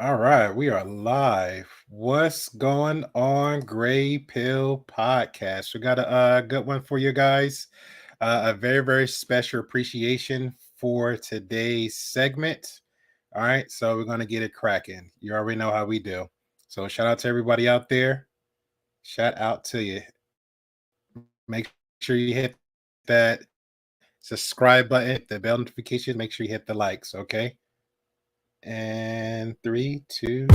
All right, we are live. What's going on, Gray Pill Podcast? We got a good one for you guys. A very, very special appreciation for today's segment. All right, so we're going to get it cracking. You already know how we do. So, shout out to everybody out there. Shout out to you. Make sure you hit that subscribe button, hit the bell notification. Make sure you hit the likes, okay? And three, two,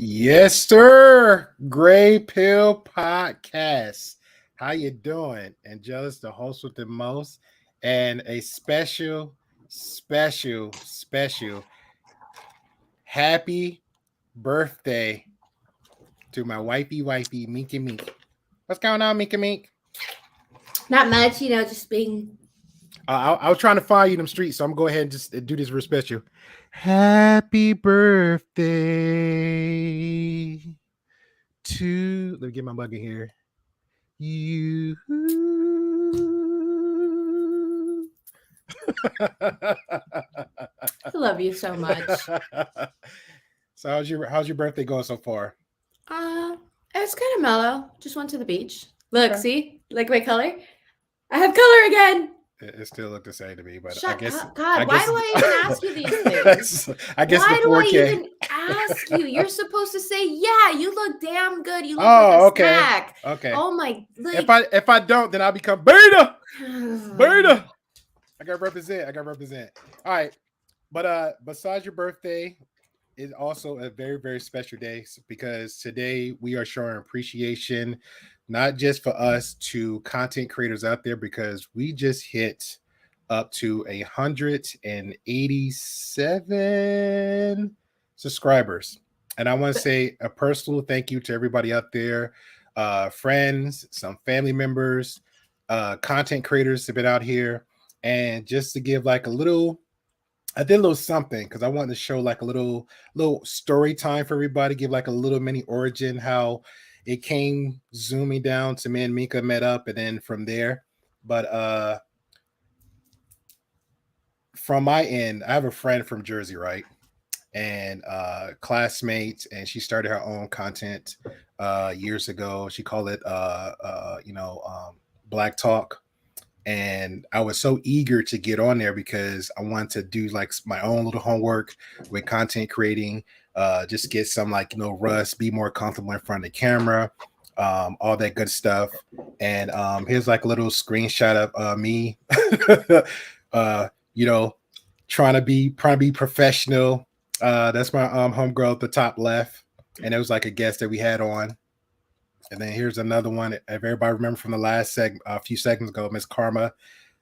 Yes, sir. Gray Pill Podcast. How you doing? Angelus, the host with the most, and a special happy birthday to my wifey, Minky Mink. What's going on, Minky Mink? Not much, just being. I was trying to find you in them streets, so I'm gonna go ahead and just do this real special. Happy birthday to. Let me get my buggy here. You. I love you so much. So how's your birthday going so far? It's kind of mellow. Just went to the beach. Look, see? Like my color? I have color again. It still looked the same to me, but Shut I guess up. God, why do I even ask you these things? I guess why the 4K. do I even ask you? You're supposed to say, yeah, you look damn good. You look like a snack. Okay. Oh my, like, if I don't, then I'll become beta. Beta. I gotta represent. All right. But besides your birthday, it's also a very, very special day because today we are showing appreciation, not just for us to content creators out there, because we just hit up to 187 subscribers. And I want to say a personal thank you to everybody out there, friends, some family members, content creators have been out here. And just to give like a little, I did a little something because I wanted to show like a little story time for everybody, give like a little mini origin, how it came zooming down to me and Mika met up, and then from there. But from my end, I have a friend from Jersey, right? And classmates, and she started her own content years ago. She called it Black Talk. And I was so eager to get on there because I wanted to do like my own little homework with content creating, just get some like rust, be more comfortable in front of the camera, all that good stuff. And here's like a little screenshot of me, trying to be professional. That's my homegirl at the top left, and it was like a guest that we had on. And then here's another one. If everybody remember from the last a few seconds ago, Miss Karma.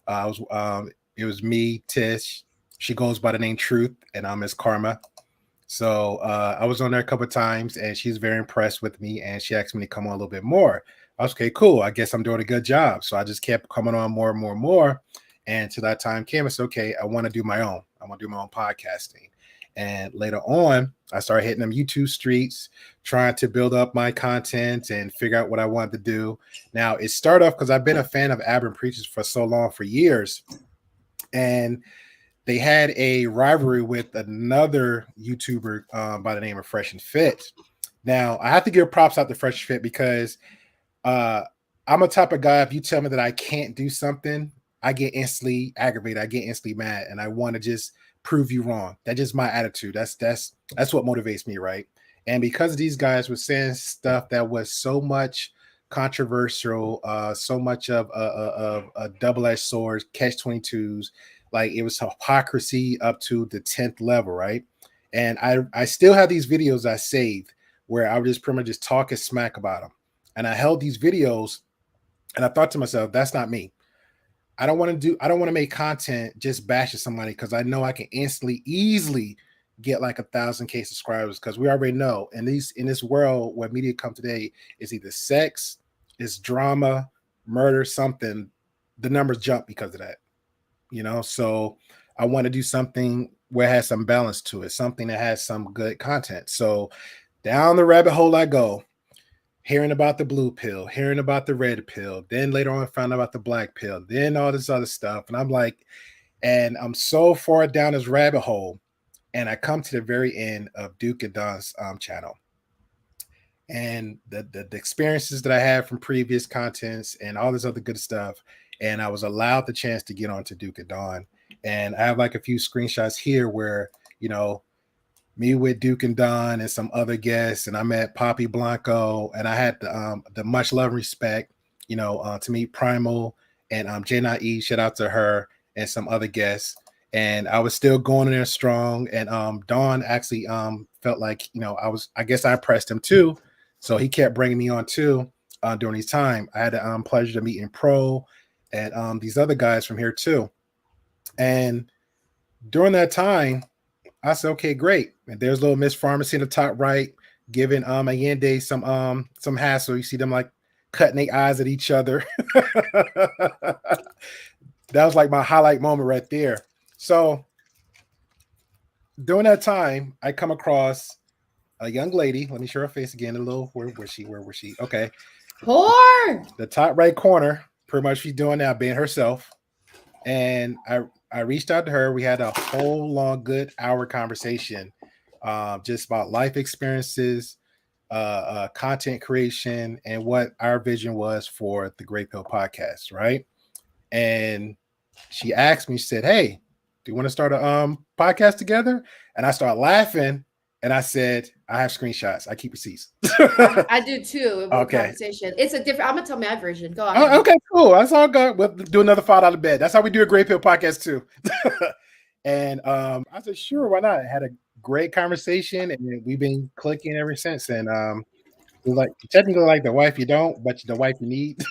It was me, Tish. She goes by the name Truth, and I'm Miss Karma. So I was on there a couple of times, and she's very impressed with me, and she asked me to come on a little bit more. I was okay, cool. I guess I'm doing a good job. So I just kept coming on more and more and more. And until that time came, it's okay. I want to do my own. I want to do my own podcasting. And later on, I started hitting them YouTube streets, trying to build up my content and figure out what I wanted to do. Now, it started off because I've been a fan of Aberrant Preachers for so long, for years. And they had a rivalry with another YouTuber by the name of Fresh and Fit. Now, I have to give props out to Fresh and Fit because I'm a type of guy, if you tell me that I can't do something, I get instantly aggravated. I get instantly mad, and I want to just prove you wrong. That's just my attitude. That's what motivates me, right? And because these guys were saying stuff that was so much controversial, so much of a double-edged sword, catch-22s, like it was hypocrisy up to the 10th level, right? And I still have these videos I saved where I was just pretty much just talking smack about them. And I held these videos and I thought to myself, that's not me. I don't want to make content just bashing somebody because I know I can easily get like 1,000K subscribers, because we already know in this world where media come today is either sex, it's drama, murder, something. The numbers jump because of that, So I want to do something where it has some balance to it, something that has some good content. So down the rabbit hole I go. Hearing about the blue pill, hearing about the red pill, then later on found out about the black pill, then all this other stuff. And I'm like, and I'm so far down this rabbit hole, and I come to the very end of Duke and Don's channel. And the experiences that I had from previous contents and all this other good stuff. And I was allowed the chance to get onto Duke and Don. And I have like a few screenshots here where, me with Duke and Don and some other guests, and I met Poppy Blanco, and I had the much love and respect, to meet Primal and J9E, shout out to her, and some other guests. and I was still going in there strong. And Dawn actually felt like, I guess I impressed him too, so he kept bringing me on too. During these time, I had the pleasure to meet in Pro and these other guys from here too. And during that time, I said, okay, great. And there's little Miss Pharmacy in the top right, giving Allende some hassle. You see them like cutting their eyes at each other. That was like my highlight moment right there. So during that time, I come across a young lady. Let me show her face again. A little. Where was she? Where was she? Okay. Whore. The top right corner. Pretty much she's doing now, being herself. And I reached out to her. We had a whole long, good hour conversation, just about life experiences, content creation, and what our vision was for the Great Pill podcast, right? And she asked me, she said, "Hey, do you want to start a podcast together?" And I started laughing, and I said, "I have screenshots. I keep receipts." I do too. Okay. Conversation. It's a different. I'm gonna tell my version. Go on. Okay, cool. That's all good. We'll do another fight out of bed. That's how we do a Great Pill podcast too. And I said, sure, why not? I had a great conversation, and we've been clicking ever since. And like technically like the wife you don't, but the wife you need.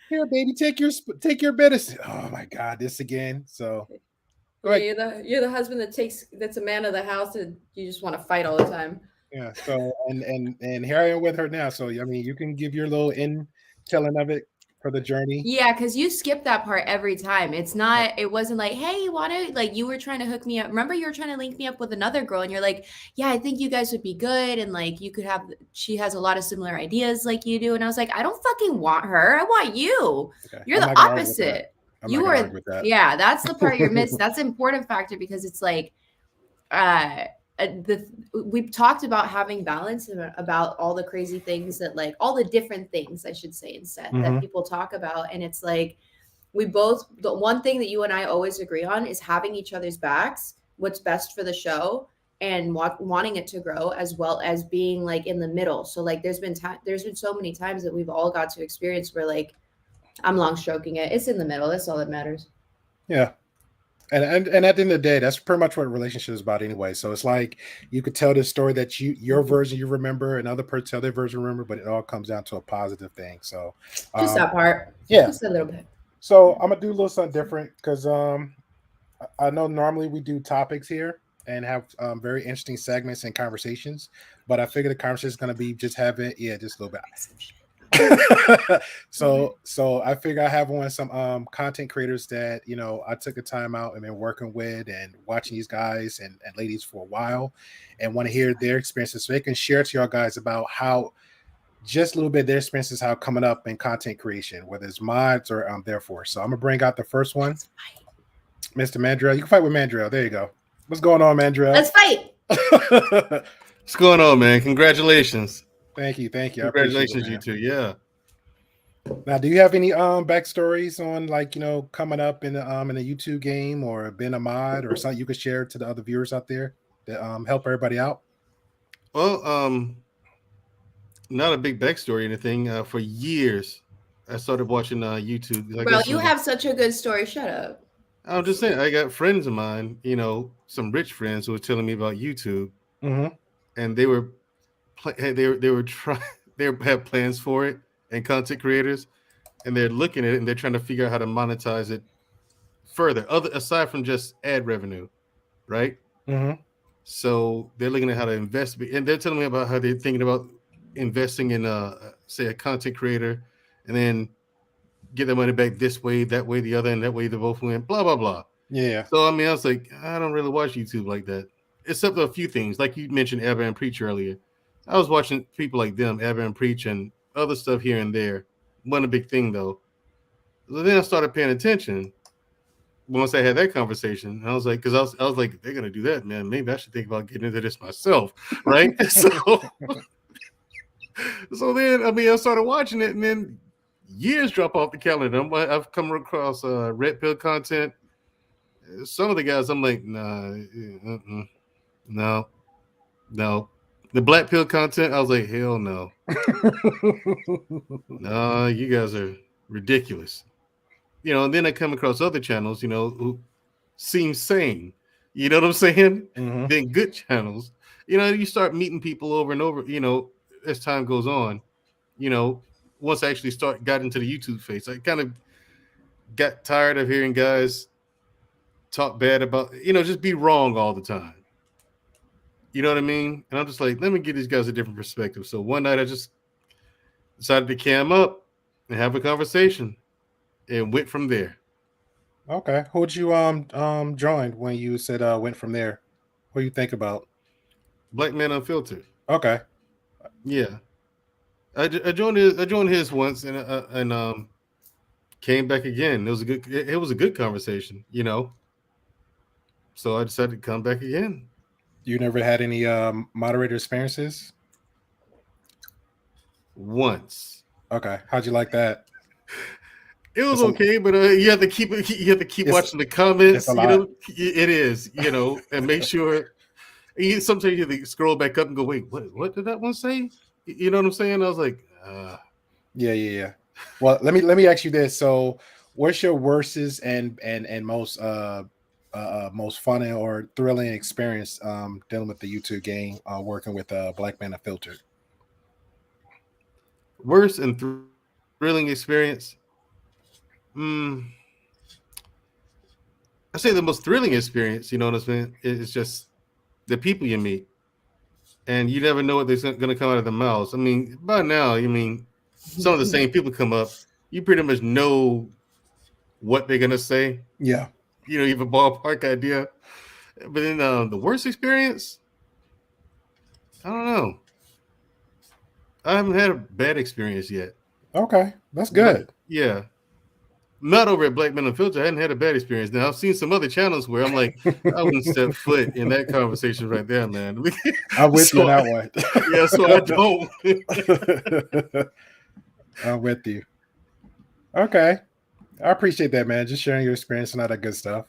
Here, baby, take your medicine. Oh my God, this again. So you're the husband that's a man of the house, and you just want to fight all the time. Yeah. So and here I am with her now. So I mean, you can give your little telling of it for the journey. Yeah, because you skip that part every time. It wasn't like, hey, you want to, like, you were trying to hook me up. Remember, you were trying to link me up with another girl, and you're like, yeah, I think you guys would be good, and like she has a lot of similar ideas like you do. And I was like, I don't fucking want her. I want you. Okay. You're the opposite. You are. Yeah, that's the part you're missing. That's an important factor, because it's like, we've talked about having balance and about all the crazy things that, like, all the different things I should say instead, that people talk about. And it's like, the one thing that you and I always agree on is having each other's backs, what's best for the show, and wanting it to grow, as well as being like in the middle. So like there's been so many times that we've all got to experience where like I'm long stroking it. It's in the middle. That's all that matters. Yeah. And at the end of the day, that's pretty much what a relationship is about anyway. So it's like you could tell this story that your version you remember, another person tell their version remember, but it all comes down to a positive thing. So just that part. Yeah. Just a little bit. So I'm gonna do a little something different, because I know normally we do topics here and have very interesting segments and conversations, but I figure the conversation is gonna be just a little bit. So I figure I have on some content creators that I took a time out and been working with and watching these guys and ladies for a while, and want to hear their experiences so they can share to y'all guys about how just a little bit of their experiences, how coming up in content creation, whether it's mods or therefore. So I'm gonna bring out the first one, Mr. Mandrell. You can fight with Mandrell. There you go. What's going on, Mandrell? Let's fight. What's going on, man? Congratulations. Thank you. Congratulations, you two. Yeah. Now, do you have any backstories on, like, coming up in the YouTube game, or been a mod, or something you could share to the other viewers out there that help everybody out? Well, not a big backstory or anything. For years, I started watching YouTube. Bro, you have such a good story. Shut up. I'm just saying, I got friends of mine, some rich friends who were telling me about YouTube, and they have plans for it, and content creators, and they're looking at it and they're trying to figure out how to monetize it further, aside from just ad revenue, right? So they're looking at how to invest, and they're telling me about how they're thinking about investing in say a content creator, and then get their money back this way, that way, the other, and that way they both win, blah blah blah. Yeah. So I mean, I was like, I don't really watch YouTube like that, except a few things, like you mentioned Abraham Preach earlier. I was watching people like them, Abraham Preach, and other stuff here and there. Wasn't a big thing though. So then I started paying attention once I had that conversation. I was like, because I was like, they're gonna do that, man. Maybe I should think about getting into this myself, right? So then I started watching it, and then years drop off the calendar. I've come across Red Pill content. Some of the guys, I'm like, nah, no. The Black Pill content, I was like, hell no. No, you guys are ridiculous. And then I come across other channels, who seem sane. You know what I'm saying? Mm-hmm. Then good channels. You start meeting people over and over, as time goes on. Once I actually got into the YouTube phase, I kind of got tired of hearing guys talk bad about, just be wrong all the time. You know what I mean? And I'm just like, let me give these guys a different perspective. So one night I just decided to cam up and have a conversation and went from there. Okay. Who'd you join when you said went from there? What do you think about? Black Man Unfiltered. Okay. Yeah. I joined his once and came back again. It was a good conversation, So I decided to come back again. You never had any moderator experiences? Once. Okay. How'd you like that? It was okay, but you have to keep watching the comments. It is, and make sure. Sometimes you have to scroll back up and go, wait, what did that one say? You know what I'm saying? I was like, yeah. Well, let me ask you this. So, what's your worstest and most most fun or thrilling experience dealing with the YouTube game, working with Black Man Unfiltered? Worst and thrilling experience. I say the most thrilling experience, you know what I'm saying? It's just the people you meet, and you never know what they're going to come out of their mouths. I mean, by now, some of the same people come up. You pretty much know what they're going to say. Yeah. You have a ballpark idea. But then the worst experience, I don't know. I haven't had a bad experience yet. Okay, that's good. But, yeah. Not over at Black Men Unfiltered. I hadn't had a bad experience. Now, I've seen some other channels where I'm like, I wouldn't step foot in that conversation right there, man. I'm with you on that one. Yeah, so I don't. I'm with you. Okay. I appreciate that, man. Just sharing your experience and all that good stuff.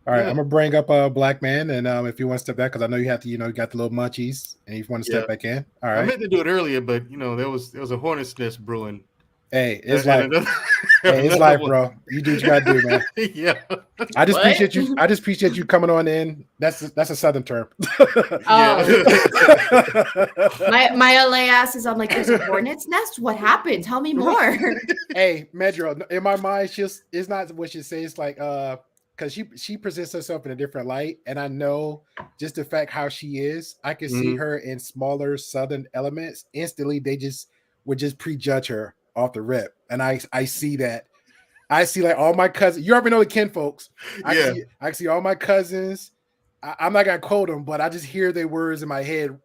All right, I'm gonna bring up Black Man, and if you want to step back, because I know you have to, you got the little munchies, and you want to step back in. All right. I meant to do it earlier, but there was a hornet's nest brewing. Hey, it's life, bro. You do what you gotta do, man. Yeah. I just appreciate you coming on in. That's a Southern term. My LA ass is, I'm like, there's a hornet's nest. What happened? Tell me more. Hey, Medro, in my mind, it's not what she says. It's like because she presents herself in a different light, and I know just the fact how she is. I can see her in smaller Southern elements. Instantly, they would just prejudge her off the rip, and I see that. I see like all my cousins. You already know the kin folks. I see all my cousins. I'm not gonna quote them, but I just hear their words in my head.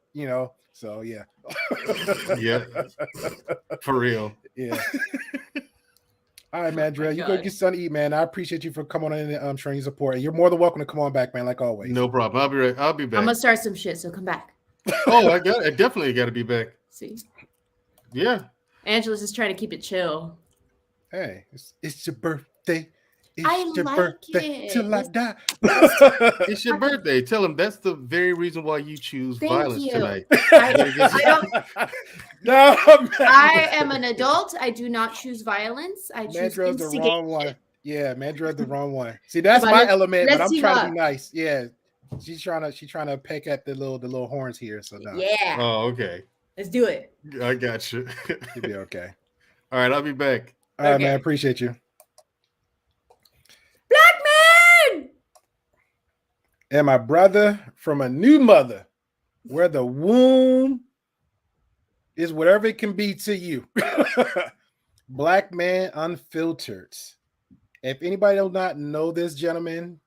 So yeah. Yeah. For real. Yeah. All right, man, Dre. You go get something to eat, man. I appreciate you for coming on and showing your support. And you're more than welcome to come on back, man. Like always. No problem. I'll be back. I'm gonna start some shit, so come back. Oh, I definitely got to be back. See. Yeah. Angela's just trying to keep it chill. Hey, it's your birthday. It's your birthday till I die. It's your birthday. Tell him that's the very reason why you choose violence tonight. No, I am an adult. I do not choose violence. I choose the wrong one. Yeah, Mandra's the wrong one. See, that's my element, but I'm trying to be nice. Yeah, she's trying to peck at the little horns here. So no. Yeah. Oh, okay. Let's do it. I got you. You'll be okay. All right, I'll be back. All right, man. Appreciate you. Black Man! And my brother from a new mother, where the womb is whatever it can be to you. Black Man Unfiltered. If anybody does not know this gentleman,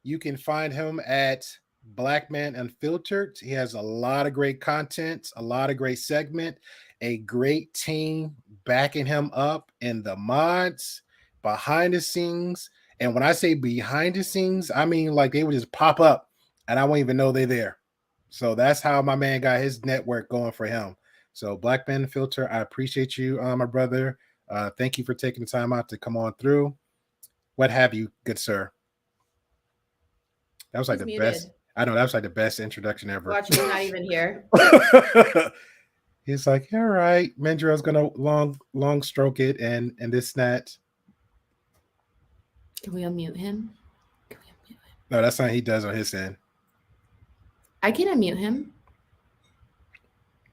you can find him at Black Man Unfiltered. He has a lot of great content, a lot of great segment, a great team backing him up in the mods, behind the scenes. And when I say behind the scenes, I mean like they would just pop up and I won't even know they're there. So that's how my man got his network going for him. So Black Man Unfiltered, I appreciate you, my brother. Thank you for taking the time out to come on through. What have you, good sir? That was like the best. I know that was like the best introduction ever. Watch, he's not even here. He's like, all right, Mandrell's gonna long stroke it and this that. Can we unmute him? No, that's not he does on his end. I can unmute him.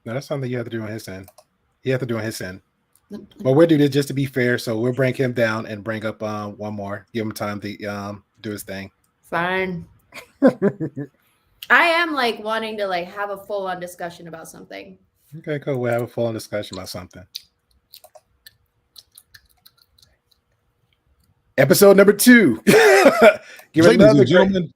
No, that's something you have to do on his end. You have to do on his end. But we'll do this just to be fair. So we'll bring him down and bring up one more. Give him time to do his thing. Fine. I am like wanting to like have a full on discussion about something. Okay, cool. We'll have a full on discussion about something. Episode number 2. Give it another gentleman.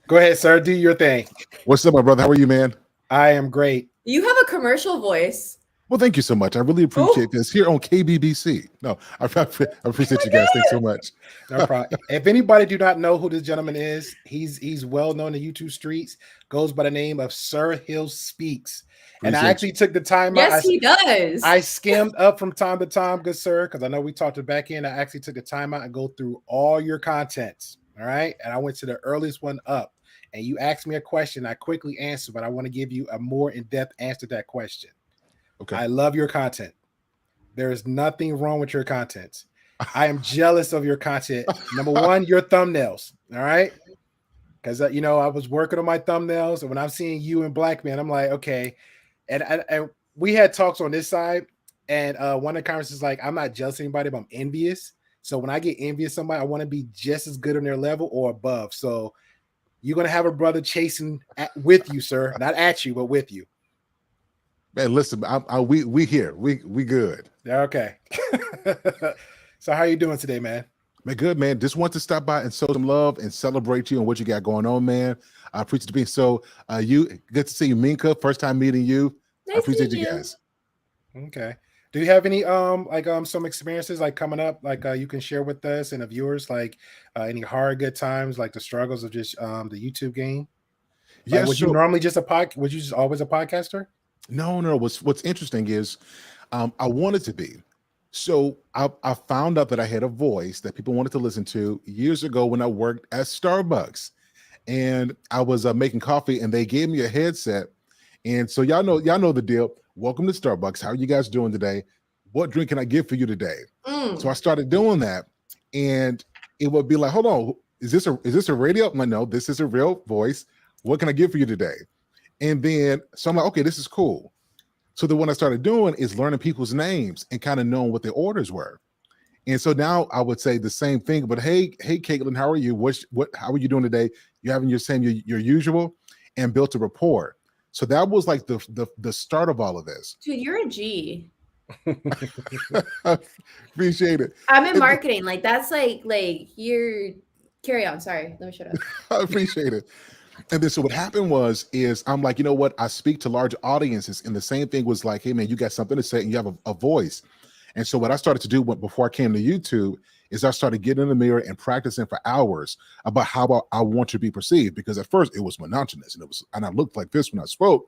Go ahead, sir. Do your thing. What's up, my brother? How are you, man? I am great. You have a commercial voice. Well, thank you so much. I really appreciate this here on KBBC. No, I appreciate you guys. Thanks so much. No problem. If anybody do not know who this gentleman is, he's well known in YouTube streets. Goes by the name of Sir Hill Speaks. And I actually took the time out. Yes, he does. I skimmed up from time to time, good sir, because I know we talked to back in. I actually took the time out and go through all your contents. All right. And I went to the earliest one up. And you asked me a question. I quickly answered, but I want to give you a more in-depth answer to that question. Okay. I love your content. There is nothing wrong with your content. I am jealous of your content. Number one, your thumbnails. All right. Because, I was working on my thumbnails. And when I'm seeing you and Black Man, I'm like, okay. And we had talks on this side. And one of the conversations is like, I'm not jealous of anybody, but I'm envious. So when I get envious of somebody, I want to be just as good on their level or above. So you're going to have a brother chasing with you, sir. Not at you, but with you. Man, listen, we here. We good. Okay. So how you doing today, man? Man, good, man. Just want to stop by and show some love and celebrate you and what you got going on, man. I appreciate you being so good to see you, Minka. First time meeting you. Nice I appreciate you guys. Okay. Do you have any some experiences like coming up you can share with us and the viewers any hard good times like the struggles of just the YouTube game? Yeah, was you normally just was you just always a podcaster? No. What's interesting is I wanted to be. So I found out that I had a voice that people wanted to listen to years ago when I worked at Starbucks, and I was making coffee, and they gave me a headset. And so y'all know the deal. Welcome to Starbucks. How are you guys doing today? What drink can I get for you today? So I started doing that, and it would be like, hold on, is this a radio? I'm like, no, this is a real voice. What can I get for you today? And then so I'm like, okay, this is cool. So then what I started doing is learning people's names and kind of knowing what their orders were. And so now I would say the same thing, but hey, Caitlin, how are you? How are you doing today? You having your usual, and built a rapport. So that was like the start of all of this. Dude, you're a G. Appreciate it. I'm in marketing. Like that's like you're carry on. Sorry, let me shut up. I appreciate it. And then so what happened is I'm like, you know what? I speak to large audiences, and the same thing was like, hey man, you got something to say and you have a voice. And so what I started to do before I came to YouTube is I started getting in the mirror and practicing for hours about how I want to be perceived, because at first it was monotonous and I looked like this when I spoke.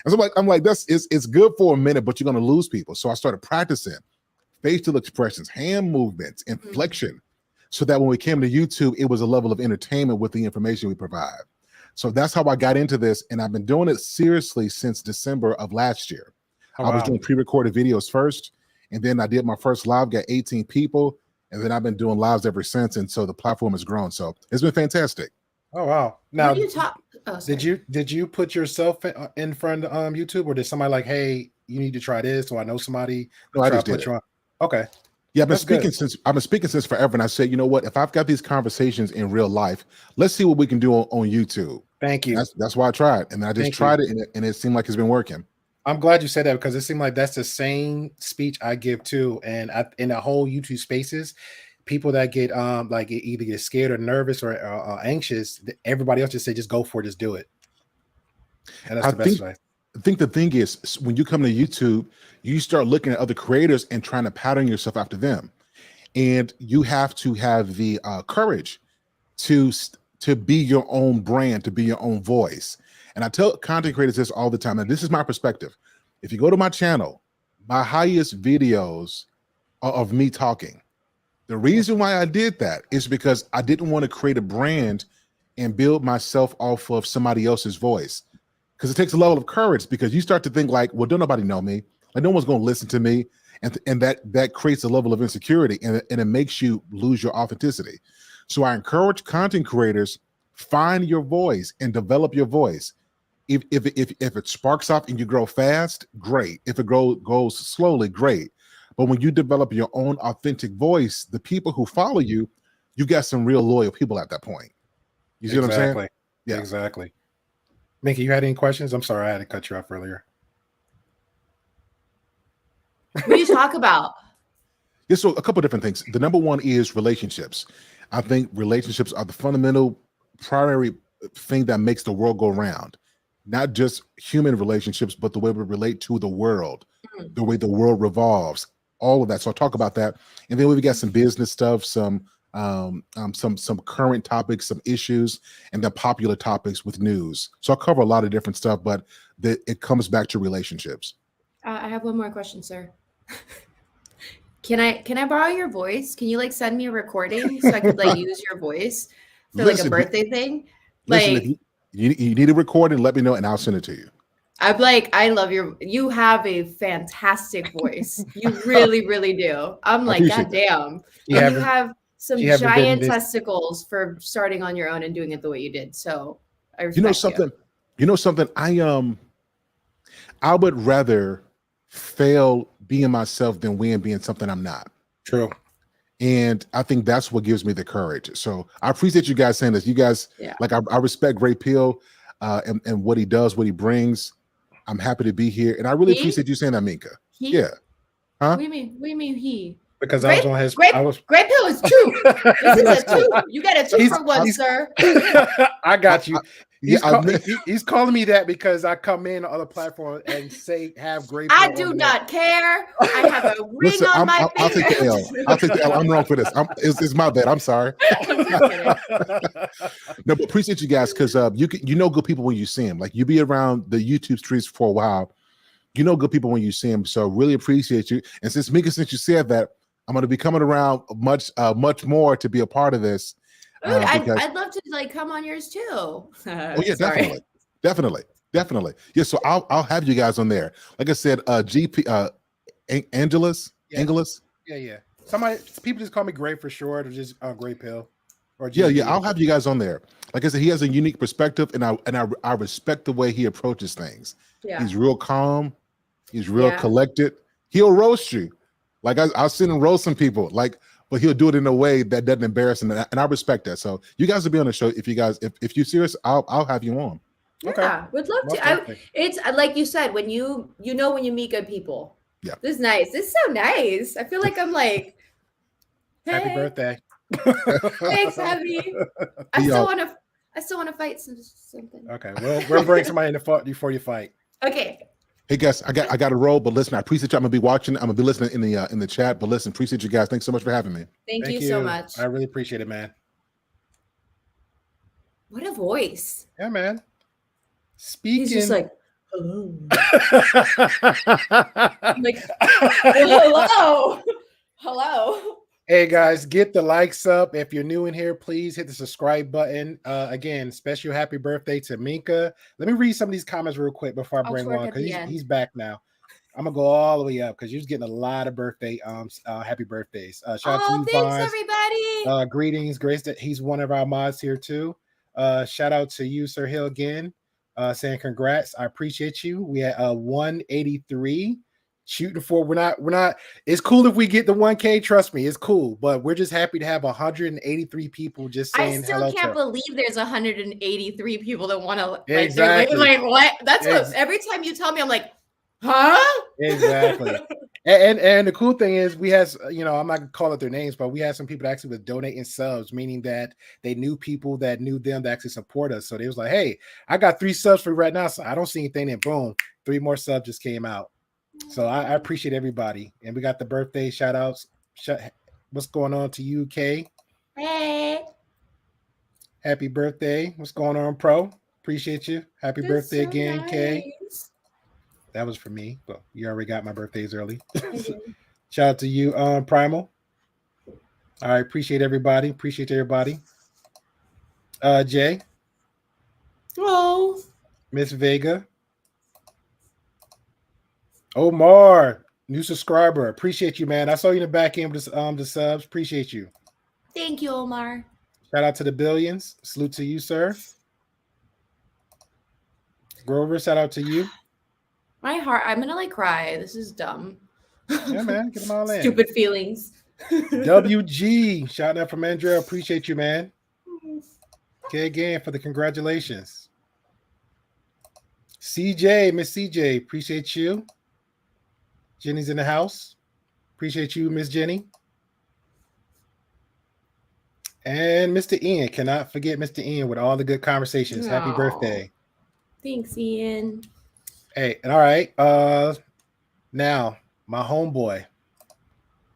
And so I'm like, it's good for a minute, but you're going to lose people. So I started practicing facial expressions, hand movements, inflection, so that when we came to YouTube, it was a level of entertainment with the information we provide. So that's how I got into this. And I've been doing it seriously since December of last year. Oh, I was doing pre-recorded videos first, and then I did my first live, got 18 people. And then I've been doing lives ever since. And so the platform has grown. So it's been fantastic. Oh, wow. Now, did you put yourself in front of YouTube, or did somebody like, hey, you need to try this? So I know somebody. No, I just did it. Okay. Yeah, I've been speaking since forever. And I said, you know what? If I've got these conversations in real life, let's see what we can do on YouTube. Thank you. That's why I tried. And I just tried it, and it seemed like it's been working. I'm glad you said that, because it seemed like that's the same speech I give too. And in the whole YouTube spaces, people that get either get scared or nervous or anxious, everybody else just say, just go for it, just do it. And that's the best way. I think the thing is, when you come to YouTube, you start looking at other creators and trying to pattern yourself after them. And you have to have the courage to be your own brand, to be your own voice. And I tell content creators this all the time, and this is my perspective. If you go to my channel, my highest videos are of me talking. The reason why I did that is because I didn't want to create a brand and build myself off of somebody else's voice. because it takes a level of courage, because you start to think like, well, don't nobody know me, like no one's going to listen to me, and that creates a level of insecurity, and it makes you lose your authenticity. So I encourage content creators, find your voice and develop your voice. If it sparks off and you grow fast, great. If it goes slowly, great. But when you develop your own authentic voice, the people who follow you, you got some real loyal people at that point. You see what I'm saying? Yeah, exactly. Mickey, you had any questions? I'm sorry, I had to cut you off earlier. What do you talk about? Yeah, so a couple of different things. The number one is relationships. I think relationships are the fundamental primary thing that makes the world go round. Not just human relationships, but the way we relate to the world, the way the world revolves, all of that. So I'll talk about that. And then we've got some business stuff, some current topics, some issues, and then popular topics with news. So I'll cover a lot of different stuff, but it comes back to relationships. I have one more question, sir. Can I borrow your voice? Can you like send me a recording so I could like use your voice for like a birthday thing? Listen, Like if you need a recording, let me know and I'll send it to you. I love you have a fantastic voice. You really, really do. I'm like, God damn. You have some giant testicles for starting on your own and doing it the way you did. So I respect you know something, I would rather fail being myself than win being something I'm not. True. And I think that's what gives me the courage. So I appreciate you guys saying this. You guys, like, I respect Gray Pill and what he does, what he brings. I'm happy to be here. And I really appreciate you saying that, Minka. Yeah. Huh? What do you mean he? Because I was on his. Gray Pill is two. This is a two. You got a 2 for 1, sir. I got you. He's calling me that because I come in on other platforms and have great. I do not care. I have a ring on my finger. I'll take the L. I'll take the L. I'm wrong for this. It's my bad. I'm sorry. No, but appreciate you guys, because you know good people when you see them. Like, you be around the YouTube streets for a while. You know good people when you see them. So really appreciate you. And since you said that, I'm going to be coming around much more to be a part of this. I'd love to like come on yours too. Oh yeah, definitely. Yeah, so I'll have you guys on there. Like I said, Angelus. Yeah. People just call me Gray for short, or just Gray Pill. Or yeah. I'll have you guys on there. Like I said, he has a unique perspective, and I respect the way he approaches things. Yeah. He's real calm. He's real collected. He'll roast you. Like I'll sit and roast some people. Like, but he'll do it in a way that doesn't embarrass him, and I respect that. So you guys will be on the show. If you're serious, I'll have you on. Okay. Yeah, would love to. It's like you said, when you meet good people. Yeah, this is nice. This is so nice. I feel like I'm like, hey. Happy birthday. Thanks, Abby. I still want to fight something. Okay, we'll bring somebody in the fight before you fight. Okay. Hey guys, I got to roll, but listen, I appreciate you. I'm gonna be watching. I'm gonna be listening in the chat. But listen, appreciate you guys. Thanks so much for having me. Thank you so much. I really appreciate it, man. What a voice. Yeah, man. Speaking. He's just like, hello. I'm like, hello. Hey guys, get the likes up. If you're new in here, please hit the subscribe button. Again, special happy birthday to Minka. Let me read some of these comments real quick before I bring him on, because he's back now. I'm gonna go all the way up because you're getting a lot of birthday happy birthdays. Shout out to you, thanks everybody. Greetings, Grace. That he's one of our mods here too. Shout out to you, Sir Hill, again. Saying congrats. I appreciate you. We had 183. Shooting for we're not it's cool if we get the 1K, trust me, it's cool, but we're just happy to have 183 people just saying hello. I still can't believe there's 183 people that want to exactly. Like what? That's what every time you tell me, I'm like, huh? Exactly. and the cool thing is we had, I'm not gonna call out their names, but we had some people that actually was donating subs, meaning that they knew people that knew them that actually support us. So they was like, hey, I got 3 subs for you right now, so I don't see anything, and boom, 3 more subs just came out. So I appreciate everybody. And we got the birthday shout outs. What's going on to you, Kay? Hey. Happy birthday. What's going on, Pro? Appreciate you. Happy birthday again, nice. Kay. That was for me, but you already got my birthdays early. Shout out to you, Primal. All right, appreciate everybody. Jay. Oh. Miss Vega. Omar, new subscriber. Appreciate you, man. I saw you in the back end with the subs. Appreciate you. Thank you, Omar. Shout out to the billions. Salute to you, sir. Grover, shout out to you. My heart, I'm gonna like cry. This is dumb. Yeah, man. Get them all in. Stupid feelings. WG, shout out from Andrea. Appreciate you, man. Okay, again for the congratulations. CJ, Miss CJ, appreciate you. Jenny's in the house. Appreciate you, Miss Jenny. And Mr. Ian, cannot forget Mr. Ian with all the good conversations. Happy birthday. Thanks, Ian. Hey, and all right. Now, my homeboy,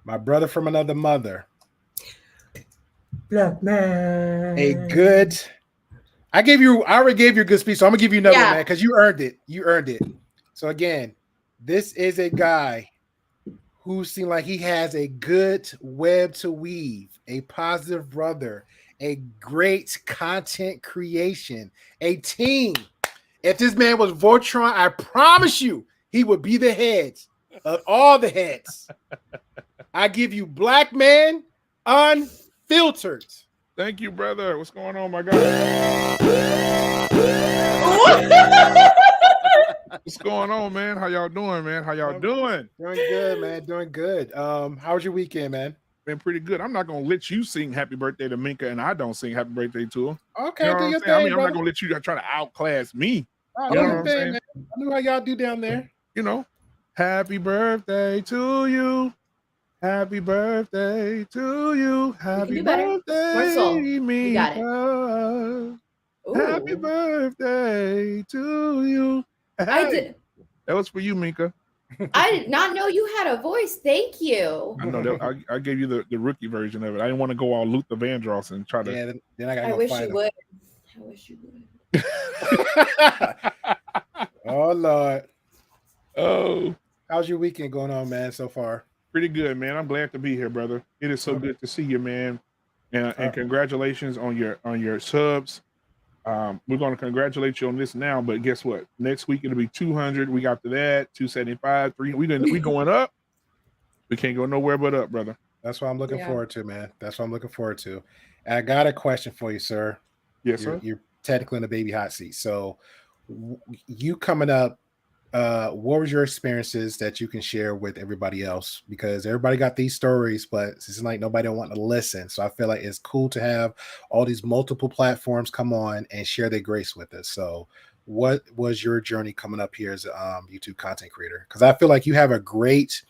my brother from another mother. Black man. I already gave you a good speech, so I'm gonna give you another one, man, because you earned it. You earned it. So again, this is a guy who seemed like he has a good web to weave, a positive brother, a great content creation, a team. If this man was Voltron, I promise you he would be the head of all the heads. I give you Black Man Unfiltered. Thank you, brother. What's going on, my guy? What's going on, man? How y'all doing, man? How y'all doing? Doing good, man. Doing good. How was your weekend, man? Been pretty good. I'm not gonna let you sing happy birthday to Minka, and I don't sing happy birthday to him. Okay, you know do your thing, I mean, brother. I'm not gonna let you try to outclass me. Oh, you know what I'm saying? Man. I knew how y'all do down there. You know, happy birthday to you. Happy birthday to you. Happy birthday, Minka. Happy birthday to you. Hey, I did. That was for you, Minka. I did not know you had a voice. Thank you. I know that I gave you the rookie version of it. I didn't want to go all Luther Vandross and try to. Yeah, then I gotta I go wish find you him. would. I wish you would. Oh Lord. Oh, how's your weekend going on, man, so far? Pretty good, man. I'm glad to be here, brother. It is so good to see you, man. And congratulations on your subs. We're going to congratulate you on this now, but guess what? Next week it'll be 200. We got to that 275. We going up. We can't go nowhere but up, brother. That's what I'm looking forward to, man. That's what I'm looking forward to. And I got a question for you, sir. Yes, sir. You're technically in the baby hot seat. So you coming up, what was your experiences that you can share with everybody else? Because everybody got these stories, but it's like nobody want to listen. So I feel like it's cool to have all these multiple platforms come on and share their grace with us. So what was your journey coming up here as a YouTube content creator? Because I feel like you have a great,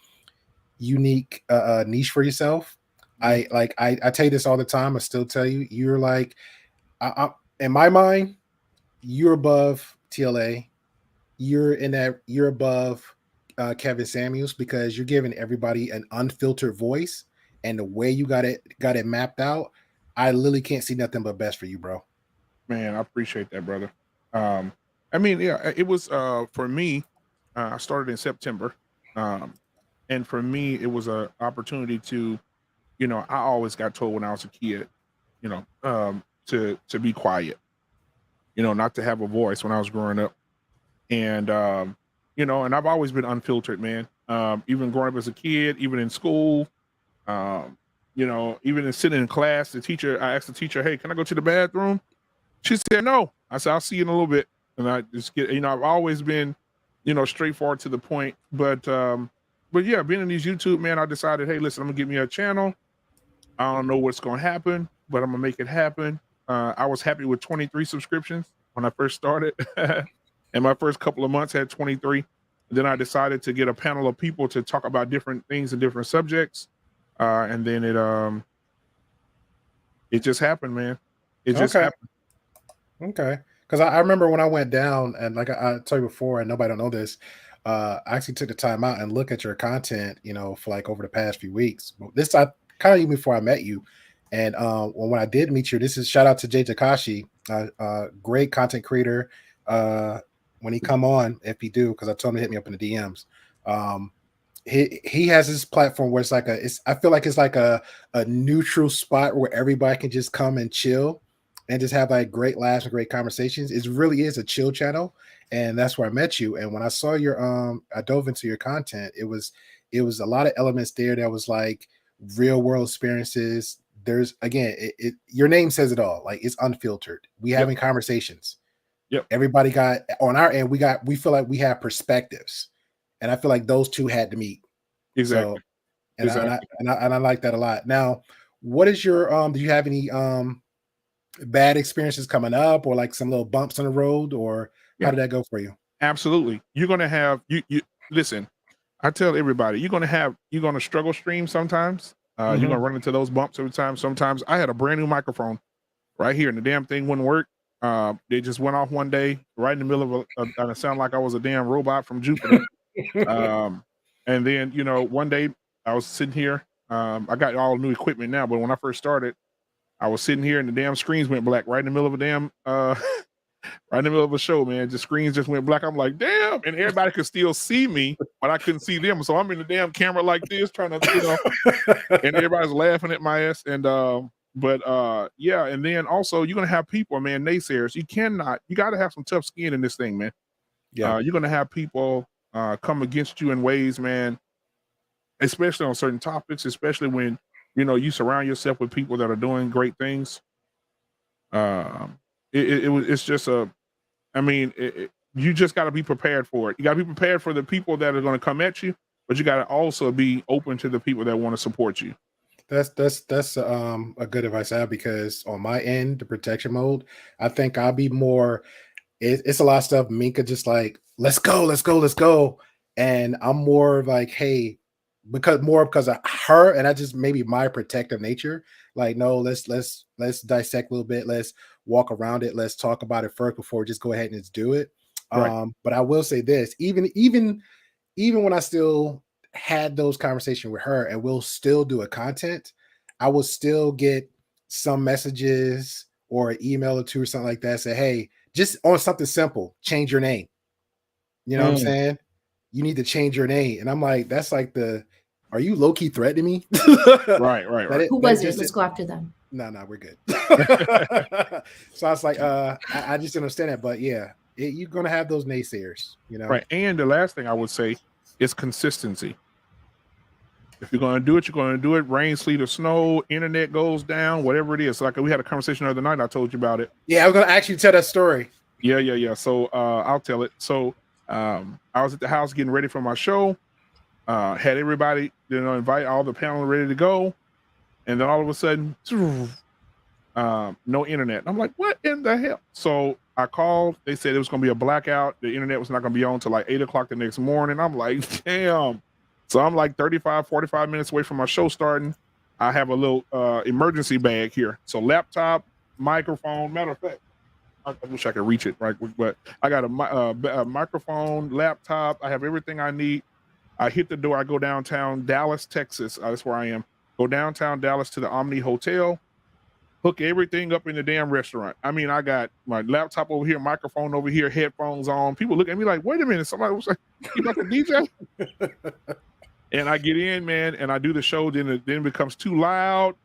unique niche for yourself. I tell you this all the time. I still tell you, you're like, in my mind, you're above TLA. You're above Kevin Samuels, because you're giving everybody an unfiltered voice, and the way you got it mapped out, I literally can't see nothing but best for you, bro. Man, I appreciate that, brother. I mean, yeah, it was for me. I started in September, and for me, it was an opportunity to, I always got told when I was a kid, to be quiet, not to have a voice when I was growing up. And, and I've always been unfiltered, man. Even growing up as a kid, even in school, even in sitting in class, I asked the teacher, hey, can I go to the bathroom? She said, no. I said, I'll see you in a little bit. And I just get, I've always been, straightforward to the point. But yeah, being in these YouTube, man, I decided, hey, listen, I'm gonna give me a channel. I don't know what's going to happen, but I'm gonna make it happen. I was happy with 23 subscriptions when I first started. And my first couple of months had 23. Then I decided to get a panel of people to talk about different things and different subjects. And then it just happened, man. It just happened. Okay. Because I remember when I went down, and like I told you before, and nobody don't know this, I actually took the time out and look at your content, for like over the past few weeks. This I kind of even before I met you. And when I did meet you, this is shout out to Jay Takashi, great content creator. When he come on, if he do, because I told him to hit me up in the DMs. He has this platform where it's like I feel like it's like a neutral spot where everybody can just come and chill. and just have like great laughs and great conversations. It really is a chill channel, and that's where I met you. And when I saw your I dove into your content. It was a lot of elements there that was like real world experiences. There's again, your name says it all. Like it's unfiltered. We having conversations. Yep. Everybody got on our end. We feel like we have perspectives, and I feel like those two had to meet. Exactly. So, and I like that a lot. Now, what is your do you have any bad experiences coming up, or like some little bumps on the road, or how did that go for you? Absolutely. You're gonna have you listen. I tell everybody, you're gonna struggle stream sometimes. You're gonna run into those bumps every time. Sometimes I had a brand new microphone right here, and the damn thing wouldn't work. They just went off one day, right in the middle of and it sounded like I was a damn robot from Jupiter. And then one day I was sitting here. I got all new equipment now, but when I first started, I was sitting here and the damn screens went black right in the middle of a damn right in the middle of a show, man. The screens just went black. I'm like, damn, and everybody could still see me, but I couldn't see them. So I'm in the damn camera like this, trying to, and everybody's laughing at my ass. And yeah, and then also you're gonna have people, man, naysayers. You gotta have some tough skin in this thing, man. Yeah, you're gonna have people come against you in ways, man, especially on certain topics, especially when you surround yourself with people that are doing great things. It's just you just got to be prepared for it. You got to be prepared for the people that are going to come at you, but you got to also be open to the people that want to support you. That's a good advice I have, because on my end, the protection mode, I think I'll be more. It's a lot of stuff. Minka just like, let's go, and I'm more like, hey, because of her, and I just maybe my protective nature. Like, no, let's dissect a little bit. Let's walk around it. Let's talk about it first before we just go ahead and just do it. Right. But I will say this: even when I still had those conversations with her, and we'll still do a content, I will still get some messages or an email or two or something like that. Say, hey, just on something simple, change your name. You know what I'm saying? You need to change your name. And I'm like, that's like are you low-key threatening me? Right. Who was it? Let's go after them. No, we're good. So I was like, I just didn't understand that. But yeah, you're going to have those naysayers, Right. And the last thing I would say is consistency. If you're going to do it, you're going to do it. Rain, sleet, or snow, internet goes down, whatever it is. Like we had a conversation the other night. I told you about it. Yeah, I was going to actually tell that story. Yeah. So I'll tell it. So I was at the house getting ready for my show. Had everybody, invite all the panel ready to go. And then all of a sudden, no internet. I'm like, what in the hell? So I called. They said it was going to be a blackout. The internet was not going to be on until like 8 o'clock the next morning. I'm like, damn. So I'm like 45 minutes away from my show starting. I have a little emergency bag here. So laptop, microphone. Matter of fact, I wish I could reach it, right? But I got a microphone, laptop. I have everything I need. I hit the door. I go downtown Dallas, Texas. That's where I am. Go downtown Dallas to the Omni Hotel. Hook everything up in the damn restaurant. I mean, I got my laptop over here, microphone over here, headphones on. People look at me like, wait a minute. Somebody was like, you like a DJ? And I get in, man, and I do the show. Then it becomes too loud.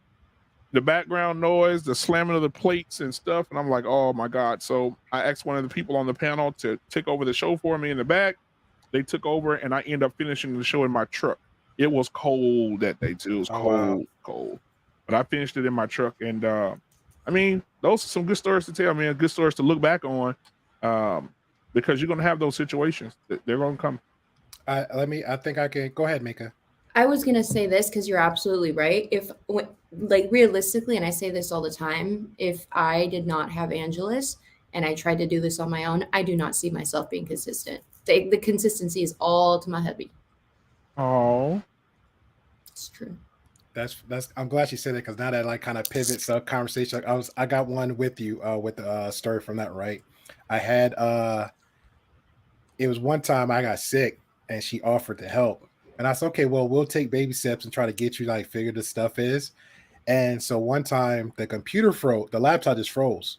The background noise, the slamming of the plates and stuff. And I'm like, oh my God. So I asked one of the people on the panel to take over the show for me in the back. They took over, and I end up finishing the show in my truck. It was cold that day too. It was cold. But I finished it in my truck. And I mean, those are some good stories to tell, man. Good stories to look back on, because you're gonna have those situations. They're gonna come. I think I can go ahead, Mika. I was gonna say this because you're absolutely right. Like realistically, and I say this all the time, if I did not have Angelus and I tried to do this on my own, I do not see myself being consistent. The consistency is all to my hubby. Oh, it's true. That's. I'm glad you said it, because now that like kind of pivots the conversation. I got one with you with the story from that, right? I had it was one time I got sick and she offered to help, and I said, okay, well, we'll take baby steps and try to get you like figure this stuff is. And so one time the computer froze, the laptop just froze.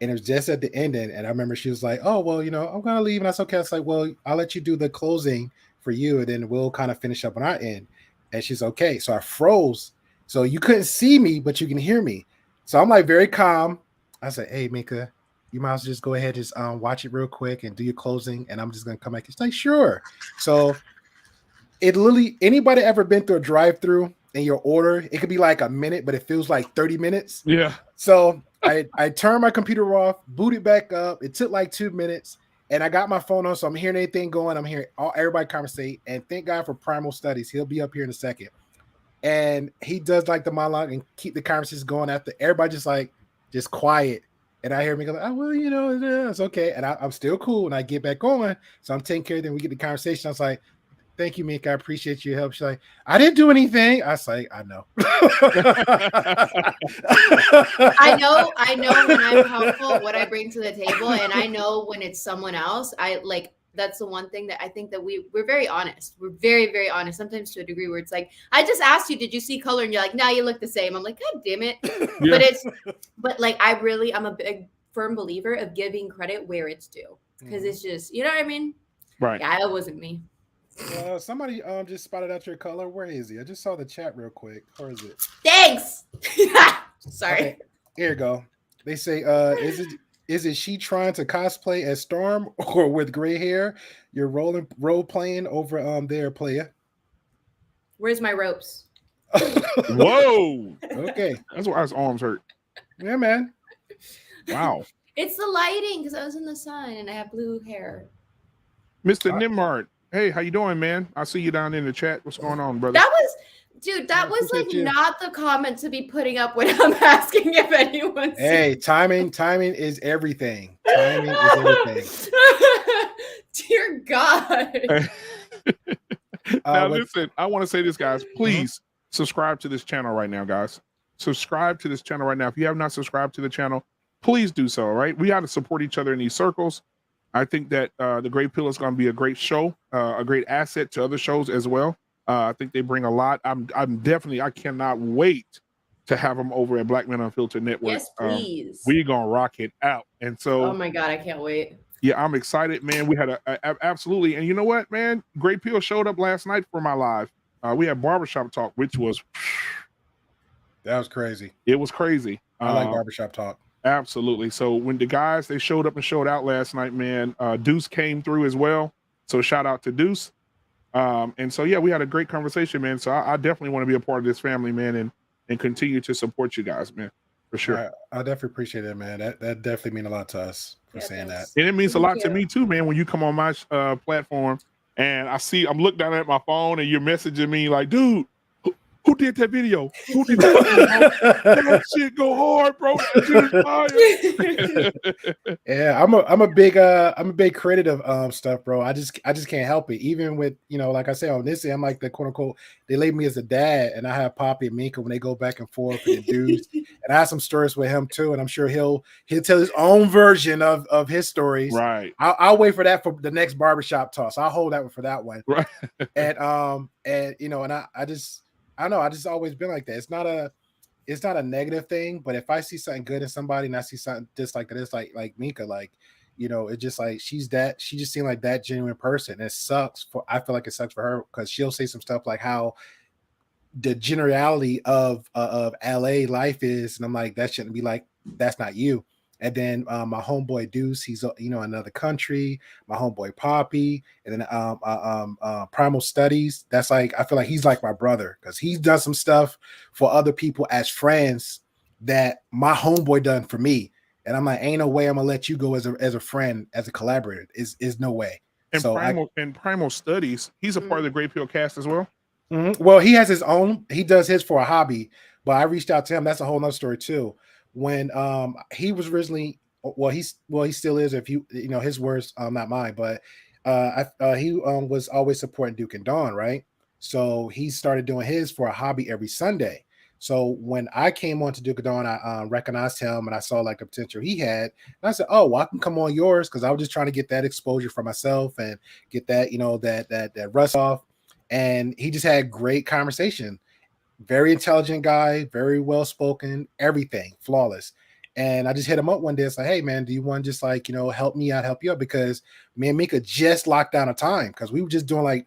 And it was just at the ending. And I remember she was like, oh, well, I'm going to leave. And I said, okay. I was like, well, I'll let you do the closing for you, and then we'll kind of finish up on our end. And she's okay. So I froze. So you couldn't see me, but you can hear me. So I'm like very calm. I said, hey, Mika, you might as well just go ahead, just watch it real quick and do your closing, and I'm just gonna come back. It's like, sure. So it literally, anybody ever been through a drive-through and your order, it could be like a minute, but it feels like 30 minutes. Yeah. So I turned my computer off, booted back up. It took like 2 minutes, and I got my phone on, so I'm hearing anything going. I'm hearing everybody conversate, and thank God for Primal Studies. He'll be up here in a second. And he does like the monologue and keep the conversations going after everybody just quiet. And I hear me go, oh, well, you know, it's okay. And I'm still cool. And I get back on. So I'm taking care of them. We get the conversation. I was like, thank you, Mika. I appreciate your help. She's like, I didn't do anything. I was like, I know. I know when I'm helpful, what I bring to the table. And I know when it's someone else, that's the one thing that I think that we're very honest. We're very, very honest, sometimes to a degree where it's like, I just asked you, did you see color? And you're like, no, you look the same. I'm like, God damn it. Yeah. But like, I'm a big firm believer of giving credit where it's due. Because it's just, you know what I mean? Right. Yeah, that wasn't me. Somebody just spotted out your color. Where is he? I just saw the chat real quick. Where is it? Thanks. Sorry. Okay, here you go. They say, is it she trying to cosplay as Storm or with gray hair? You're role playing over there, player. Where's my ropes? Whoa. Okay. That's why his arms hurt. Yeah, man. Wow. It's the lighting because I was in the sun and I have blue hair. Mr. Nimrod. Hey, how you doing, man? I see you down in the chat. What's going on, brother? That was like not the comment to be putting up when I'm asking if anyone's. Hey, timing is everything. Timing is everything. Dear God. Now listen, I want to say this, guys. Please subscribe to this channel right now, guys. Subscribe to this channel right now. If you have not subscribed to the channel, please do so. All right, we got to support each other in these circles. I think that the Great Pill is going to be a great show, a great asset to other shows as well. I think they bring a lot. I cannot wait to have them over at Black Men Unfiltered Network. Yes, please. We're going to rock it out. And so, oh my God, I can't wait. Yeah, I'm excited, man. We had absolutely. And you know what, man? Great Pill showed up last night for my live. We had Barbershop Talk, which was. That was crazy. It was crazy. I like Barbershop Talk. Absolutely. So when the guys, they showed up and showed out last night, man, Deuce came through as well. So shout out to Deuce. And so, yeah, we had a great conversation, man. So I definitely want to be a part of this family, man, and continue to support you guys, man, for sure. I definitely appreciate it, man. That definitely means a lot to us for saying that. And it means a lot to me too, man, when you come on my platform and I'm looking down at my phone and you're messaging me like, dude, who did that video? Who did that video? That shit go hard, bro. That shit is fire. Yeah, I'm a big critic of stuff, bro. I just can't help it. Even with, like I say on this end, I'm like the quote unquote, they label me as a dad, and I have Poppy and Mika when they go back and forth and the dudes. And I have some stories with him too, and I'm sure he'll tell his own version of his stories. Right. I'll wait for that for the next barbershop toss. I'll hold that one for that one. Right. And I don't know. I just always been like that. It's not a negative thing, but if I see something good in somebody and I see something just like this, like Mika, it's just like she just seemed like that genuine person. And I feel like it sucks for her because she'll say some stuff like how the generality of LA life is, and I'm like, that shouldn't be like, that's not you. And then my homeboy Deuce, he's another country. My homeboy Poppy, and then Primal Studies. That's like, I feel like he's like my brother because he's done some stuff for other people as friends that my homeboy done for me. And I'm like, ain't no way I'm gonna let you go as a friend, as a collaborator. Is no way. And Primal Studies, he's a part of the Great Pill cast as well. Mm-hmm. Well, he has his own. He does his for a hobby, but I reached out to him. That's a whole nother story too. When he was originally, he still is, if his words, not mine, but he was always supporting Duke and Dawn, right? So he started doing his for a hobby every Sunday. So when I came on to Duke and Dawn, I recognized him and I saw like the potential he had. And I said, oh, well, I can come on yours because I was just trying to get that exposure for myself and get that, that rust off. And he just had great conversation. Very intelligent guy, very well spoken, everything flawless. And I just hit him up one day. It's like, hey man, do you want to just help me out, help you out? Because me and Mika just locked down a time because we were just doing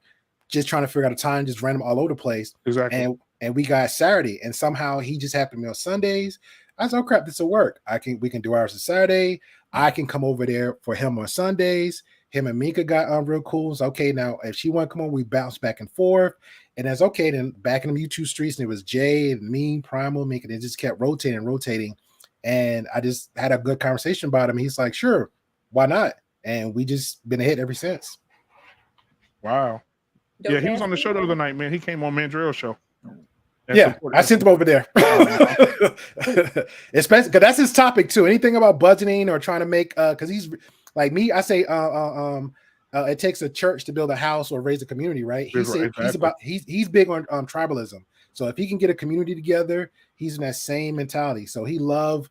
just trying to figure out a time, just random all over the place. Exactly. and we got Saturday, and somehow he just happened to be on Sundays. I said, "Oh crap, this will work. We can do ours on Saturday. I can come over there for him on Sundays." Him and Mika got real cool. So okay, now if she want to come on, we bounce back and forth, and that's okay. Then back in the YouTube streets, and it was Jay and me, Primal, Mika. It just kept rotating, and I just had a good conversation about him. He's like, "Sure, why not?" And we just been a hit ever since. Wow. Dope Yeah, he was ass on the show the people. other night, man. He came on Mandrell's show. Yeah, I sent him over there. Especially because that's his topic too. Anything about budgeting or trying to make because he's like me. I say it takes a church to build a house or raise a community, right? He's big on tribalism. So if he can get a community together, he's in that same mentality. So he love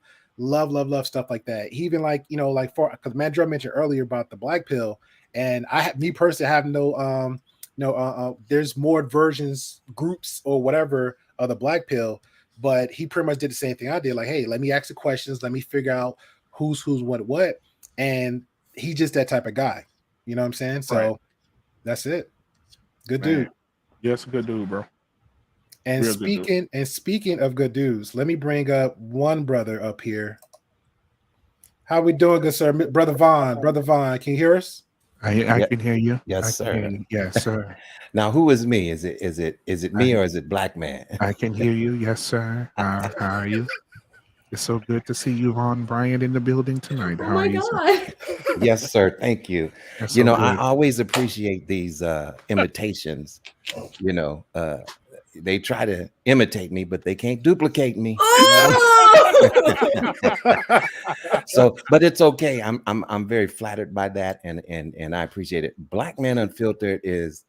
stuff like that. He even like because Mandrell mentioned earlier about the black pill, and me personally have there's more versions, groups or whatever of the black pill, but he pretty much did the same thing I did. Like, hey, let me ask the questions, let me figure out who's what, and he's just that type of guy. You know what I'm saying? So Right. That's it. Good Man. dude. Yes, good dude, bro. And Real good dude. speaking of good dudes, let me bring up one brother up here. How we doing, good sir? Brother Vaughn, can you hear us? I Yeah. can hear you. Yes, I sir. can hear you. Yes, sir. Now, who is me? Is it me or is it Black Man? I can hear you. Yes, sir. How are you? It's so good to see you, Von Bryant, in the building tonight. Oh How my are you, sir? god. Yes, sir. Thank you. That's You so know, I good. always appreciate these imitations. You know, they try to imitate me, but they can't duplicate me. So, but it's okay. I'm very flattered by that, and I appreciate it. Black Man Unfiltered is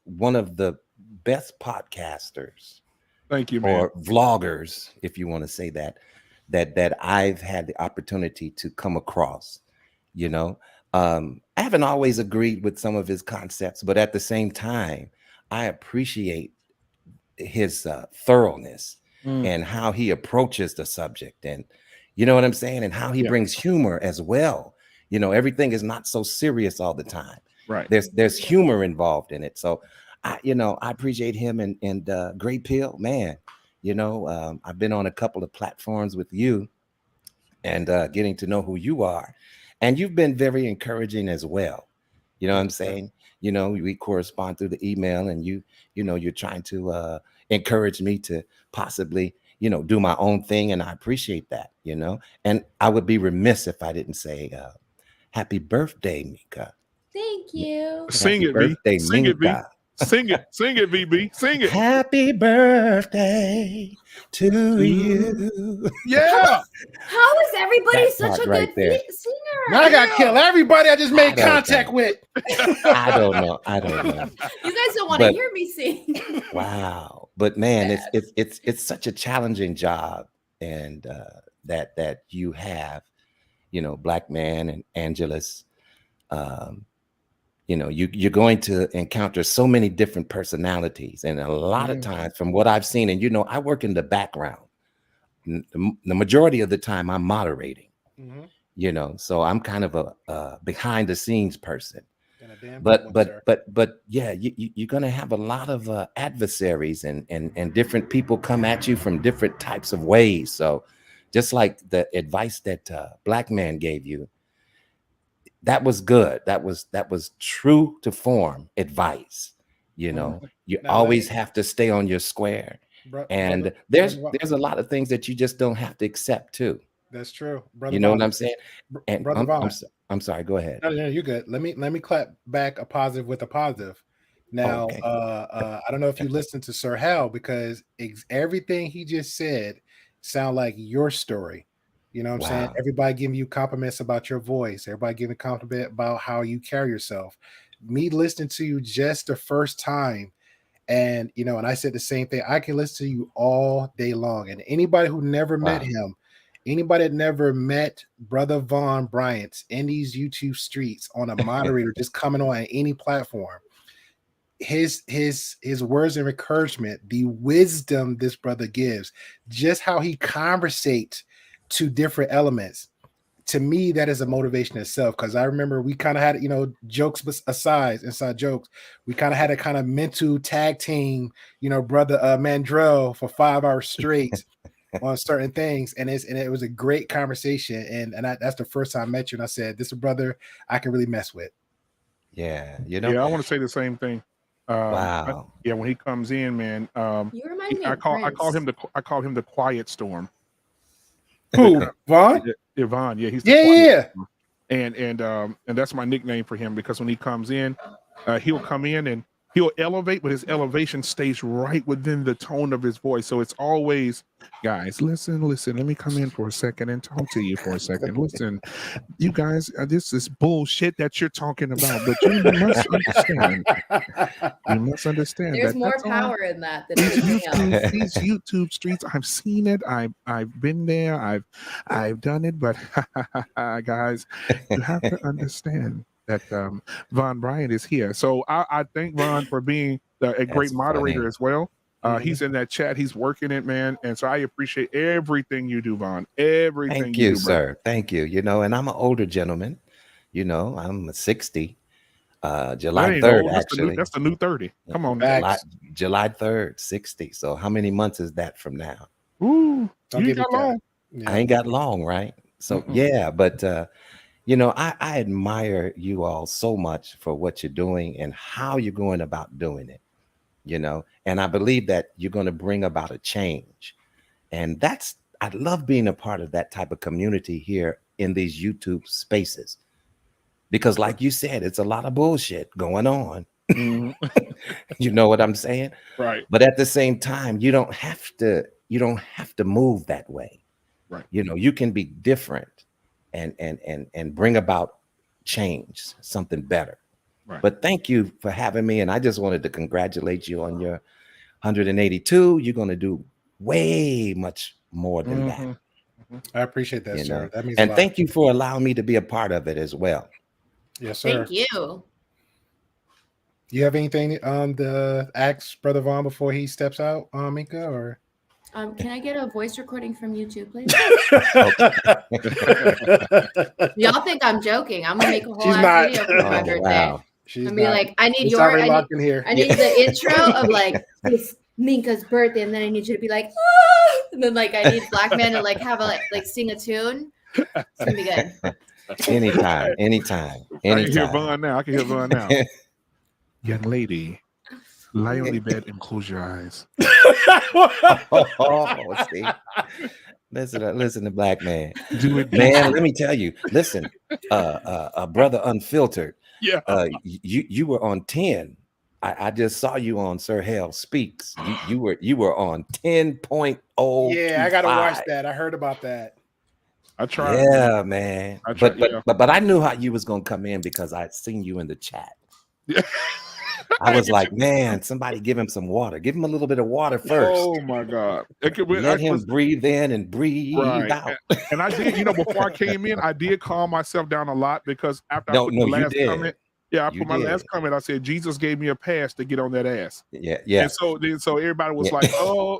one of the best podcasters Thank you, man. or vloggers, if you want to say that I've had the opportunity to come across. You know, I haven't always agreed with some of his concepts, but at the same time, I appreciate his thoroughness and how he approaches the subject, and you know what I'm saying, and how he brings humor as well. You know, everything is not so serious all the time. Right. There's humor involved in it. So I appreciate him and Great Pill, man. You know, I've been on a couple of platforms with you and getting to know who you are. And you've been very encouraging as well. You know what I'm saying? You know, we correspond through the email, and you're trying to encourage me to possibly, do my own thing. And I appreciate that, and I would be remiss if I didn't say happy birthday, Mika. Thank you. Sing Happy it, V. birthday, Sing it, V. Mika. Sing it, VB. Sing it. Happy birthday to you. Yeah. How is everybody That such part a right good there. singer? Now I got to kill everybody I just made I don't contact know. with. I don't know. You guys don't want to But- hear me sing. Wow. But man, it's such a challenging job, and that you have, Black Man and Angelus. You're going to encounter so many different personalities, and a lot of times, from what I've seen, and I work in the background. The majority of the time, I'm moderating. So I'm kind of a behind the scenes person. But yeah, you're gonna have a lot of adversaries and different people come at you from different types of ways. So just like the advice that Black Man gave you, that was good. That was true to form advice. You Now, always have to stay on your square. And there's a lot of things that you just don't have to accept too. That's true, brother. You know what I'm saying? And Brother Vaughn. I'm sorry. Go ahead. No, you're good. Let me clap back a positive with a positive. Now, Okay. I don't know if you listened to Sir Hal, because everything he just said sound like your story. You know what I'm saying? Wow. Everybody giving you compliments about your voice. Everybody giving compliment about how you carry yourself. Me listening to you just the first time, and and I said the same thing. I can listen to you all day long. And anybody who never met him, anybody that never met Brother Von Bryant in these YouTube streets on a moderator, just coming on any platform, his words of encouragement, the wisdom this brother gives, just how he conversates to different elements. to me, that is a motivation itself. Because I remember we kind of had, you know, jokes aside, inside jokes, we kind of had a kind of mental tag team, you know, brother Mandrell for 5 hours straight on certain things, and it was a great conversation. And that's the first time I met you, and I said, "This is a brother I can really mess with." Yeah, you know. Yeah, I want to say the same thing. Wow. Yeah, when he comes in, man, You remind me I of call Prince. him the quiet storm. Who, Vaughn? Yvonne, yeah, he's the Yeah, quiet yeah. storm. And that's my nickname for him, because when he comes in, he'll come in and he'll elevate, but his elevation stays right within the tone of his voice. So it's always, guys, listen, let me come in for a second and talk to you for a second. Listen, you guys, this is bullshit that you're talking about, but you must understand. You must understand There's that more that's all. power in that than anything else. These YouTube streets, I've seen it. I've been there. I've done it. But guys, you have to understand that Von Bryant is here. So I thank Von for being a great moderator funny. as well. He's in that chat. He's working it, man. And so I appreciate everything you do, Von. Everything Thank you you, do, sir. brother. Thank you. You know, and I'm an older gentleman. You know, I'm 60. That July ain't 3rd, old. actually. That's the new 30. Come on. July 3rd, 60. So how many months is that from now? Ooh, Don't you give got it that. long. Yeah. I ain't got long, right? So yeah, but you know, I admire you all so much for what you're doing and how you're going about doing it, you know, and I believe that you're going to bring about a change. And I love being a part of that type of community here in these YouTube spaces. Because like you said, it's a lot of bullshit going on. You know what I'm saying? Right. But at the same time, you don't have to move that way. Right. You know, you can be different and bring about change, something better. Right. But thank you for having me. And I just wanted to congratulate you on your 182. You're going to do way much more than that. I appreciate that, You sir. know? That means a And lot. thank you for allowing me to be a part of it as well. Yes, sir. Thank you. You have anything to ask Brother Vaughn before he steps out, Mika, or? Can I get a voice recording from YouTube, please? Y'all think I'm joking? I'm gonna make a whole She's ass not. video for my birthday. Wow. She's I mean, not. like, I need It's your, already I locked need, in here. I need the intro of like it's Minka's birthday, and then I need you to be like, ah! And then like I need Black Man to like have a like sing a tune. It's gonna be good. Anytime. I can hear Vaughn now. Young lady, lie on the bed and close your eyes. Oh, see? Listen to Black Man. Do it, Man, let me tell you. Listen, Brother Unfiltered. Yeah. You were on 10. I just saw you on Sir Hell Speaks. You were on 10.0. Yeah, I gotta watch that. I heard about that. I tried. Yeah, man. I tried, But I knew how you was gonna come in because I'd seen you in the chat. Yeah. I was like, man, somebody give him some water. Give him a little bit of water first. Oh my God. Let him breathe in and breathe out. And I did, before I came in, I did calm myself down a lot because after I put you my last did. comment, I put my last comment, I said, Jesus gave me a pass to get on that ass. Yeah. And so everybody was like, oh.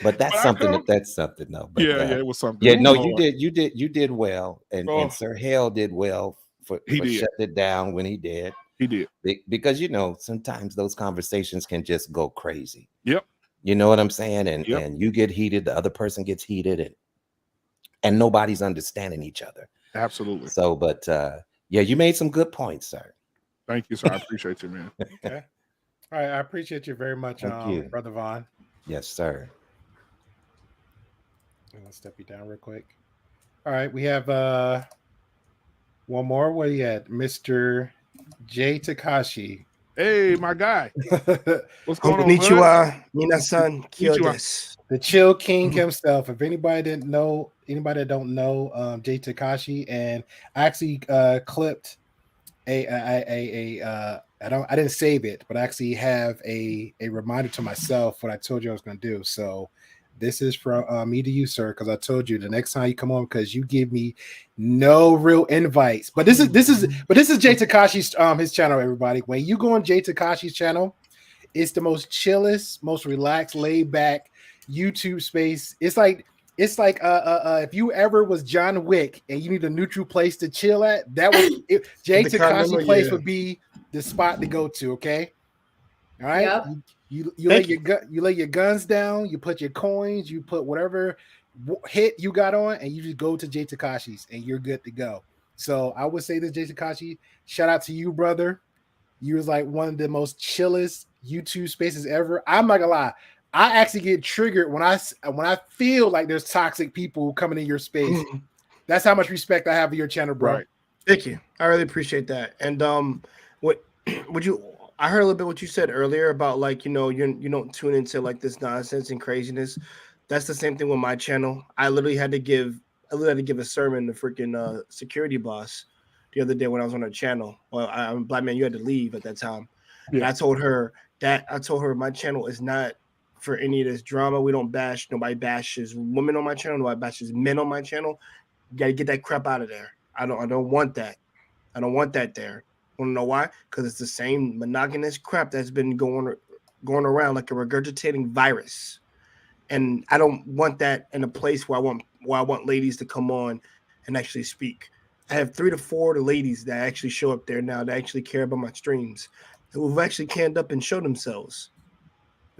But that's something though. But, it was something. Yeah, no, you did well. And Sir Hale did well for shutting it down when he did. He did. Because sometimes those conversations can just go crazy. Yep. You know what I'm saying? And you get heated, the other person gets heated, and nobody's understanding each other. Absolutely. So, but you made some good points, sir. Thank you, sir. I appreciate you, man. Okay. All right, I appreciate you very much, Brother Vaughn. Yes, sir. I'm gonna step you down real quick. All right, we have one more. What you at, Mr. Jay Takashi? Hey, my guy. What's going on? Konnichiwa, minasan, kyo desu. The Chill King himself. If anybody that don't know, Jay Takashi, and I actually clipped I didn't save it, but I actually have a reminder to myself what I told you I was going to do. So this is from me to you, sir, because I told you the next time you come on, because you give me no real invites. But this is Jay Takashi's his channel, everybody. When you go on Jay Takashi's channel, it's the most chillest, most relaxed, laid back YouTube space. It's like it's like if you ever was John Wick and you need a neutral place to chill at, that would Jay Takashi place would be the spot to go to. Okay, all right. Yep. You lay your guns down. You put your coins. You put whatever hit you got on, and you just go to Jay Takashi's, and you're good to go. So I would say this, Jay Takashi. Shout out to you, brother. You was like one of the most chillest YouTube spaces ever. I'm not gonna lie. I actually get triggered when I feel like there's toxic people coming in your space. That's how much respect I have for your channel, bro. Right. Thank you. I really appreciate that. And what would you? I heard a little bit what you said earlier about like you don't tune into like this nonsense and craziness. That's the same thing with my channel. I literally had to give a sermon to freaking security boss the other day when I was on her channel. Well, I'm Black Man. You had to leave at that time. Yeah. And I told her my channel is not for any of this drama. We don't bash. Nobody bashes women on my channel. Nobody bashes men on my channel. You gotta get that crap out of there. I don't want that. I don't want that there. Want to know why? Because it's the same monogamous crap that's been going around like a regurgitating virus. And I don't want that in a place where I want ladies to come on and actually speak. I have 3 to 4 of the ladies that actually show up there now that actually care about my streams, who've actually canned up and show themselves.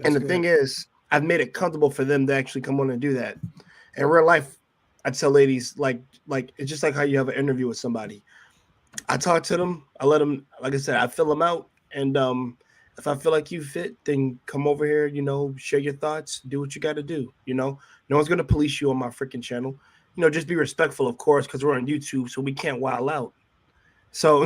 And the thing is, I've made it comfortable for them to actually come on and do that. In real life, I tell ladies like it's just like how you have an interview with somebody. I talk to them, I let them, like I said, I fill them out, and if I feel like you fit, then come over here, share your thoughts, do what you got to do. No one's gonna police you on my freaking channel. Just be respectful, of course, because we're on YouTube, so we can't wild out. So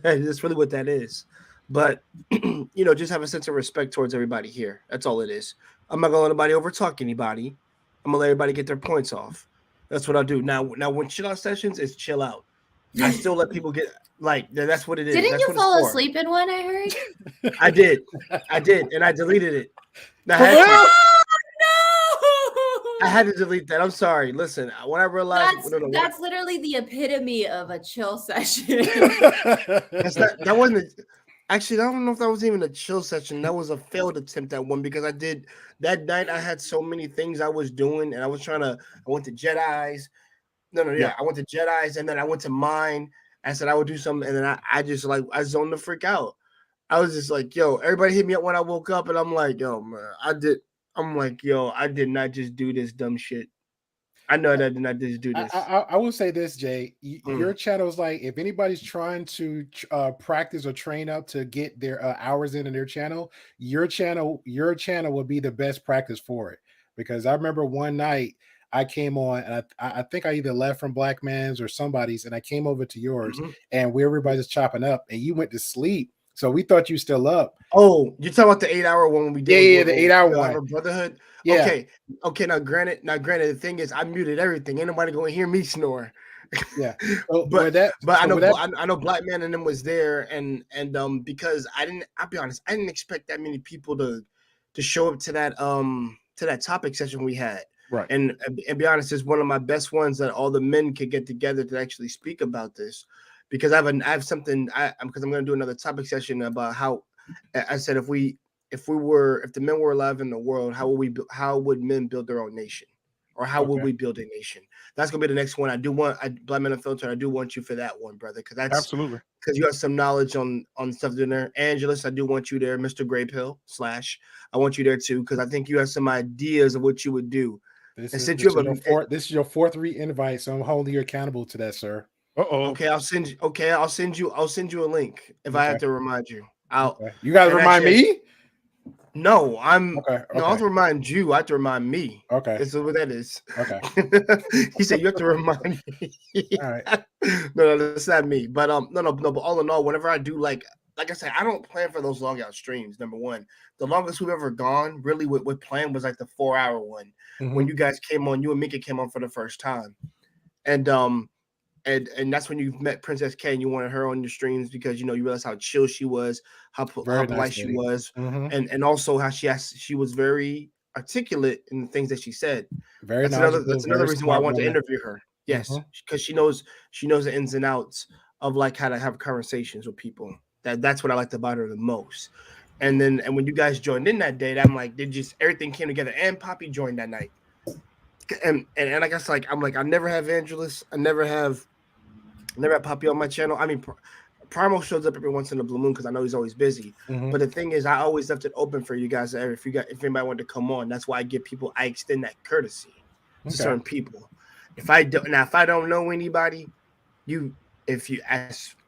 that's really what that is. But, just have a sense of respect towards everybody here. That's all it is. I'm not going to let anybody overtalk anybody. I'm going to let everybody get their points off. That's what I'll do. Now when chill out sessions, it's chill out. I still let people get, that's what it is. Didn't you fall asleep in one, I heard? I did. And I deleted it. I had to delete that. I'm sorry. Listen, when I realized that's literally the epitome of a chill session. That wasn't actually. I don't know if that was even a chill session. That was a failed attempt at one because I did that night. I had so many things I was doing, and I went to Jedi's. I went to Jedi's, and then I went to mine. I said I would do something, and then I just I zoned the freak out. I was just like, yo, everybody hit me up when I woke up, and I'm like, yo, man, I'm like, yo, I did not just do this dumb shit. I know that I did not just do this. I will say this, Jay. Your channel is like, if anybody's trying to practice or train up to get their hours in their channel, your channel will be the best practice for it. Because I remember one night I came on, and I think I either left from Black Man's or somebody's, and I came over to yours, and where everybody's chopping up, and you went to sleep. So we thought you still up. Oh, you're talking about the 8-hour one we did? Yeah, the 8-hour one. Brotherhood. Yeah. Okay. Now, granted, the thing is, I muted everything. Ain't nobody going to hear me snore. Yeah. But I know Black Man and them was there, and because I'll be honest, I didn't expect that many people to show up to that topic session we had. Right. And be honest, it's one of my best ones that all the men could get together to actually speak about this. Because I have something because I'm going to do another topic session about how I said if the men were alive in the world, how would men build their own nation, or how would we build a nation? That's going to be the next one. I do want Black Men Unfiltered. I do want you for that one, brother, because that's absolutely because you have some knowledge on stuff in there. Angelus, I do want you there. Mr. Grey Pill / I want you there too, because I think you have some ideas of what you would do. This is your fourth re-invite, so I'm holding you accountable to that, sir. Okay, I'll send you a link if I have to remind you. You gotta remind me? No, I'm okay. No, I have to remind you. I have to remind me. Okay. This is what that is. Okay. He said you have to remind me. All right. No, that's not me. But no, but all in all, whenever I do like I said, I don't plan for those long out streams. Number one. The longest we've ever gone, really, with plan was like the 4-hour one. When you guys came on, you and Mika came on for the first time. And that's when you met Princess K and you wanted her on your streams because you realized how chill she was, how polite she was, and also how she was very articulate in the things that she said. That's another reason why I want to interview her. Yes, because she knows the ins and outs of like how to have conversations with people. That's what I liked about her the most. And when you guys joined in that day, I'm like, everything came together. And Poppy joined that night. and I guess like I'm like I never have Angelus, I never have Poppy on my channel. I mean, Primal shows up every once in a blue moon because I know he's always busy. Mhm. But the thing is, I always left it open for you guys. If anybody wanted to come on, that's why I extend that courtesy to Okay. certain people. If I don't know anybody,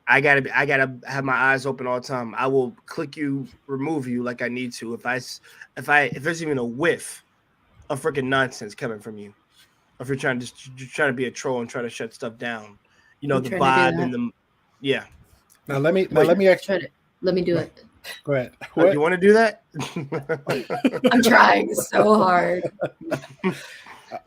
I gotta have my eyes open all the time. I will click you, remove you like I need to. If there's even a whiff of freaking nonsense coming from you, if you're trying to be a troll and try to shut stuff down, you know, I'm the trying to do vibe that. and the yeah. Now let me actually Let me do it. go ahead. Oh, you want to do that? I'm trying so hard.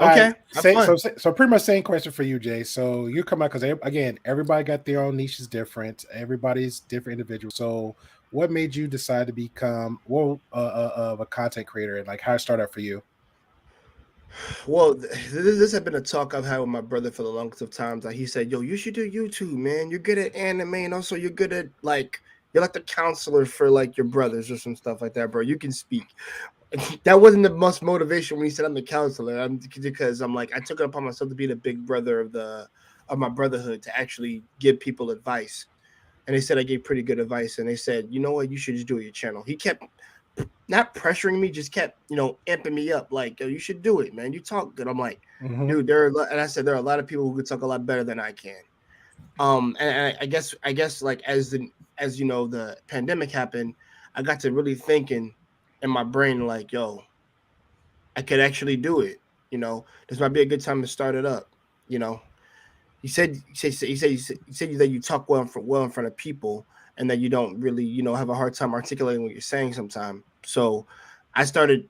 Okay, So pretty much same question for you, Jay. So you come out because again, everybody got their own niches different. Everybody's different individual. So what made you decide to become of a content creator, and like how it started out for you? Well, this had been a talk I've had with my brother for the longest of times. Like he said, "Yo, you should do YouTube, man. You're good at anime, and also you're good at you're like the counselor for like your brothers or some stuff like that, bro. You can speak." That wasn't the most motivation when he said I'm the counselor. Because I'm like I took it upon myself to be the big brother of my brotherhood to actually give people advice. And they said I gave pretty good advice. And they said, you know what, you should just do it your channel. He kept not pressuring me, just kept, amping me up. Like, yo, you should do it, man. You talk good. I'm like, dude, and I said, there are a lot of people who could talk a lot better than I can. And I guess like as the pandemic happened, I got to really thinking in my brain, like, yo, I could actually do it. This might be a good time to start it up. He said that you talk well in front of people, and that you don't really, have a hard time articulating what you're saying sometimes. So I started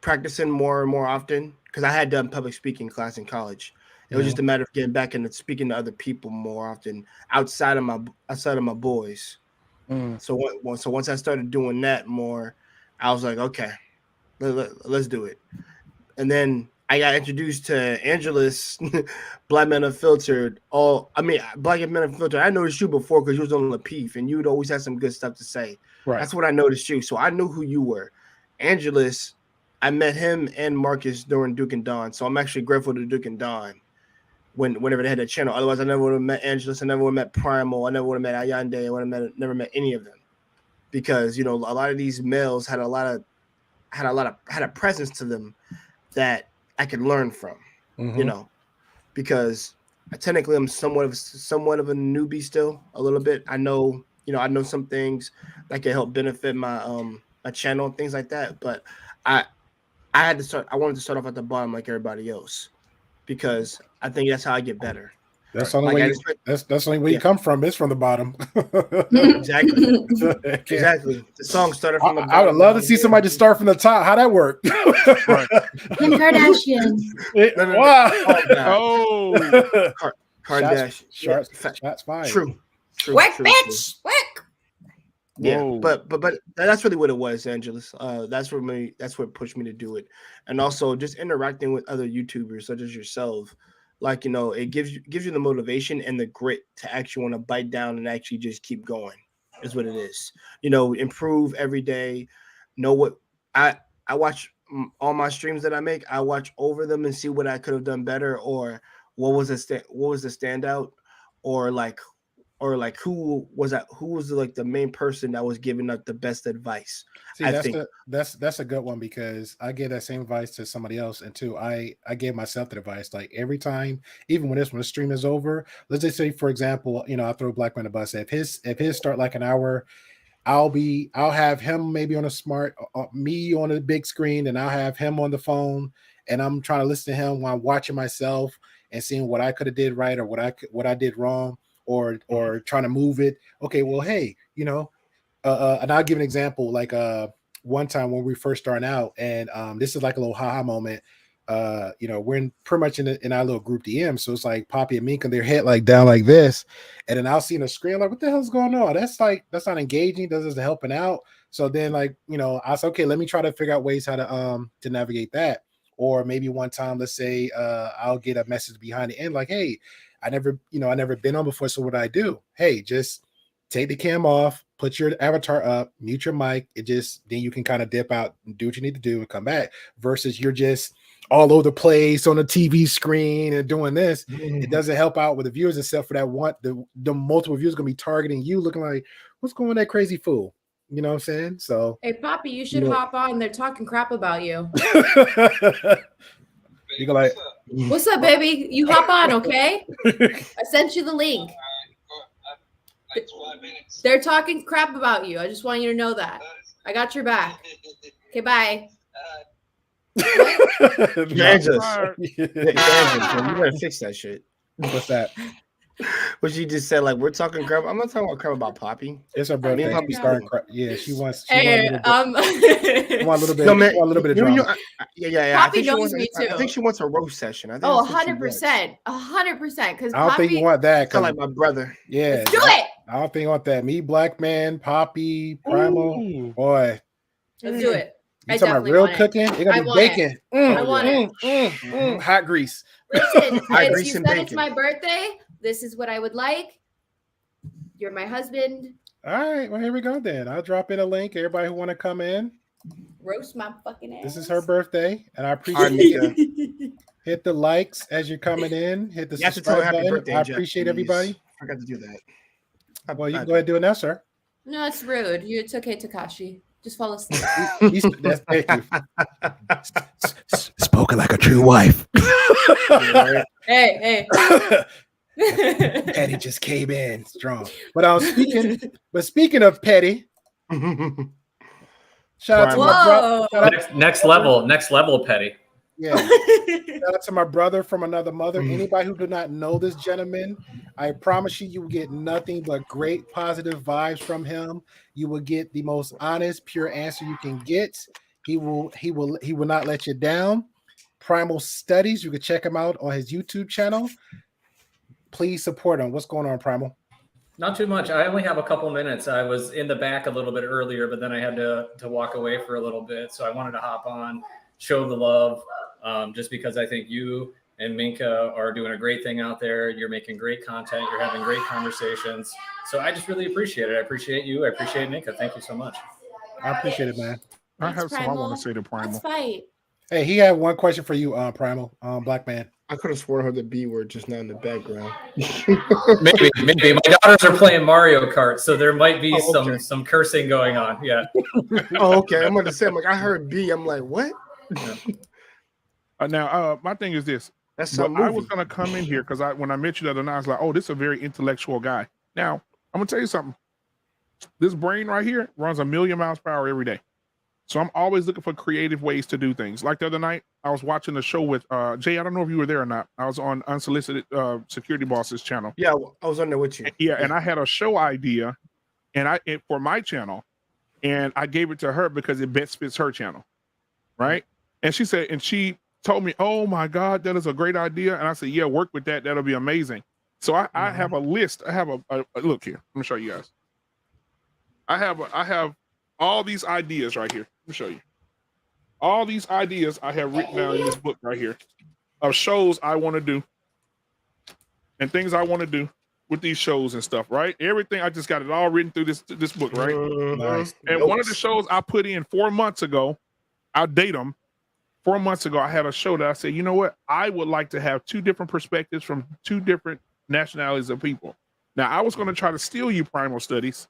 practicing more and more often because I had done public speaking class in college. It was just a matter of getting back into speaking to other people more often outside of my boys. So once I started doing that more, I was like, okay, let's do it. And then I got introduced to Angelus, Black Men Unfiltered. Black Men Unfiltered. I noticed you before because you was on Lapeef, and you'd always have some good stuff to say. Right. That's what I noticed you. So I knew who you were. Angelus, I met him and Marcus during Duke and Dawn. So I'm actually grateful to Duke and Dawn whenever they had a channel. Otherwise, I never would have met Angelus. I never would have met Primal. I never would have met Ayande. I would have never met any of them, because a lot of these males had a presence to them that I could learn from. Because technically I'm somewhat of a newbie still, a little bit. I know some things that can help benefit my my channel and things like that, but I wanted to start off at the bottom like everybody else, because I think that's how I get better. That's the only way. That's the only way you come from. Is from the bottom. Exactly. Exactly. The song started from the bottom. I would love to see somebody just start from the top. How that work? Kim Kardashian. Wow. Oh, Kardashian. Shots fired. True. Wick, bitch. Wick. Yeah, but that's really what it was, Angelus. That's what pushed me to do it, and also just interacting with other YouTubers such as yourself. Like, it gives you the motivation and the grit to actually want to bite down and actually just keep going, is what it is. Improve every day. Know what I watch all my streams that I make. I watch over them and see what I could have done better, or what was the standout, or who was the main person that was giving up the best advice. See, that's a good one, because I gave that same advice to somebody else, and too, I gave myself the advice. Like every time, even when the stream is over, let's just say, for example, I throw Black Man a bus. If his start like an hour, I'll have him maybe on a me on a big screen, and I'll have him on the phone, and I'm trying to listen to him while I'm watching myself and seeing what I could have did right or what I did wrong, or trying to move it. Okay, well, hey, and I'll give an example. Like one time when we first starting out, and this is like a little haha moment. We're pretty much in our little group DM, so it's like Poppy and Mink and their head like down like this, and then I'll see in the screen like, what the hell's going on? That's not engaging. This isn't helping out. So then, like, I said, okay, let me try to figure out ways how to navigate that. Or maybe one time, let's say I'll get a message behind the end like, hey, I never been on before, so what I do? Hey, just take the cam off, put your avatar up, mute your mic. Then you can kind of dip out and do what you need to do and come back. Versus you're just all over the place on the TV screen and doing this. Mm-hmm. It doesn't help out with the viewers, except for that one, the multiple viewers gonna be targeting you, looking like, what's going on, that crazy fool? You know what I'm saying? So Hey, Poppy, you should know- hop on. They're talking crap about you. you go like, What's up, baby? You hop on, okay? I sent you the link. They're talking crap about you. I just want you to know that. I got your back. Okay, bye. Kansas. Alright. Yeah, Kansas, man, you better fix that shit. What's that? What she just said, like we're talking crap. I'm not talking about crap about Poppy. It's her birthday. Poppy She's starting yeah, she wants. Hey, want a little bit. No, man, she want a little bit of you know, drama. yeah. Poppy I think she knows wants. me I too. think she wants a roast session. I think Oh, that's what she wants. 100%. 100%. Because I don't think you want that. Sound like my brother. Yeah, Let's do it. I don't think you want that. Me, Black Man, Poppy, Primal, Ooh. boy. Let's do it. You I talking about definitely real want it. cooking? It I gotta be want it. bacon. I want it. Hot grease. Listen, I you grease said and it's bacon. my birthday. This is what I would like. You're my husband. All right, well here we go then. I'll drop in a link. Everybody who want to come in, Roast my fucking ass. this is her birthday, and I All right, appreciate Mika. it. Hit the likes as you're coming in. Hit the You have to tell her subscribe happy button. birthday. I Jeff, appreciate please. everybody. I forgot to do that. Well, you can go ahead and do it now, sir. No, it's rude. It's okay, Takashi. Just fall asleep. Thank you. Spoken like a true wife. Hey. Petty just came in strong. But speaking of Petty, shout out to my brother. Whoa. Next level, Petty. Yeah. Shout out to my brother from another mother. Anybody who do not know this gentleman, I promise you will get nothing but great positive vibes from him. You will get the most honest, pure answer you can get. He will not let you down. Primal Studies, you can check him out on his YouTube channel. Please support him. What's going on, Primal? Not too much. I only have a couple minutes. I was in the back a little bit earlier, but then I had to walk away for a little bit. So I wanted to hop on, show the love, just because I think you and Minka are doing a great thing out there. You're making great content. You're having great conversations. So I just really appreciate it. I appreciate you. I appreciate Minka. Thank you so much. I appreciate it, man. I Thanks, have some I Primal. want to say to Primal. Let's fight. Hey, he had one question for you, Primal, Black Man. I could have sworn I heard the B word just now in the background. Maybe. My daughters are playing Mario Kart, so there might be Oh, okay. some cursing going on. Yeah. Oh, okay. I'm going to say, I'm like, I heard B. I'm like, what? Now, my thing is this. That's some Well, I movie. was going to come in here because when I met you the other night, I was like, oh, this is a very intellectual guy. Now, I'm going to tell you something. This brain right here runs 1,000,000 miles per hour every day. So I'm always looking for creative ways to do things. Like the other night, I was watching the show with Jay. I don't know if you were there or not. I was on Unsolicited Security Boss's channel. Yeah, I was on there with you. Yeah, and I had a show idea, for my channel, and I gave it to her because it best fits her channel, right? And she told me, "Oh my God, that is a great idea." And I said, "Yeah, work with that. That'll be amazing." So I have a list. I have a look here. Let me show you guys. I have all these ideas right here. Let me show you. All these ideas I have written down in this book right here of shows I want to do and things I want to do with these shows and stuff, right? Everything, I just got it all written through this book, right? Nice. And one of the shows I put in 4 months ago, I'll date them. 4 months ago, I had a show that I said, you know what? I would like to have two different perspectives from two different nationalities of people. Now, I was going to try to steal you Primal Studies,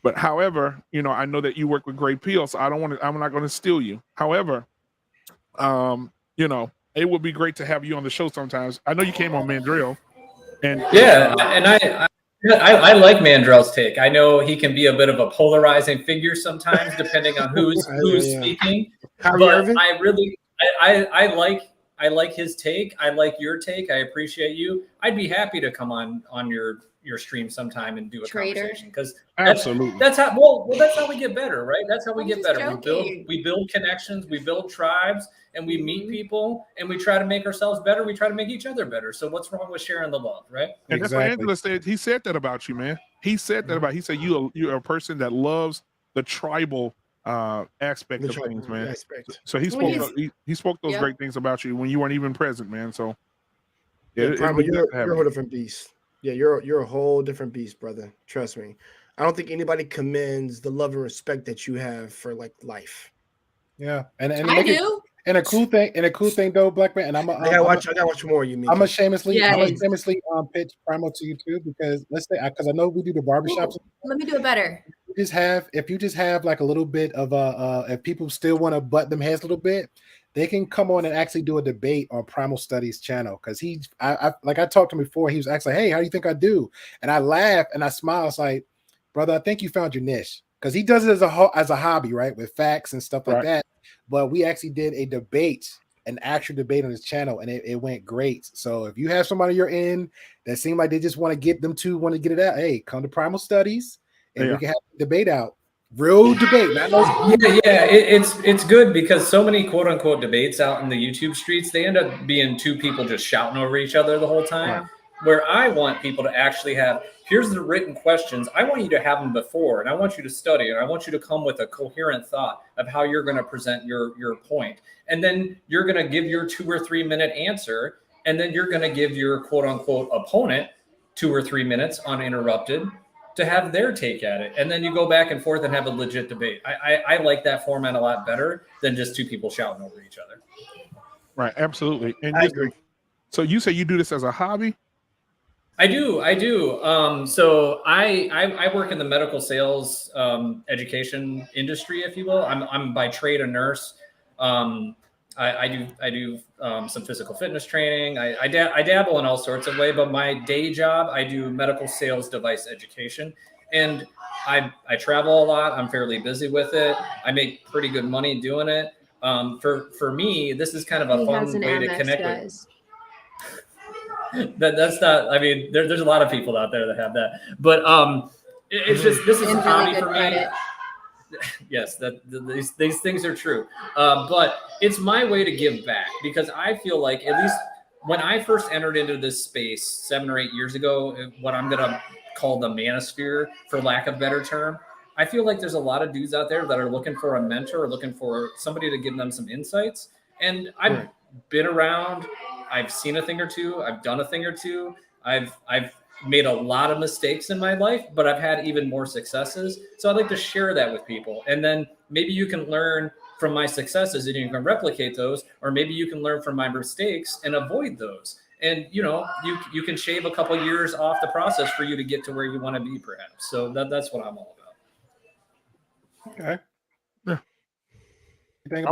but however, I know that you work with Great Peel, so I'm not going to steal you. However, it would be great to have you on the show sometimes. I know you came on Mandrill. And Yeah, and I like Mandrell's take. I know he can be a bit of a polarizing figure sometimes, depending on who's Yeah. speaking. Kyrie But Irving? I like his take. I like your take. I appreciate you. I'd be happy to come on your stream sometime and do a Traitor. conversation, because absolutely. that's how that's how we get better, right? That's how we I'm get just better. joking. We build connections, we build tribes, and we meet people, and we try to make ourselves better. We try to make each other better. So what's wrong with sharing the love, right? And that's what Exactly. Angela said. He said that about you, man. He said that about. He said you're a person that loves the tribal aspect of things, man. Aspect. So he Well, spoke. He spoke those Yeah. great things about you when you weren't even present, man. So Yeah, it Primal, was good you're to have a you. whole different beast. Yeah, you're a whole different beast, brother. Trust me. I don't think anybody commends the love and respect that you have for like life. Yeah, and I do. And a cool thing though, Black Man, and I gotta watch more. You mean? I'm a shamelessly Yes. pitch Primal to you too, because let's say because I know we do the barbershops. Let me do it better. If you just have like a little bit of if people still want to butt them heads a little bit, they can come on and actually do a debate on Primal Studies channel. Because I talked to him before, he was actually, hey, how do you think I do? And I laugh and I smile. It's like, brother, I think you found your niche, because he does it as a hobby, right, with facts and stuff like that. But we actually did an actual debate on his channel, and it went great. So if you have somebody you're in that seem like they just want to get it out, hey, come to Primal Studies and we can have a debate out. Real debate. It's good because so many quote unquote debates out in the YouTube streets, they end up being two people just shouting over each other the whole time. Right. Where I want people to actually have, here's the written questions. I want you to have them before, and I want you to study, and I want you to come with a coherent thought of how you're going to present your point. And then you're going to give your 2 or 3 minute answer, and then you're going to give your quote unquote opponent 2 or 3 minutes uninterrupted to have their take at it. And then you go back and forth and have a legit debate. I like that format a lot better than just two people shouting over each other. Right, absolutely. And I agree. So you say you do this as a hobby? I do. So I work in the medical sales education industry, if you will. I'm by trade a nurse. I do some physical fitness training. I dabble in all sorts of ways, but my day job, I do medical sales device education, and I travel a lot. I'm fairly busy with it. I make pretty good money doing it. For me, this is kind of a fun way to connect with. That's not. I mean, there's a lot of people out there that have that, but it's just this is a hobby for me. Yes, these things are true, but it's my way to give back, because I feel like, at least when I first entered into this space 7 or 8 years ago, what I'm gonna call the manosphere, for lack of a better term, I feel like there's a lot of dudes out there that are looking for a mentor, or looking for somebody to give them some insights, and I've been around. I've seen a thing or two. I've done a thing or two. I've made a lot of mistakes in my life, but I've had even more successes. So I'd like to share that with people. And then maybe you can learn from my successes and you can replicate those, or maybe you can learn from my mistakes and avoid those. And, you can shave a couple years off the process for you to get to where you want to be, perhaps. So that's what I'm all about. Okay. Yeah. I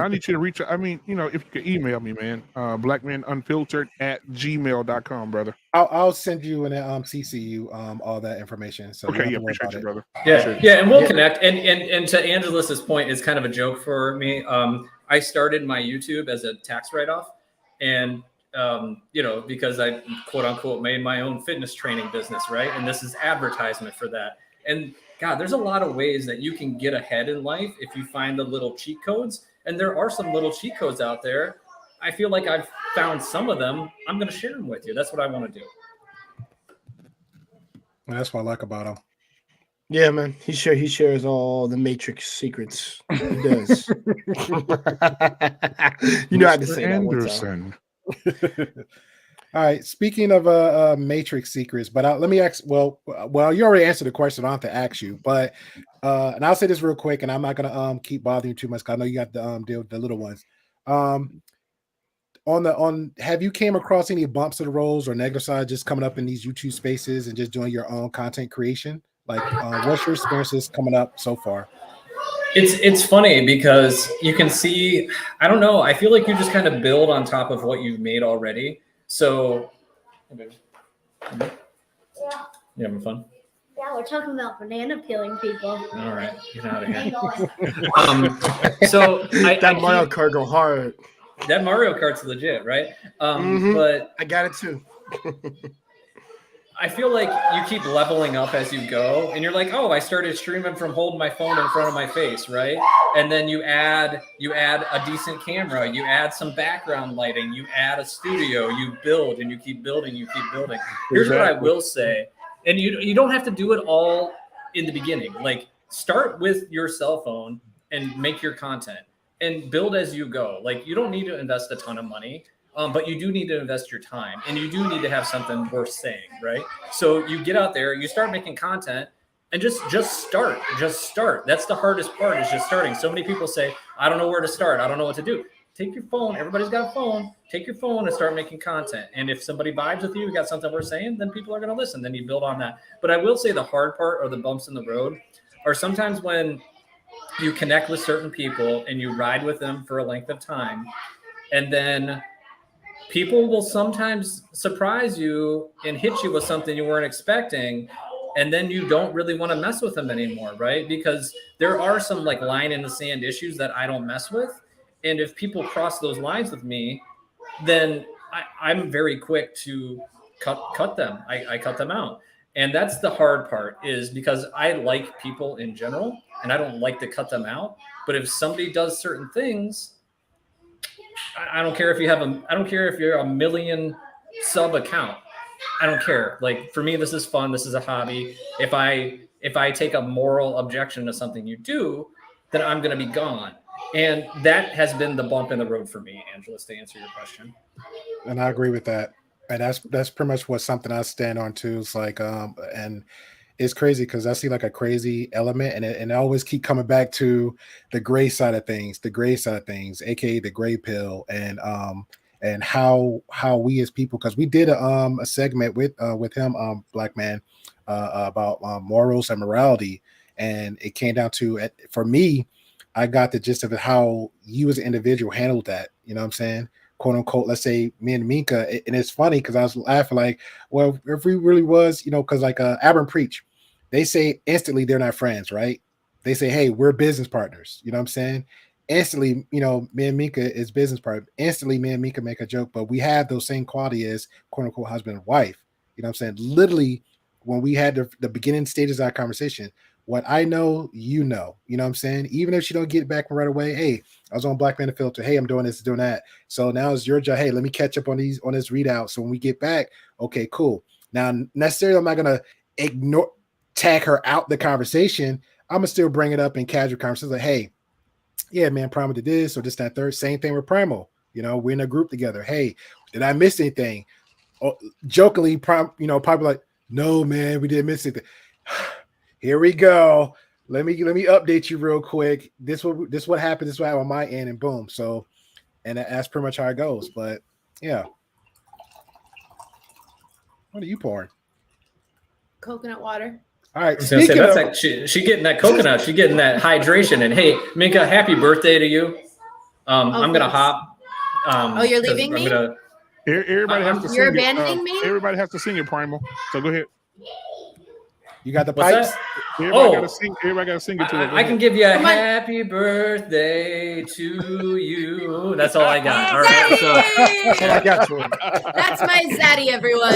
need you to reach out. I mean, if you could email me, man, blackmanunfiltered@gmail.com, brother. I'll send you and CC you all that information. So okay, appreciate you, brother. Yeah, and we'll connect. And to Angelus's point, is kind of a joke for me. I started my YouTube as a tax write-off, and because I quote unquote made my own fitness training business, right? And this is advertisement for that. And God, there's a lot of ways that you can get ahead in life if you find the little cheat codes. And there are some little cheat codes out there. I feel like I've found some of them. I'm going to share them with you. That's what I want to do. That's what I like about him. Yeah, man. He shares all the Matrix secrets. He does. You know how to say Anderson. that. All right. Speaking of Matrix secrets, but let me ask. Well, you already answered the question. I don't have to ask you, but and I'll say this real quick, and I'm not gonna keep bothering you too much, because I know you got to deal with the little ones. Have you came across any bumps of the roads or negative side just coming up in these YouTube spaces and just doing your own content creation? Like, what's your experiences coming up so far? It's funny because you can see. I don't know. I feel like you just kind of build on top of what you've made already. So, you having fun? Yeah, we're talking about banana peeling people. All right, get out of here. That Mario Kart go hard. That Mario Kart's legit, right? But I got it too. I feel like you keep leveling up as you go, and you're like, oh, I started streaming from holding my phone in front of my face, right? And then you add a decent camera, you add some background lighting, you add a studio, you build, and you keep building, Here's what I will say, and you don't have to do it all in the beginning. Like, start with your cell phone and make your content and build as you go. Like, you don't need to invest a ton of money. But you do need to invest your time, and you do need to have something worth saying, right? So you get out there, you start making content, and just start. That's the hardest part, is just starting. So many people say, I don't know where to start. I don't know what to do. Take your phone. Everybody's got a phone. Take your phone and start making content. And if somebody vibes with you, got something we're saying, then people are going to listen. Then you build on that. But I will say the hard part, or the bumps in the road, are sometimes when you connect with certain people and you ride with them for a length of time, and then people will sometimes surprise you and hit you with something you weren't expecting. And then you don't really want to mess with them anymore, right? Because there are some like line in the sand issues that I don't mess with. And if people cross those lines with me, then I'm very quick to cut them. I cut them out. And that's the hard part, is because I like people in general and I don't like to cut them out. But if somebody does certain things, I don't care if you have I don't care if you're a 1 million sub account. I don't care. Like, for me, this is fun. This is a hobby. If I take a moral objection to something you do, then I'm going to be gone. And that has been the bump in the road for me, Angelus, to answer your question. And I agree with that. And that's pretty much what something I stand on too. It's like, and it's crazy because I see like a crazy element, and I always keep coming back to the gray side of things, aka the gray pill, and how we as people, because we did a segment with him, Black Man, about morals and morality, and it came down to, for me, I got the gist of it, how you as an individual handled that. You know what I'm saying? Quote unquote, let's say me and Minka, and it's funny because I was laughing like, well, if we really was, because like Aber and Preach, they say instantly they're not friends, right? They say, hey, we're business partners. You know what I'm saying? Instantly, me and Minka is business partner. Instantly, me and Minka make a joke, but we have those same quality as quote unquote husband and wife. You know what I'm saying? Literally, when we had the beginning stages of our conversation, what I know, you know what I'm saying? Even if she don't get it back right away, hey, I was on Black Man Filter. Hey, I'm doing this, doing that. So now it's your job. Hey, let me catch up on this readout. So when we get back, okay, cool. Now, necessarily, I'm not going to tag her out the conversation. I'm going to still bring it up in casual conversations. Like, hey, yeah, man, Primal did this or this, that, third. Same thing with Primal. We're in a group together. Hey, did I miss anything? Oh, jokingly, probably like, no, man, we didn't miss anything. Here we go. Let me update you real quick. This what happened. This what happened on my end, and boom. So, and that's pretty much how it goes. But yeah, what are you pouring? Coconut water. All right. She getting that coconut. She getting that hydration. And hey, Minka, happy birthday to you. I'm gonna hop. You're leaving me? Everybody has to sing. You're abandoning me? Everybody has to sing it, Primal. So go ahead. You got the pipes? Everybody got to sing it to it. I can give you a happy birthday to you. That's all I got. All right. So that's all I got to it. That's my zaddy, everyone.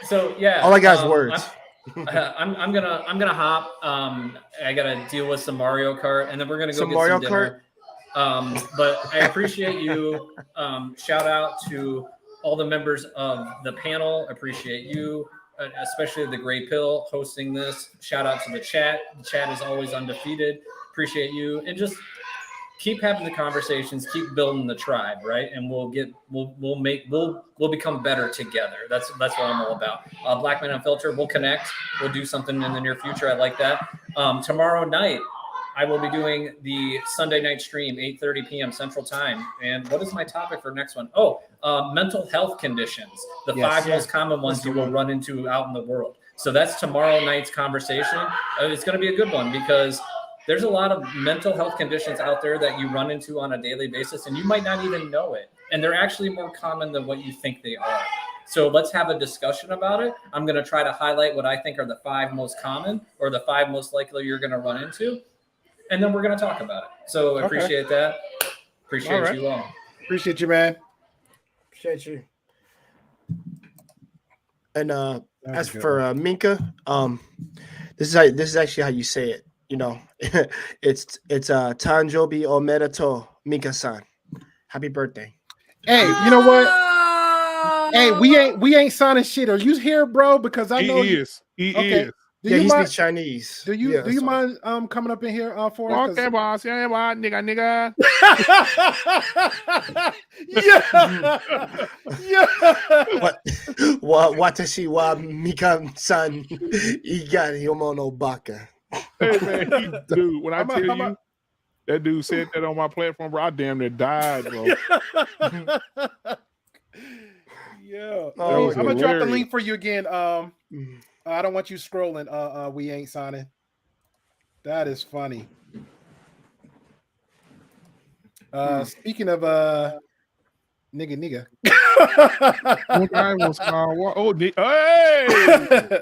So yeah. All I got is words. I'm gonna hop. I gotta deal with some Mario Kart, and then we're gonna go get Mario some dinner. But I appreciate you. Shout out to all the members of the panel. Appreciate you. Especially the Gray Pill hosting this. Shout out to the chat. The chat is always undefeated. Appreciate you, and just keep having the conversations, keep building the tribe, right? And we'll become better together. That's what I'm all about. Black Man Unfiltered, we'll connect. We'll do something in the near future. I like that. Tomorrow night, I will be doing the Sunday night stream, 8:30 p.m. Central Time. And what is my topic for next one? Mental health conditions, the 5 most common ones you will run into out in the world. So that's tomorrow night's conversation. It's going to be a good one because there's a lot of mental health conditions out there that you run into on a daily basis, and you might not even know it. And they're actually more common than what you think they are. So let's have a discussion about it. I'm going to try to highlight what I think are the 5 most common or the 5 most likely you're going to run into. And then we're going to talk about it. So I appreciate that. Appreciate you all. Appreciate you, man. Appreciate you. And as for Minka, this is actually how you say it. It's Tanjobi Omedeto Minka-san. Happy birthday. Hey, you know what? Hey, we ain't signing shit. Are you here, bro? Because I know he is. Yeah, he mind? speaks Chinese. Do you mind coming up in here for us? Okay, boss. Yeah, boss. Nigga. Watashi wa Mika-san igari yomono baka. Hey man, dude, when I tell you that dude said that on my platform, bro, I damn near died, bro. Yeah. Oh, I'm gonna drop the hilarious. link for you again. I don't want you scrolling. We ain't signing. That is funny. Speaking of nigga. Hey!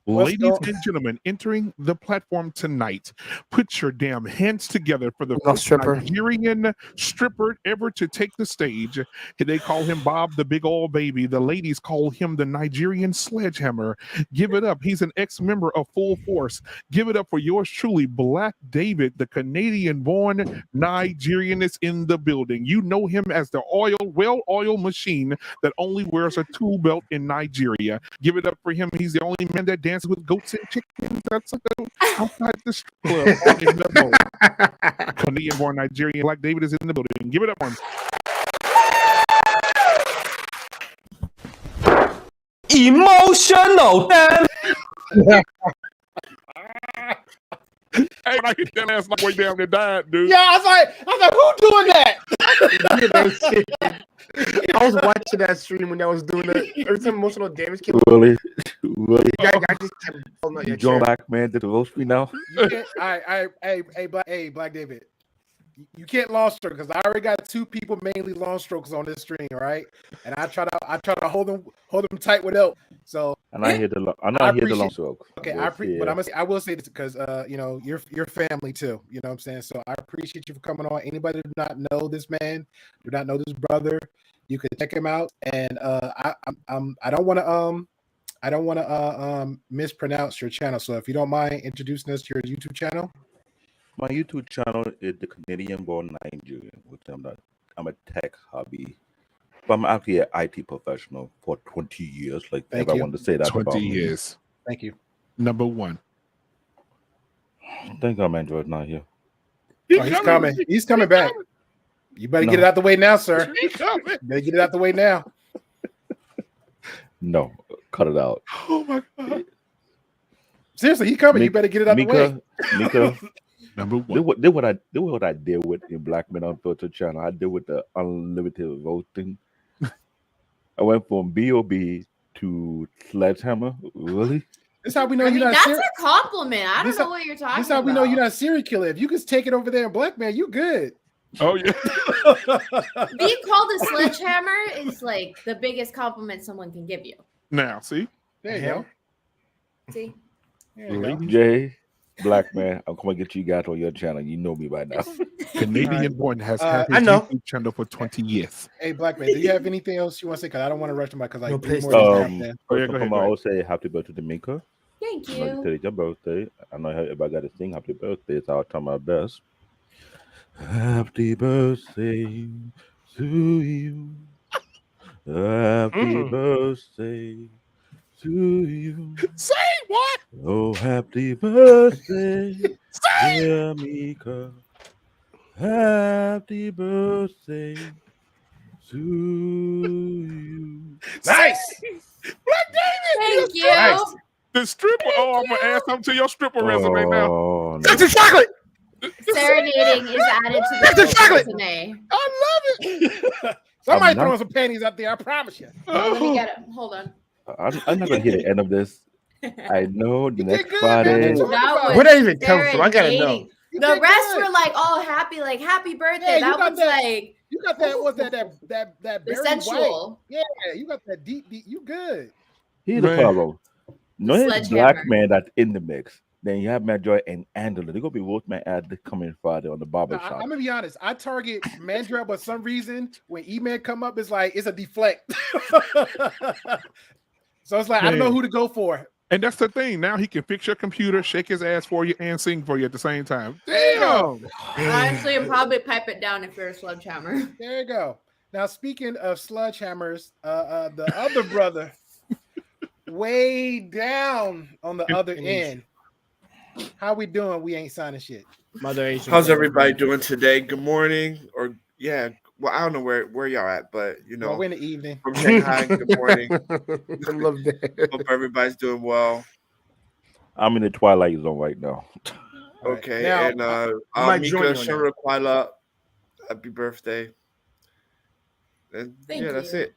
What's Ladies going- and gentlemen, entering the platform tonight, put your damn hands together for the No first stripper. Nigerian stripper ever to take the stage. They call him Bob the Big Old Baby. The ladies call him the Nigerian Sledgehammer. Give it up. He's an ex-member of Full Force. Give it up for yours truly, Black David, the Canadian-born Nigerian is in the building. You know him as the well-oiled machine that only wears a tool belt in Nigeria. Give it up for him. He's the only man that dances with goats and chickens. That's outside the strip club. In the boat. Canadian-born Nigerian Black David is in the building. Give it up for him. Emotional damn. Hey, when I hit that ass, my way down there died, dude. Yeah, I was like, who doing that? I was watching that stream when I was doing that. Every time emotional damage came, Really? I just kept falling out your John chair. Black man did the roast me now. You can't, hey, Black David. You can't long stroke because I already got two people mainly long strokes on this stream, right? And I try to hold them tight with help. So And I hear the long appreciate- stroke. okay, but I will say this because you're family too. You know what I'm saying? So I appreciate you for coming on. Anybody who do not know this man, do not know this brother, you can check him out. And I don't want to mispronounce your channel. So if you don't mind introducing us to your YouTube channel. My YouTube channel is the Canadian Born Nigerian, which I'm a tech hobby. But I'm actually an IT professional for 20 years. Like Thank if you. I want to say that 20 about me. years. Thank you. Number one. Thank God Android's not here. Oh, he's coming. He's coming back. You better get it out the way now, sir. He's coming. You better get it out the way now. No, cut it out. Oh my God. Seriously, he coming. You better get it out the way. Mika, Number one. do what I did with in Black Men Unfiltered channel. I did with the unlimited voting. I went from B.O.B. to Sledgehammer. Really? This is how we know I you're mean, not that's serious. a compliment. I This don't how- know what you're talking This is how about. we know you're not a serial killer. If you can take it over there in Black Man, you good. Oh yeah. Being called a sledgehammer is like the biggest compliment someone can give you. Now, see? There you go. See? There you go. Ladies, Jay, Black Man, I'm coming to get you guys on your channel. You know me by now. Canadian Born has had I his know. YouTube channel for 20 years. Hey, Black Man, do you have anything else you want to say? Because I don't want to rush him because like No, three please. more things happening. Oh, yeah, First go of ahead, all, go I will say happy birthday to Mika. Thank I know you. today's your birthday. I know everybody got to sing happy birthday, so I'll try my best. Happy birthday to you. Happy birthday to you. Say what? Oh, happy birthday, dear Mika. Happy birthday to you. Nice. Thank you. Nice. The stripper. Oh, I'm gonna add something to your stripper resume now. Oh, no. That's a chocolate. Serenading is added to the That's a chocolate. resume. I love it. Somebody I'm not- throwing some panties out there. I promise you. Oh, let me get it. Hold on. I'm not gonna hear the end of this. I know the You next did good, Friday. man. Tell me That about was it. Where'd that even come from? I gotta know. serenading. You The did rest good. were like all happy, like happy birthday. Yeah, you that got one's that- like You got that? What's that the berry white? sensual. Yeah, you got that deep. You good? Here's Man. the problem. No, it's Sledgehammer. Black Man that's in the mix. Then you have Manjoy and Angela. They're gonna be both man at the coming Friday on the barber I'm shop. gonna be honest. I target Mandrell, but some reason when E-Man come up, it's like it's a deflect. So it's like I don't know Man. who to go for. And that's the thing. Now he can fix your computer, shake his ass for you, and sing for you at the same time. There you go. Damn. Honestly, and probably pipe it down if you're a sledgehammer. There you go. Now speaking of sledgehammers, the other brother, way down on the other end. How we doing? We ain't signing shit. Mother Asian. How's everybody doing today? Good morning, or yeah. Well, I don't know where y'all at, but you know, well, we're in the evening from Shanghai. Good morning. I love that. Hope everybody's doing well. I'm in the twilight zone right now. Okay, now, and I might join you Mika on Shura Kwaila, happy birthday. And Thank yeah, that's you. it.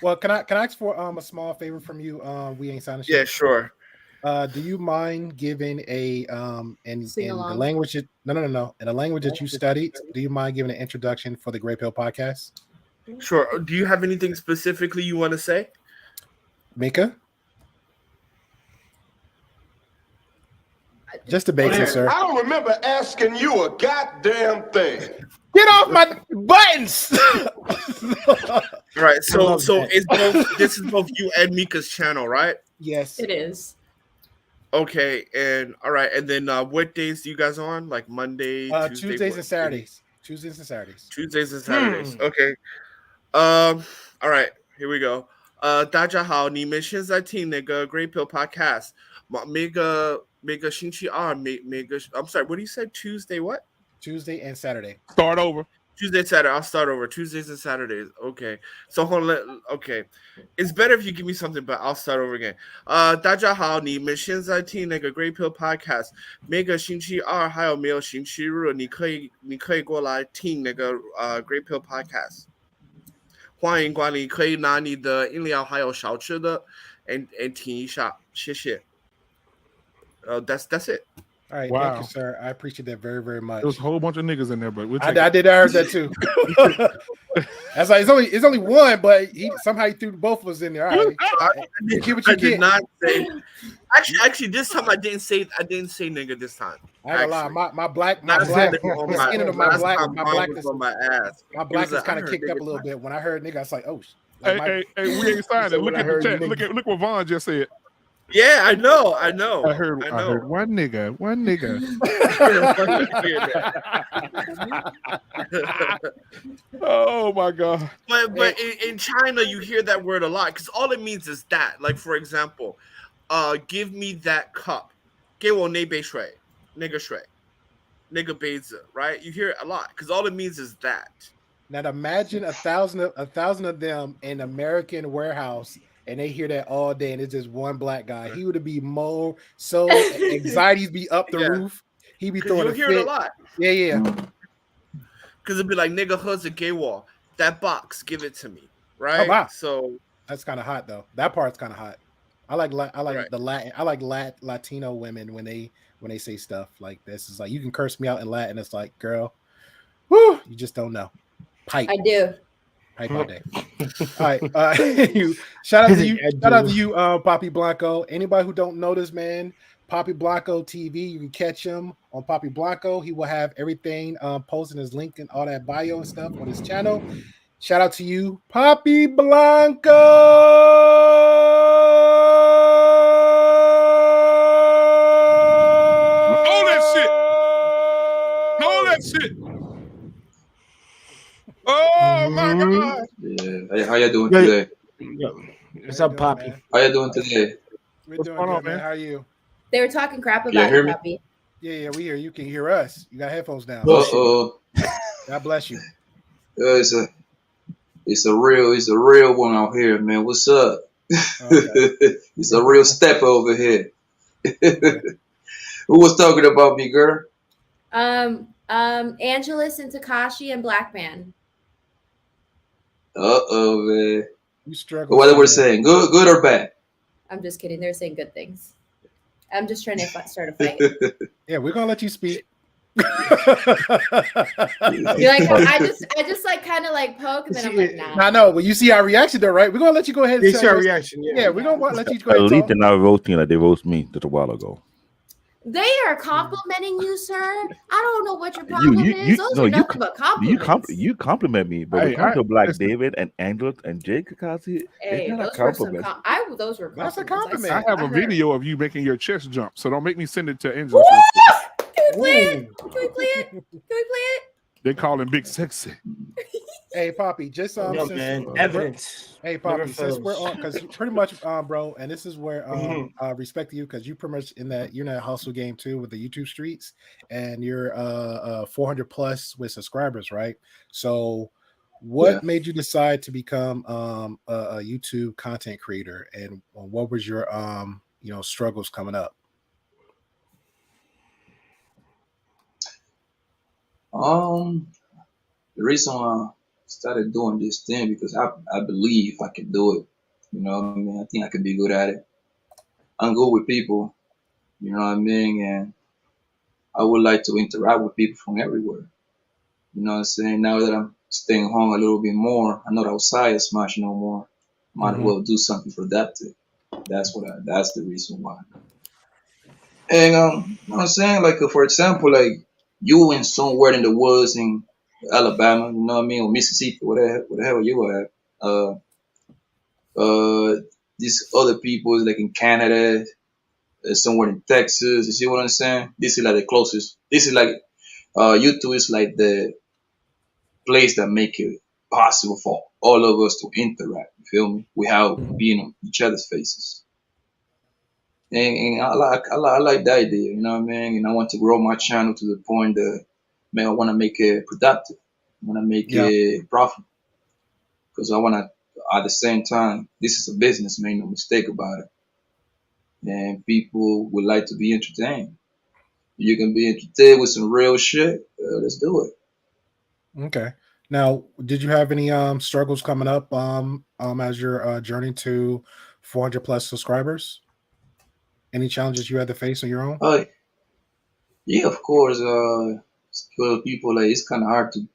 well, can I ask for a small favor from you? We ain't signing shit. Yeah, sure. Do you mind giving a in the along. language that, no in the language that you studied? Do you mind giving an introduction for the Gray Pill podcast? Sure. Do you have anything specifically you want to say? Mika? Just the basics, sir. I don't remember asking you a goddamn thing. Get off my buttons! All right. So it's both. This is both you and Mika's channel, right? Yes, It is. Okay. And all right. And then what days do you guys on? Like Monday, Tuesday, Tuesdays what- and Saturdays. Tuesdays and Saturdays. Tuesdays and Saturdays. Okay. All right. Here we go. 大家好，你们现在听那个 Great Pill Podcast。每个星期二，每个 I'm sorry, what do you say? Tuesday what? Tuesday and Saturday. Start over. Tuesday, Saturday. I'll start over. Tuesdays and Saturdays. Okay. So hold on. Okay. It's better if you give me something, but I'll start over again. 大家好，你们现在听那个 Great Pill Podcast。每个星期二还有没有星期日，你可以过来听那个Great Pill Podcast。欢迎光临，可以拿你的饮料还有小吃的，听一下，谢谢。That's it. All right, Wow. thank you, sir. I appreciate that very, very much. There was a whole bunch of niggas in there, but we'll I take did. I heard that too. That's like it's only one, but somehow he threw both of us in there. All right. You get what you I did get. not say. Actually, this time I didn't say nigga. This time. I ain't gonna lie. My black, Not saying nigga on the my, skin of my last black, time my mom blackness, was on my ass. my He was blackness like, kind I of heard kicked up a nigga little tonight. bit when I heard nigga. I was like, oh. Like Hey, we ain't signed it. Look at the chat. Look what Vaughn just said. Yeah, I know. I heard one nigga. Oh my god. But in China, you hear that word a lot because all it means is that. Like for example, give me that cup. 给我那杯水，那个水，那个杯子, right? You hear it a lot because all it means is that. Now imagine a thousand of them in an American warehouse, and they hear that all day, and it's just one black guy. He would be so anxieties be up the roof. He'd be throwing you'll a hear fit. it a lot. Yeah. Because it'd be like nigga 盒子给我 that box, give it to me, right? Oh, wow. So that's kind of hot though. That part's kind of hot. I like Right. the Latin. I like Latino women when they say stuff like this. It's like you can curse me out in Latin. It's like, girl, whoo, you just don't know. Pipe. I do. Pipe all day. All right. Shout out to you, Papi Blanco. Anybody who don't know this man, Papi Blanco TV, you can catch him on Papi Blanco. He will have everything posted his link and all that bio and stuff on his channel. Shout out to you, Papi Blanco. All that shit. Oh my god. Yeah. Hey, how you doing today? What's up, Poppy? How you doing today? We're What's doing going good, on, man. man? How are you? They were talking crap Yeah, about hear you, me? Puppy. Yeah, we hear you. Can hear us. You got headphones down. Uh-oh. God bless you. It's a real one out here, man. What's up? Okay. It's a real step over here. Who was talking about me, girl? Angelus and Takashi and Black Man. Uh-oh, man. You struggle. What they were saying, good or bad? I'm just kidding. They're saying good things. I'm just trying to start a fight. Yeah, we're gonna let you speak. You're like, I just like kind of like poke, and then I'm like, nah. I know. When you see our reaction, though, right? We're gonna let you go ahead. They say see our yours. reaction. Yeah, we're gonna let you go At ahead. least And they're not roasting like they roast me just a while ago. They are complimenting you, sir. I don't know what your problem is. Those are nothing but compliments. You compliment me, but when it comes to Black David and Angela and Jay Kakashi, Hey, it's not a those were some compliment. those were That's a compliments. compliment. I have a heard. video of you making your chest jump, so don't make me send it to Angela. Can we play it? Can we play it? Can we play it? They call him Big Sexy. Hey, Poppy, just Yo, since, man, evidence. Hey, Never Poppy, since we're fails. on, because pretty much, bro, and this is where Mhm. respect to you because you pretty much you're in that hustle game too with the YouTube streets, and you're 400 plus with subscribers, right? So, Yeah. what made you decide to become a YouTube content creator, and what was your struggles coming up? The reason why I started doing this thing because I believe I can do it. You know what I mean? I think I can be good at it. I'm good with people. You know what I mean? And I would like to interact with people from everywhere. You know what I'm saying? Now that I'm staying home a little bit more, I'm not outside as much no more. Might as well do something productive. That's the reason why. And you know what I'm saying? Like for example, like you in somewhere in the woods in Alabama, you know what I mean, or Mississippi, whatever the hell you are at. These other people is like in Canada, somewhere in Texas. You see what I'm saying? This is like the closest. This is like YouTube is like the place that make it possible for all of us to interact. You feel me? Without being on each other's faces. And I like the idea, you know what I mean? And I want to grow my channel to the point that, man, I want to make it productive. I want to make it profitable. Because I want to, at the same time, this is a business, make no mistake about it. And people would like to be entertained. You can be entertained with some real shit. Let's do it. Okay. Now, did you have any struggles coming up as your journey to 400 plus subscribers? Any challenges you had to face on your own? Yeah, of course. For people, like it's kind of hard to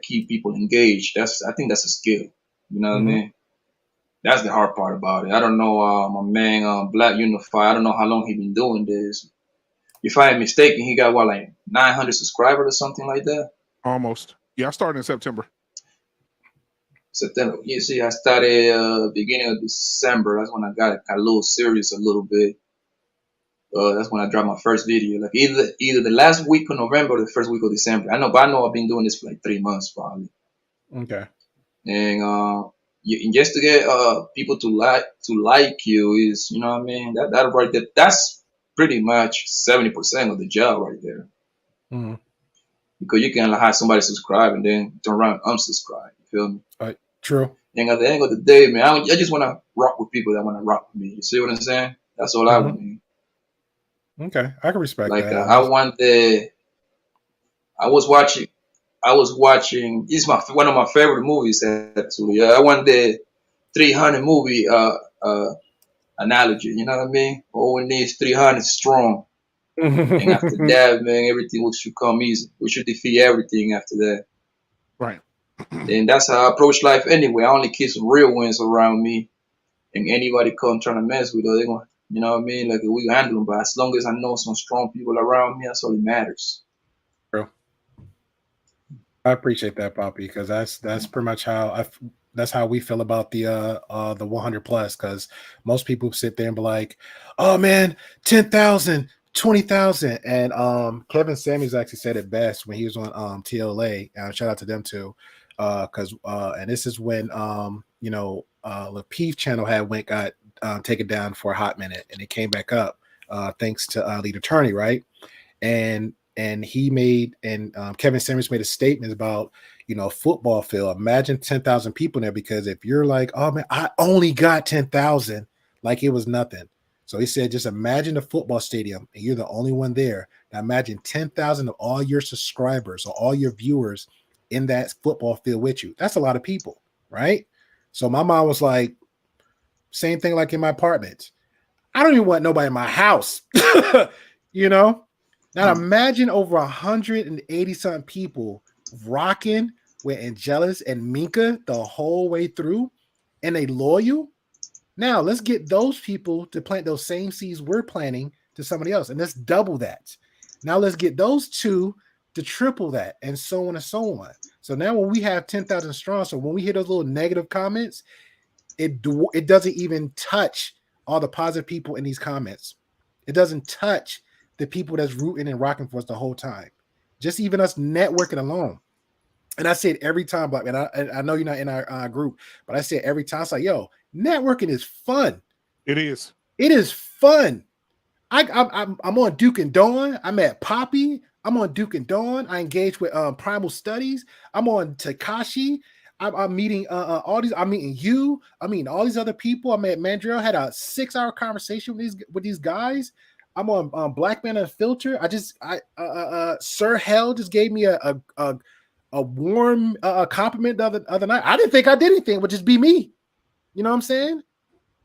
keep people engaged. I think that's a skill. You know what I mean? That's the hard part about it. I don't know, my man, Black Unify. I don't know how long he been doing this. If I am mistaken, he got what, like 900 subscribers or something like that. Almost. Yeah, I started in September. September. You see, I started beginning of December. That's when I got a little serious a little bit. That's when I dropped my first video. Like either the last week of November or the first week of December. I know I've been doing this for like 3 months probably. Okay. And just to get people to like you is, you know what I mean? That right there, that's pretty much 70% of the job right there. Mm-hmm. Because you can have somebody subscribe and then turn around and unsubscribe. You feel me? Right. True. And at the end of the day, man, I just want to rock with people that want to rock with me. You see what I'm saying? That's all I want. Okay, I can respect like, that. I was watching. It's one of my favorite movies actually. I want the 300 movie analogy. You know what I mean? All we need is 300 strong. And after that, man, everything should come easy. We should defeat everything after that. Right. And that's how I approach life anyway. I only keep some real ones around me. And anybody come trying to mess with us, they're going, you know what I mean? Like, we handle them. But as long as I know some strong people around me, that's all that matters. True. I appreciate that, Poppy, because that's pretty much how that's how we feel about the 100 plus. Because most people sit there and be like, "Oh man, 10,000, 20,000," and Kevin Samuels actually said it best when he was on TLA. Shout out to them too, because and this is when Lapeef channel got taken down for a hot minute, and it came back up thanks to Lead Attorney, right? And he made Kevin Samuels made a statement about football field. Imagine 10,000 people in there, because if you're like, oh man, I only got 10,000, like it was nothing. So he said, just imagine a football stadium and you're the only one there. Now imagine 10,000 of all your subscribers or all your viewers in that football field with you. That's a lot of people, right? So my mom was like, same thing like in my apartment. I don't even want nobody in my house, Now imagine over 180 something people rocking with Angelus and Minka the whole way through, and they loyal. Now let's get those people to plant those same seeds we're planting to somebody else, and let's double that. Now let's get those two to triple that, and so on and so on. So now when we have 10,000 strong, so when we hear those little negative comments, it doesn't even touch all the positive people in these comments. It doesn't touch the people that's rooting and rocking for us the whole time. Just even us networking alone. and I say it every time, Black man. I know you're not in our group, but I say it every time. It's like, yo, networking is fun. It is. It is fun. I'm on Duke and Dawn. I'm at Poppy. I'm on Duke and Dawn. I engage with Primal Studies. I'm on Takashi. I'm meeting all these. I'm meeting you. I'm meeting all these other people. I met Mandrill. Had a 6-hour conversation with these guys. I'm on Black Man Unfiltered. Sir Hell just gave me a warm compliment the other night. I didn't think I did anything, but just be me. You know what I'm saying?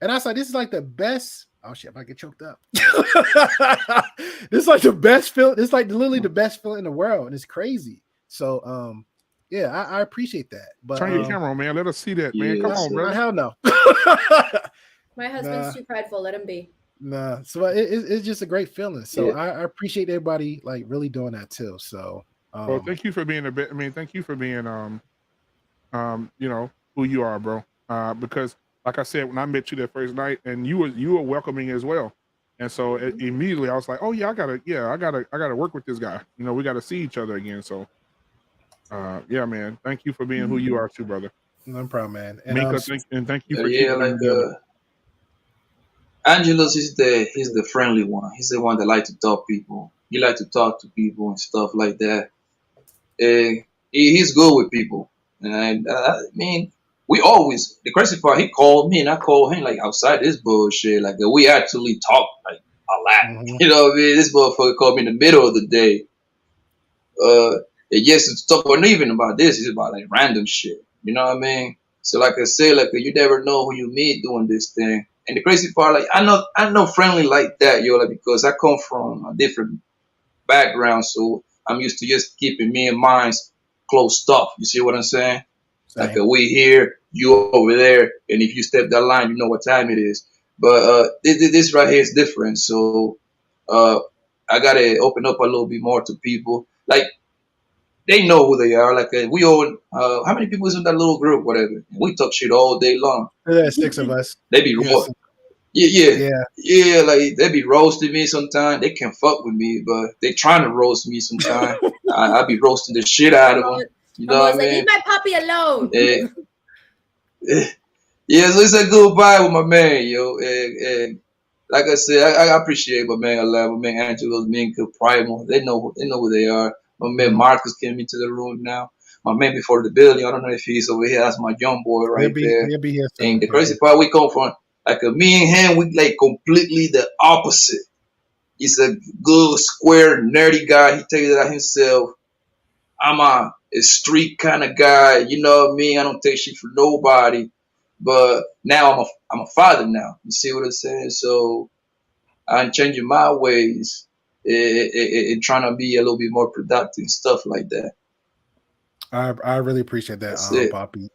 And I was like, this is like the best. Oh shit, if I get choked up. This is like the best feel. It's like literally the best feeling in the world, and it's crazy. So yeah, I appreciate that. But turn your camera on, man. Let us see that, man. Come on, bro. Hell no. My husband's too prideful. Let him be. Nah, so it's just a great feeling. So I appreciate everybody like really doing that too. So well, thank you for being thank you for being you know who you are, bro. Because like I said, when I met you that first night, and you were welcoming as well, and so immediately I was like, oh yeah, I gotta work with this guy. You know, we gotta see each other again. So yeah, man, thank you for being who you are too, brother. No problem, man. And thank you for Angelos is he's the friendly one. He's the one that like to talk people. He like to talk to people and stuff like that. He's good with people, and I mean, we always, the crazy part, he called me and I called him like outside this bullshit. Like we actually talk like a lot. You know what I mean? This motherfucker called me in the middle of the day. Yes, it's talk or even about this. It's about like random shit. You know what I mean? So like I say, like you never know who you meet doing this thing. And the crazy part, like I'm not friendly like that, yo, like because I come from a different background, so I'm used to just keeping me and mine's close stuff. You see what I'm saying? Like we here, you over there, and if you step that line, you know what time it is. But this right here is different. So I gotta open up a little bit more to people. Like they know who they are. Like we all, how many people is in that little group? Whatever. We talk shit all day long. There's 6 of us. They be yeah. Like they be roasting me sometimes. They can't fuck with me, but they trying to roast me sometimes. I be roasting the shit out of them. You know what I mean? Leave my puppy alone. Yeah, so it's a good vibe with my man, yo. And like I said, I appreciate my man alive, my man Angelos, Minka, Primal. They know who they are. My man Marcus came into the room now. My man before the building, I don't know if he's over here. That's my young boy right there. He'll be here and the crazy part, we come from like me and him, we like completely the opposite. He's a good, square, nerdy guy. He takes it out himself. I'm a street kind of guy. You know what I mean? I don't take shit from nobody. But now I'm a father now. You see what I'm saying? So I'm changing my ways and trying to be a little bit more productive and stuff like that. I really appreciate that, Poppy.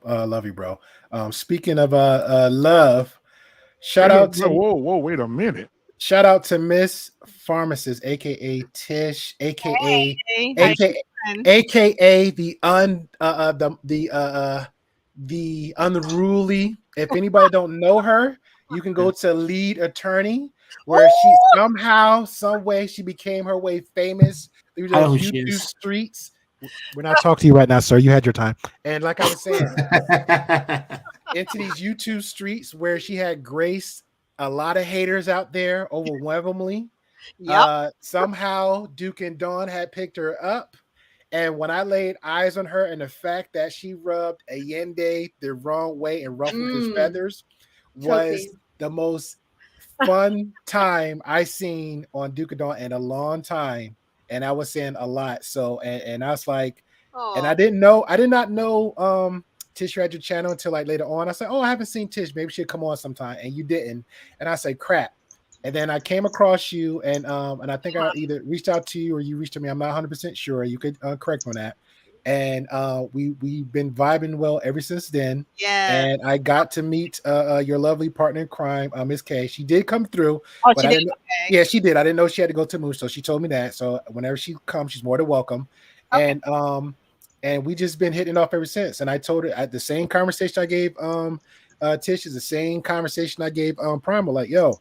Love you, bro. Speaking of love, shout out to whoa, wait a minute. Shout out to Miss Pharmacist, aka Tish, aka the unruly. If anybody don't know her, you can go to Lead Attorney, where she somehow, some way, she became her way famous through those YouTube streets. We're not talking to you right now, sir. You had your time. And like I was saying, into these YouTube streets where she had graced a lot of haters out there overwhelmingly. Somehow Duke and Dawn had picked her up. And when I laid eyes on her and the fact that she rubbed Allende the wrong way and ruffled his feathers was the most fun time I seen on Duke and Dawn in a long time. And I was saying a lot. So, and I was like, and I did not know Tish had your channel until like later on. I said, oh, I haven't seen Tish. Maybe she'll come on sometime. And you didn't. And I said, crap. And then I came across you, and I think I either reached out to you or you reached to me. I'm not 100% sure. You could correct me on that. And we've been vibing well ever since then. Yeah. And I got to meet your lovely partner in crime, Miss K. She did come through. Oh, she did? Okay. Yeah, she did. I didn't know she had to go to Moose, so she told me that. So whenever she comes, she's more than welcome. Okay. And we just been hitting off ever since. And I told her at the same conversation I gave Tish is the same conversation I gave Primal. Like, yo,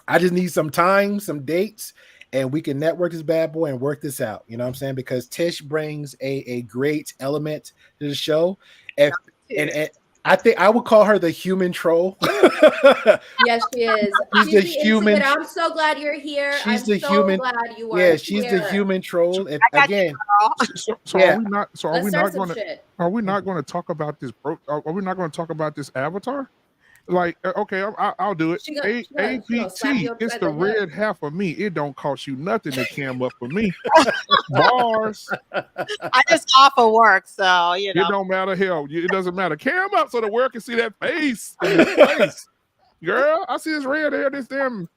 I just need some time, some dates, and we can network this bad boy and work this out. You know what I'm saying? Because Tish brings a great element to the show. And I think I would call her the human troll. Yes, she is. She's the human. I'm so glad you're here. She's I'm the so human. glad you are. Yeah, she's here. the human troll. If, I got again, So yeah. are we not? So are Let's we start not some going to? shit. Are we not going to talk about this? Are we not going to talk about this avatar? Like, okay, I'll do it. She gonna slap APT, you it's upside the the head. red half of me. It don't cost you nothing to cam up for me. Bars. I just offer work, so you know. It don't matter. Hell, it doesn't matter. Cam up so the world can see that face. Face. Girl, I see this red hair, this damn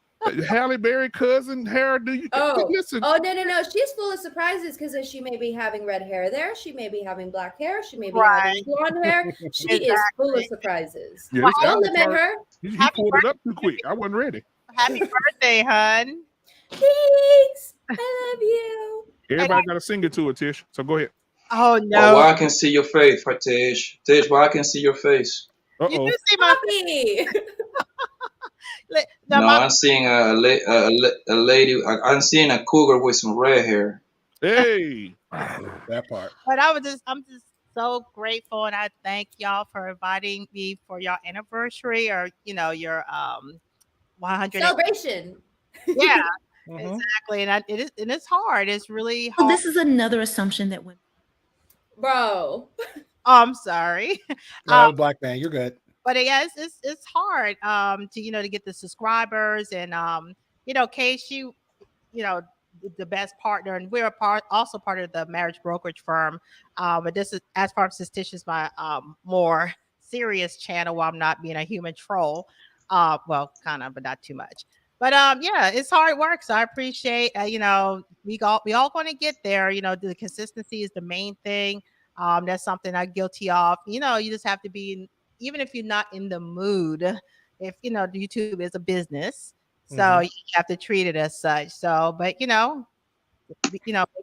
Halle Berry cousin hair. Do you listen? Oh no! She's full of surprises because she may be having red hair there. She may be having black hair. She may be having blonde hair. She is full of surprises. Yeah, Don't limit her. You pulled it up too quick. I wasn't ready. Happy birthday, hun. Thanks. I love you. Everybody got to sing it to it, Tish. So go ahead. Oh Well, why I can see your face, Tish. Tish, why I can see your face. You do see my face. No, I'm seeing a lady. I'm seeing a cougar with some red hair. Hey, that part. But I'm just so grateful, and I thank y'all for inviting me for your anniversary or your 100 celebration. Yeah, exactly. And it's hard. It's really hard. Well, this is another assumption that women. Bro. Oh, I'm sorry. No, black man, you're good. But yeah, it's hard to get the subscribers and Casey, the best partner, and we're also part of the marriage brokerage firm. But this is, as far as this is my more serious channel where I'm not being a human troll. Well, kind of, but not too much. But yeah, it's hard work. So I appreciate we all going to get there. The consistency is the main thing. That's something I'm guilty of. You just have to be, even if you're not in the mood, if YouTube is a business, so you have to treat it as such. So, but making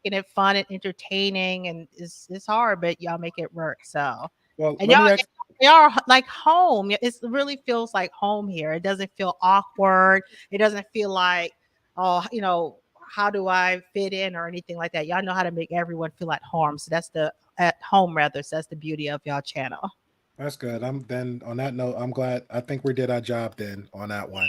it fun and entertaining, and it's hard, but y'all make it work. So, well, and y'all like home. It really feels like home here. It doesn't feel awkward. It doesn't feel like, how do I fit in or anything like that. Y'all know how to make everyone feel at home. So that's at home rather. So that's the beauty of y'all channel. That's good. Then on that note, I'm glad. I think we did our job then on that one.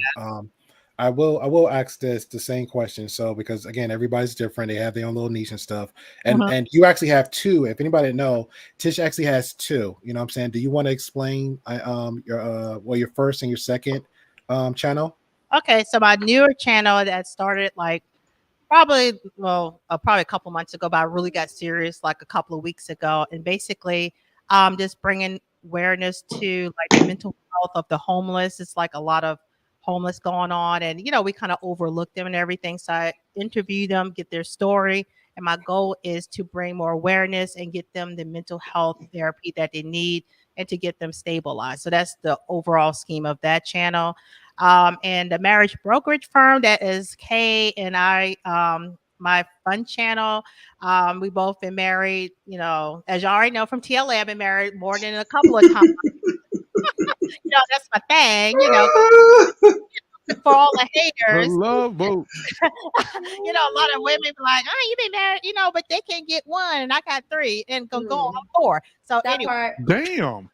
I will ask the same question. So because again, everybody's different. They have their own little niche and stuff. And you actually have two. If anybody didn't know, Tish actually has two. You know what I'm saying? Do you want to explain your first and your second channel? Okay, so my newer channel that started probably a couple months ago, but I really got serious like a couple of weeks ago, and basically just bringing awareness to like the mental health of the homeless. It's like a lot of homeless going on, and we kind of overlook them and everything. So I interview them, get their story, and my goal is to bring more awareness and get them the mental health therapy that they need and to get them stabilized. So that's the overall scheme of that channel. And the marriage brokerage firm, that is Kay and I, my fun channel. We both been married, as you already know from TLA, I've been married more than a couple of times. That's my thing, for all the haters. The love boat. A lot of women be like, oh, you been married, but they can't get one, and I got three, and go on 4. So anyway. Damn.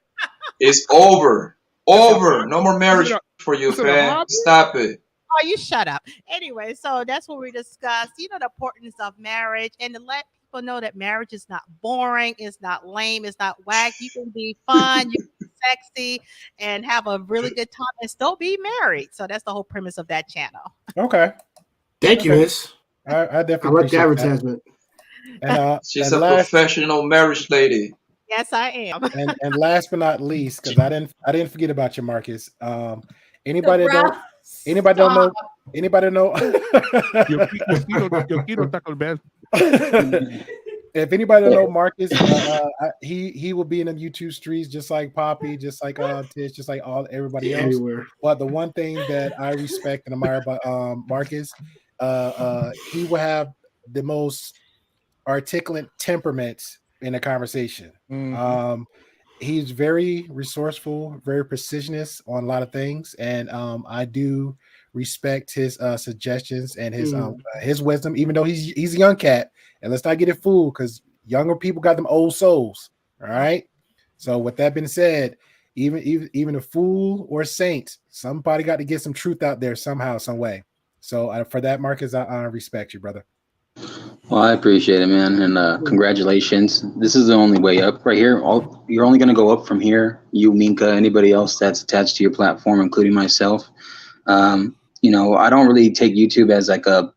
It's over. No more marriage for you, fam. Stop it. Oh, you shut up. Anyway, so that's what we discussed, the importance of marriage, and to let people know that marriage is not boring, it's not lame, it's not whack. You can be fun, you can be sexy, and have a really good time and still be married. So that's the whole premise of that channel. Okay. Thank you, Miss. I definitely like the advertisement. And, she's a professional marriage lady. Yes, I am. and last but not least, because I didn't forget about you, Marcus. Anybody don't know? If anybody don't know Marcus, he will be in the YouTube streets just like Poppy, just like Tish, just like everybody else. Everywhere. But the one thing that I respect and admire about Marcus, he will have the most articulate temperament in a conversation. He's very resourceful, very precisionist on a lot of things, and I do respect his suggestions and his wisdom, even though he's a young cat. And let's not get it fooled, because younger people got them old souls. All right. So with that being said, even a fool or a saint, somebody got to get some truth out there somehow, some way. So for that, Marcus, I respect you, brother. Well, I appreciate it, man, and congratulations. This is the only way up right here. You're only going to go up from here. You, Minka, anybody else that's attached to your platform, including myself. You know, I don't really take YouTube as like a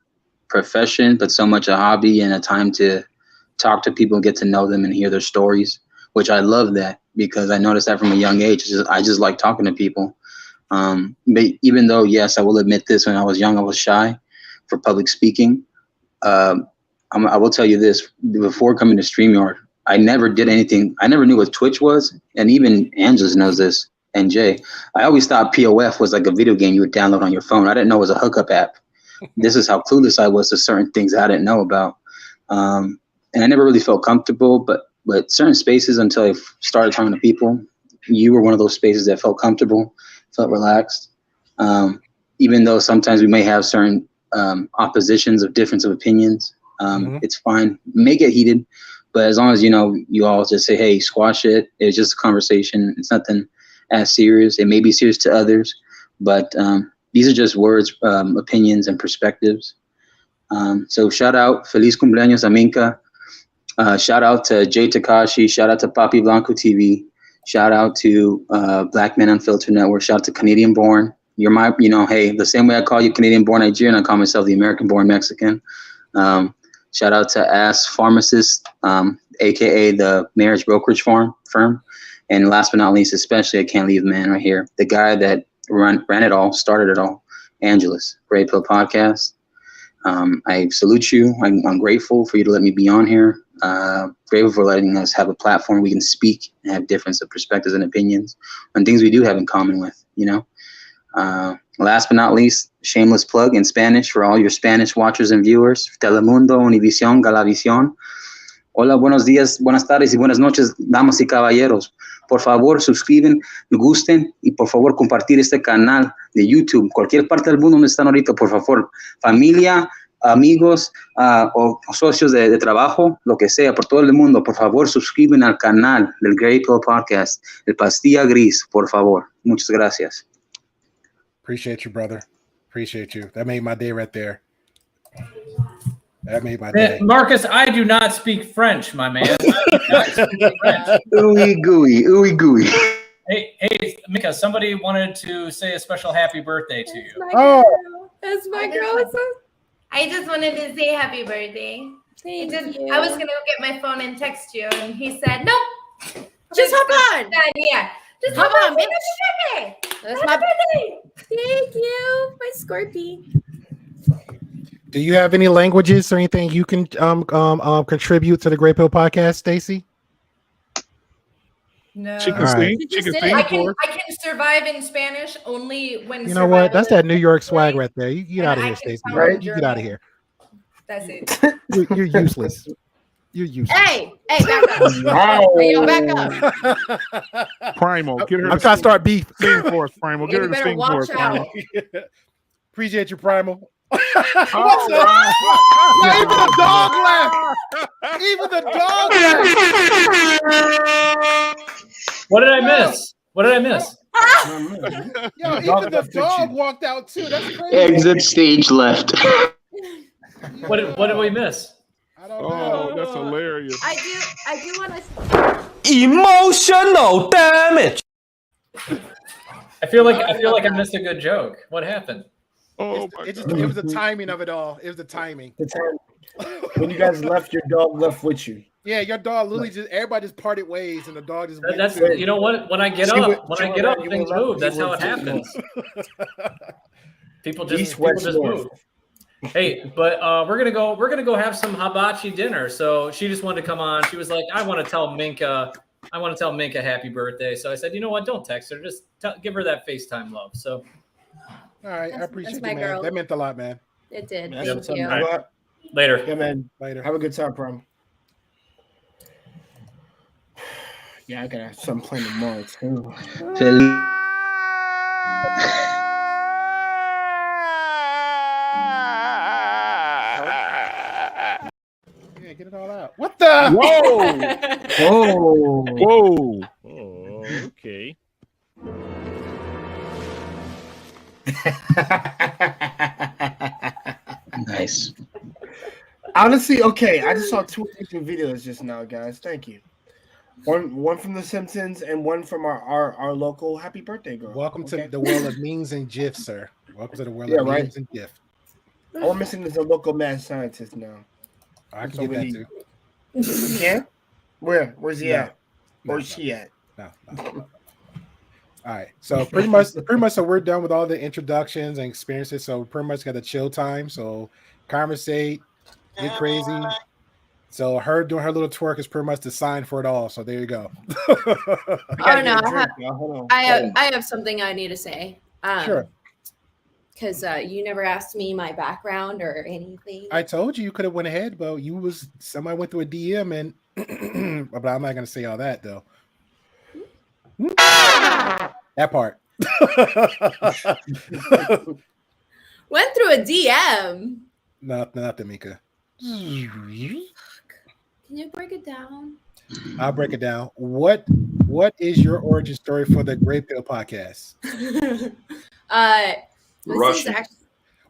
profession, but so much a hobby and a time to talk to people, get to know them, and hear their stories. Which I love that, because I noticed that from a young age. I just like talking to people. But even though, yes, I will admit this, when I was young, I was shy for public speaking. I will tell you this, before coming to StreamYard, I never did anything. I never knew what Twitch was. And even Angelus knows this, and Jay. I always thought POF was like a video game you would download on your phone. I didn't know it was a hookup app. This is how clueless I was to certain things I didn't know about. And I never really felt comfortable, but certain spaces, until I started talking to people, you were one of those spaces that felt comfortable, felt relaxed. Even though sometimes we may have certain oppositions of difference of opinions, it's fine. May get heated, but as long as, you know, you all just say, hey, squash it. It's just a conversation. It's nothing as serious. It may be serious to others, but these are just words, opinions, and perspectives. So shout out, Feliz Cumpleaños a Minka. Shout out to Jay Takashi. Shout out to Papi Blanco TV. Shout out to Black Men Unfiltered Network. Shout out to Canadian Born. You're my, you know, hey, the same way I call you Canadian Born Nigerian, I call myself the American Born Mexican. Shout out to Ass Pharmacist, aka the marriage brokerage firm. And last but not least, especially, I can't leave man right here, the guy that ran it all, started it all, Angelus, Gray Pill Podcast. I salute you. I'm grateful for you to let me be on here. Grateful for letting us have a platform we can speak and have difference of perspectives and opinions on things we do have in common with, you know. Last but not least, shameless plug in Spanish for all your Spanish watchers and viewers. Telemundo, Univision, Galavisión. Hola, buenos días, buenas tardes y buenas noches, damas y caballeros. Por favor, suscriben, gusten y por favor compartir este canal de YouTube. Cualquier parte del mundo donde están ahorita, por favor. Familia, amigos o socios de trabajo, lo que sea, por todo el mundo, por favor, suscriben al canal del Gray Pill Podcast, el Pastilla Gris, por favor. Muchas gracias. Appreciate you, brother. Appreciate you. That made my day right there. That made my day. Marcus, I do not speak French, my man. Ooey gooey, ooey gooey. Hey, Mika, somebody wanted to say a special happy birthday to you. That's my girl. I just wanted to say happy birthday. Thank you. I was gonna go get my phone and text you, and he said, "Nope, just hop on." Yeah, just hop on, bitch. Happy birthday. That's Happy my birthday. Thank you, my Scorpy. Do you have any languages or anything you can contribute to the Gray Pill Podcast, Stacy? No. She can sing. She can sing. I can survive in Spanish only when. You know what? That's that New York swag right there. You get out of here, Stacy. Right? You get out of here. That's it. You're useless. You're useless. Hey, back up. Hey, yo, back up. Primal, get her. I'm trying to start beef. Sing for us, Primal. Get her to sing for us, Primal. Appreciate you, Primal. What's up? Yeah, even the dog laughed. Even the dog laughed. What did I miss? What did I miss? Yo, even the dog walked out too. That's crazy. Exit stage left. What did we miss? Oh, that's hilarious. I do want to. Emotional damage. I feel like I missed a good joke. What happened? Oh, it was the timing of it all. It was the timing. The time when you guys left, your dog left with you. Yeah, your dog literally everybody just parted ways, and the dog just. That's you know what? When I get up, things move. That's how it happens. People just move. Hey, but we're gonna go have some hibachi dinner. So she just wanted to come on. She was like, I want to tell Minka happy birthday. So I said, you know what? Don't text her. Just give her that FaceTime love. So. All right, I appreciate my you, man. girl. That meant a lot, man. It did. Yeah, Thank you. Right. Later. Yeah, man. Later. Have a good time, Prom. Yeah, I gotta have something playing tomorrow too. Whoa. Whoa. Oh, okay. Nice. Honestly, okay. I just saw 2 different videos just now, guys. Thank you. One from The Simpsons and one from our local Happy Birthday girl. Welcome to the world of memes and GIFs, sir. Welcome to the world Yeah, of right. memes and GIFs. All we're missing is a local mad scientist now. I can So get we that need- too. You can? Where's he No. at? No, Where's she at? No. All right. So pretty much so we're done with all the introductions and experiences. So we pretty much got a chill time. So conversate, get crazy. So her doing her little twerk is pretty much the sign for it all. So there you go. Oh no, I have something I need to say. Sure. Because you never asked me my background or anything. I told you could have went ahead, but somebody went through a DM and but I'm not gonna say all that though. That part. Went through a DM. Nothing, Mika. Can you break it down? I'll break it down. What is your origin story for the Great Pill podcast? This is actually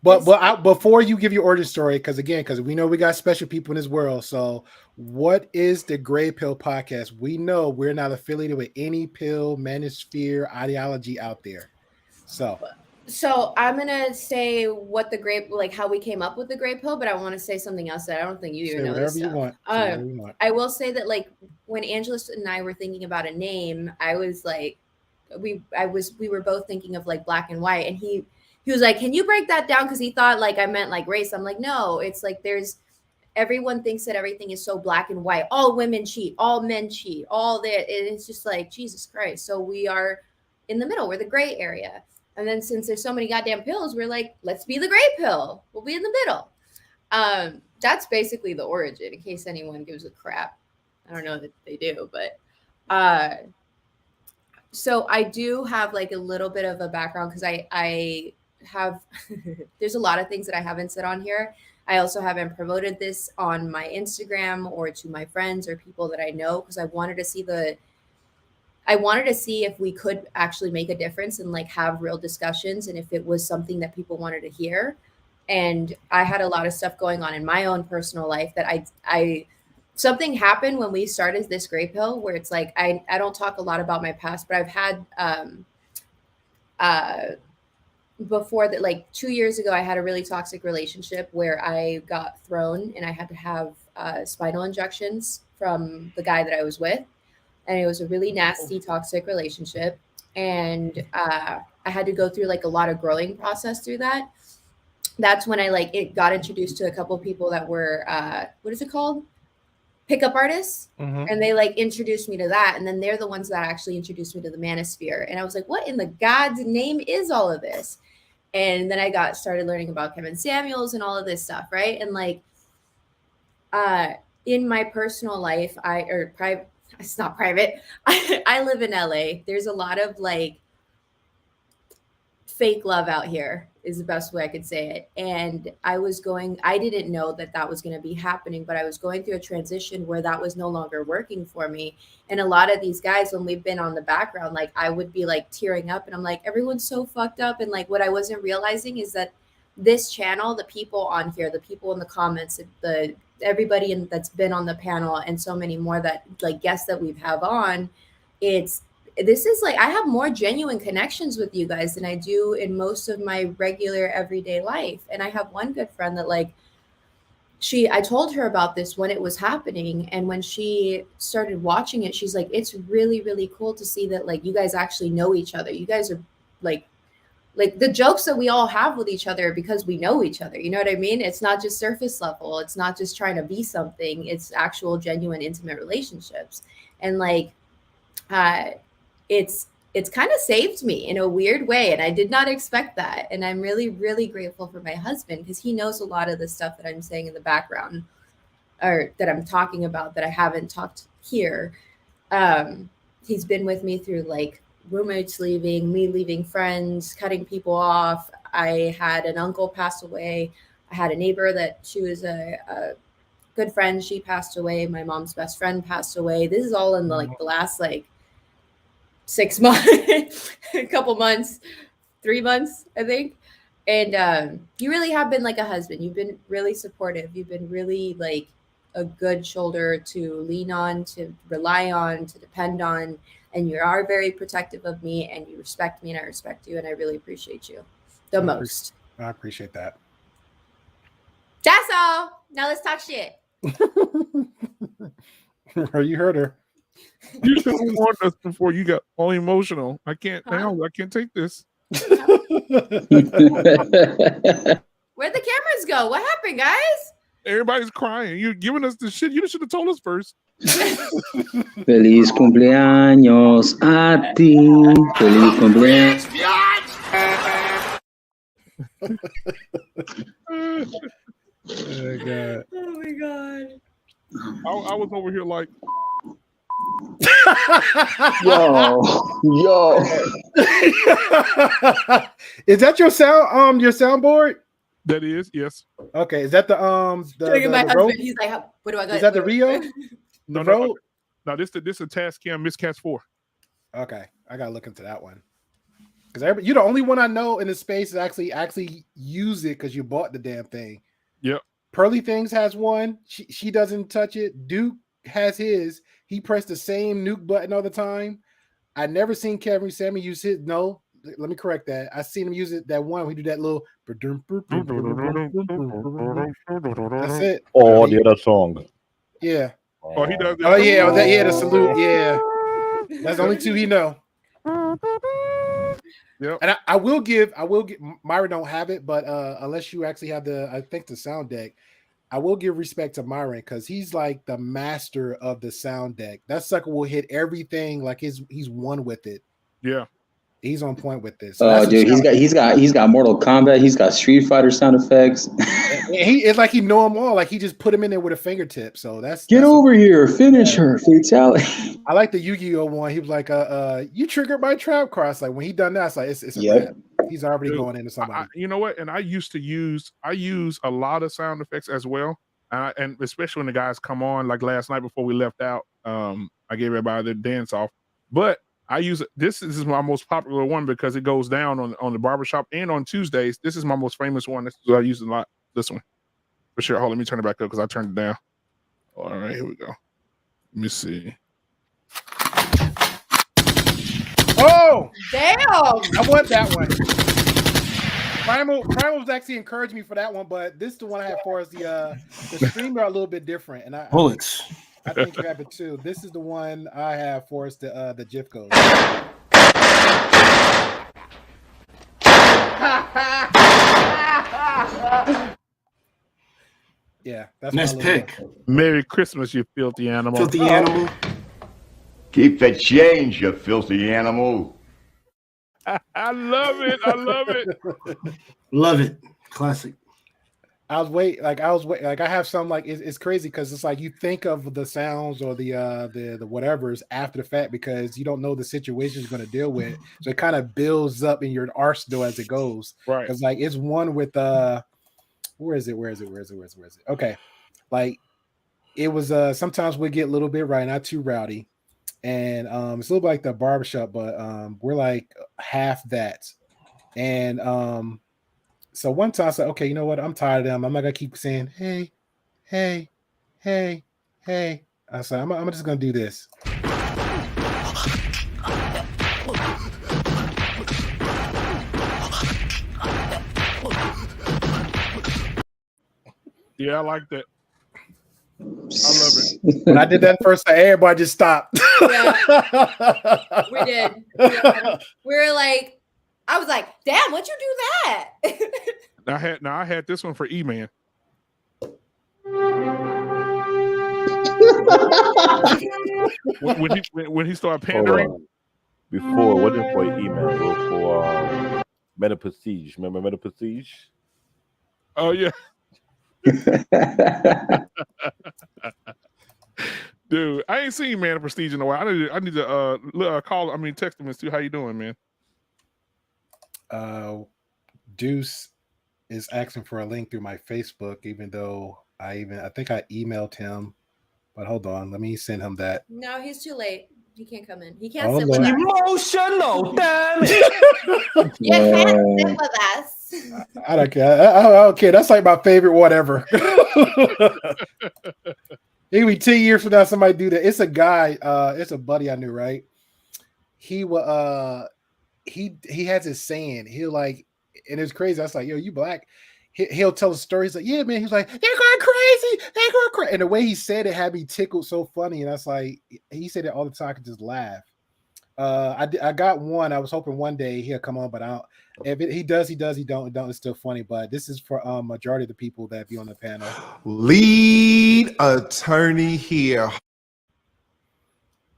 But before you give your origin story, because we know we got special people in this world. So, what is the Gray Pill podcast? We know we're not affiliated with any pill manosphere ideology out there. So I'm gonna say what how we came up with the Gray Pill, but I want to say something else that I don't think you even Say know. whatever This you stuff. want. Say whatever you want. I will say that when Angela and I were thinking about a name, I was like, we were both thinking of black and white, and he was like, can you break that down? Because he thought I meant race. I'm like, no, it's everyone thinks that everything is so black and white. All women cheat, all men cheat, all that. It's just Jesus Christ. So we are in the middle. We're the gray area. And then since there's so many goddamn pills, we're like, let's be the gray pill. We'll be in the middle. That's basically the origin, in case anyone gives a crap. I don't know that they do, but so I do have a little bit of a background because I have there's a lot of things that I haven't said on here. I also haven't promoted this on my Instagram or to my friends or people that I know because I wanted to see if we could actually make a difference and have real discussions and if it was something that people wanted to hear. And I had a lot of stuff going on in my own personal life that I something happened when we started this Gray Pill where it's I don't talk a lot about my past, but I've had before that 2 years ago I had a really toxic relationship where I got thrown and I had to have spinal injections from the guy that I was with. And it was a really nasty, toxic relationship. And I had to go through a lot of growing process through that. That's when I it got introduced to a couple of people that were, what is it called? Pickup artists. Mhm. And they introduced me to that. And then they're the ones that actually introduced me to the manosphere. And I was like, what in the God's name is all of this? And then I started learning about Kevin Samuels and all of this stuff. Right. And in my personal life, it's not private. I live in LA. There's a lot of fake love out here is the best way I could say it. And I didn't know that was going to be happening, but I was going through a transition where that was no longer working for me. And a lot of these guys, when we've been on the background, I would be tearing up and I'm like, everyone's so fucked up. And what I wasn't realizing is that this channel, the people on here, the people in the comments, everybody that's been on the panel and so many more that guests that we've have on, this is I have more genuine connections with you guys than I do in most of my regular everyday life. And I have one good friend that I told her about this when it was happening. And when she started watching it, she's like, it's really, really cool to see that you guys actually know each other. You guys are the jokes that we all have with each other because we know each other. You know what I mean? It's not just surface level. It's not just trying to be something. It's actual, genuine, intimate relationships. And it's kind of saved me in a weird way. And I did not expect that. And I'm really, really grateful for my husband because he knows a lot of the stuff that I'm saying in the background or that I'm talking about that I haven't talked here. He's been with me through roommates leaving, me leaving friends, cutting people off. I had an uncle pass away. I had a neighbor that she was good friend, she passed away. My mom's best friend passed away. This is all in the last 6 months, a couple months, 3 months, I think. And you really have been like a husband. You've been really supportive. You've been really like a good shoulder to lean on, to rely on, to depend on. And you are very protective of me, and you respect me, and I respect you, and I really appreciate you the most. I appreciate that. That's all. Now let's talk shit. You heard her. You should have warned us before you got all emotional. I can't now. I can't take this. Where'd the cameras go? What happened, guys? Everybody's crying. You're giving us the shit. You should have told us first. Feliz cumpleaños a ti. Feliz cumpleaños. Oh God. Oh my God. I was over here like, yo. Is that your soundboard? That is, yes. Okay, is that the Look at my husband. road? He's like, what do I got? Is that the Rio? No. This is Tascam Miscast 4. Okay, I gotta look into that one. Because you're the only one I know in the space that actually use it because you bought the damn thing. Yep. Pearly Things has one. She doesn't touch it. Duke has his. He pressed the same nuke button all the time. I never seen Kevin Sammy use his. No, let me correct that. I seen him use it that one. We do that little. That's it. Oh, the other song. Yeah. Oh, he does. Oh yeah, the salute. Yeah, that's the only two he know. Yep. And I will give Myra don't have it, but unless you actually have the sound deck, I will give respect to Myron because he's like the master of the sound deck. That sucker will hit everything like he's one with it. Yeah. He's on point with this. So Oh, dude, he's got Mortal Kombat. He's got Street Fighter sound effects. It's like he know them all. Like he just put them in there with a fingertip. So that's over here, finish her, fatality. I like the Yu-Gi-Oh one. He was like, you triggered my trap cross. Like when he done that, it's like it's a wrap. He's already going into somebody. You know what? And I use a lot of sound effects as well, and especially when the guys come on. Like last night before we left out, I gave everybody their dance off, but. I use it. This is my most popular one because it goes down on the barbershop and on Tuesdays. This is my most famous one. This is what I use a lot. This one for sure. Hold on, let me turn it back up because I turned it down. All right, here we go. Let me see. Oh, damn! I want that one. Primal's actually encouraged me for that one, but this is the one I have for us. The stream are a little bit different, and bullets. I think you have it too. This is the one I have for us. The GIF code. Yeah, that's nice pick. Merry Christmas, you filthy animal. Filthy animal. Keep the change, you filthy animal. I love it. I love it. Love it. Classic. I waiting. Like I have some like it's crazy because it's like you think of the sounds or the whatevers after the fact because you don't know the situation you're going to deal with, so it kind of builds up in your arsenal as it goes. Right. Because like it's one with where is it? Okay, like it was sometimes we get a little bit right, not too rowdy, and it's a little like the barbershop, but we're like half that, and so one time I said, okay, you know what? I'm tired of them. I'm not gonna keep saying, hey. I said, I'm just gonna do this. Yeah, I like that. I love it. When I did that first, everybody just stopped. Yeah. We did. We were like, I was like, damn, what'd you do that? I had this one for E-Man. when he started pandering. Before, what did for email? It was for Meta Prestige. Remember Meta Prestige? Oh yeah. Dude, I ain't seen Man of Prestige in a while. I need to text him and see how you doing, man. Deuce is asking for a link through my Facebook, even though I think I emailed him, but hold on, let me send him that. No, he's too late. He can't come in. He can't Oh, sit with Lord. us. Emotional damage. You can't sit with us. I don't care. I don't care. That's like my favorite whatever. Maybe 10 years from now, somebody do that. It's a guy. It's a buddy I knew, right? He will. He has his saying. He'll like, and it's crazy. I was like, yo, you black? He'll tell a story. He's like, yeah, man. He's like, they're going crazy. They're going crazy. And the way he said it had me tickled so funny. And I was like, he said it all the time. I could just laugh. I got one. I was hoping one day he'll come on, but I don't. If he does, he don't. It's still funny. But this is for majority of the people that be on the panel. Lead attorney here.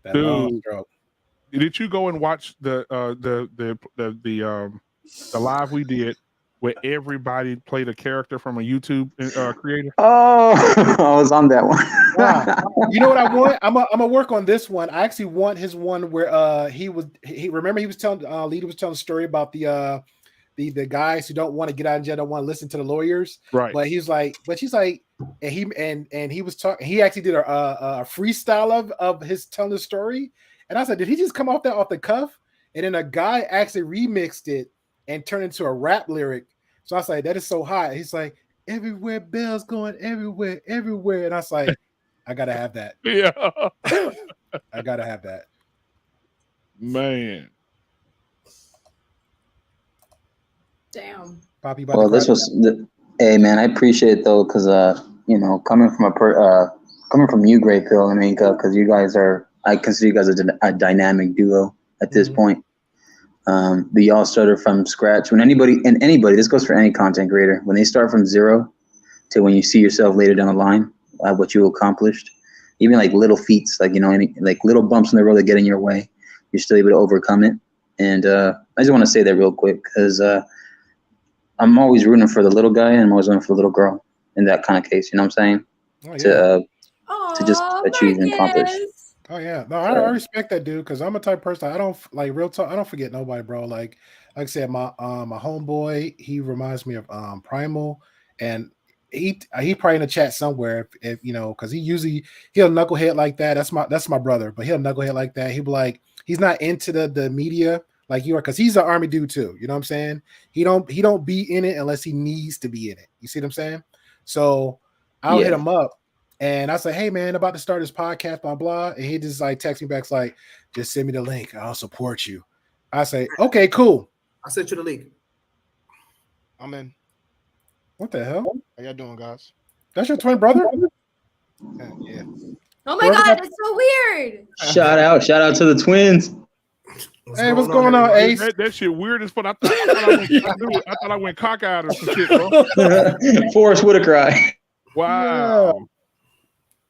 That long Dude, stroke. did you go and watch the live we did where everybody played a character from a YouTube creator? Oh, I was on that one. Wow. You know what I want? I'm gonna work on this one. I actually want his one where he remember he was telling Leader was telling a story about the guys who don't want to get out of jail, don't want to listen to the lawyers. Right. But she's like, and he was talking, he actually did a freestyle of his telling the story. And I said, did he just come off the cuff? And then a guy actually remixed it and turned into a rap lyric. So I was like, that is so hot. He's like, everywhere, bells going everywhere. And I was like, I gotta have that. Yeah. I gotta have that. Man. Damn. Poppy, Well, this was hey man, I appreciate it though, because coming from you, Great Pill, I mean, because you guys I consider you guys a dynamic duo at this point. But y'all started from scratch. When anybody, this goes for any content creator, when they start from zero to when you see yourself later down the line, what you accomplished, even like little feats, like any like little bumps in the road that get in your way, you're still able to overcome it. And I just want to say that real quick because I'm always rooting for the little guy and I'm always rooting for the little girl in that kind of case. You know what I'm saying? To just achieve and accomplish. Oh yeah, no, I respect that dude because I'm a type of person. I don't like real talk. I don't forget nobody, bro. Like I said, my homeboy, he reminds me of Primal, and he probably in the chat somewhere if because he'll knucklehead like that. That's my brother, but he'll knucklehead like that. He'll be like he's not into the media like you are because he's an army dude too. You know what I'm saying? He don't be in it unless he needs to be in it. You see what I'm saying? So I'll hit him up. And I say, hey man, about to start this podcast, blah blah. And he just like text me back, like, just send me the link. I'll support you. I say, okay, cool. I sent you the link. I'm in. What the hell? How y'all doing, guys? That's your twin brother? Yeah. Oh my god, it's so weird. Shout out to the twins. What's going on, Ace? That shit weird as fuck. I thought I went cockeyed or some shit, bro. Forrest Whitaker. Wow.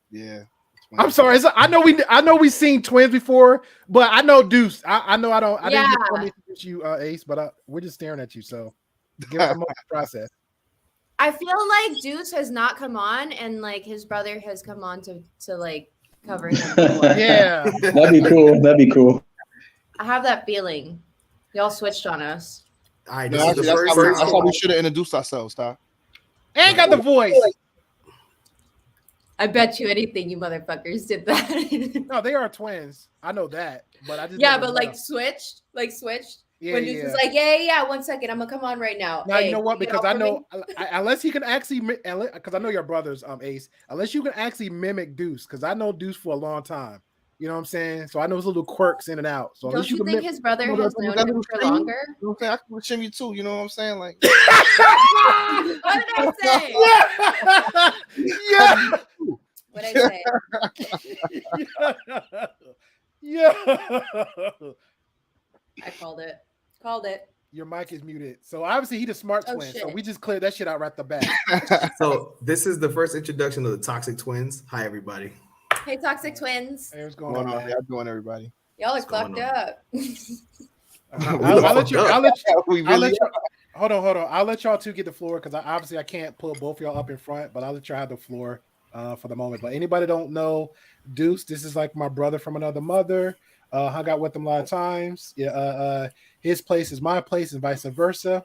Yeah. I'm sorry. I know we seen twins before, but I know Deuce. I know I didn't get to introduce you, Ace, but we're just staring at you. So give us a moment to process. I feel like Deuce has not come on, and like his brother has come on to like cover him. Yeah, that'd be cool. I have that feeling. Y'all switched on us. All right, that's how we should have introduced ourselves, Ty. Ain't got the voice. I bet you anything you motherfuckers did that. No, they are twins. I know that, but I just but like switched. Yeah, when Deuce was like, yeah, 1 second, I'm gonna come on right now. Now you know what? Because I know unless he can actually, because I know your brothers, Ace. Unless you can actually mimic Deuce, because I know Deuce for a long time. You know what I'm saying? So I know his little quirks in and out. So don't you think his brother has known him for longer? You know what I'm saying? I can shim you too. You know what I'm saying? Like, what did I say? Yeah. What did I say? Yeah. I called it. Your mic is muted. So obviously he the smart twin. So we just cleared that shit out right the back. So this is the first introduction of the Toxic Twins. Hi, everybody. Hey, Toxic Twins. Hey, what's going on? How y'all doing, everybody? Y'all are fucked up. I'll let you. Hold on. I'll let y'all two get the floor because I can't pull both of y'all up in front, but I'll let y'all have the floor for the moment. But anybody don't know Deuce, this is like my brother from another mother. Hung out with him a lot of times. Yeah, his place is my place and vice versa.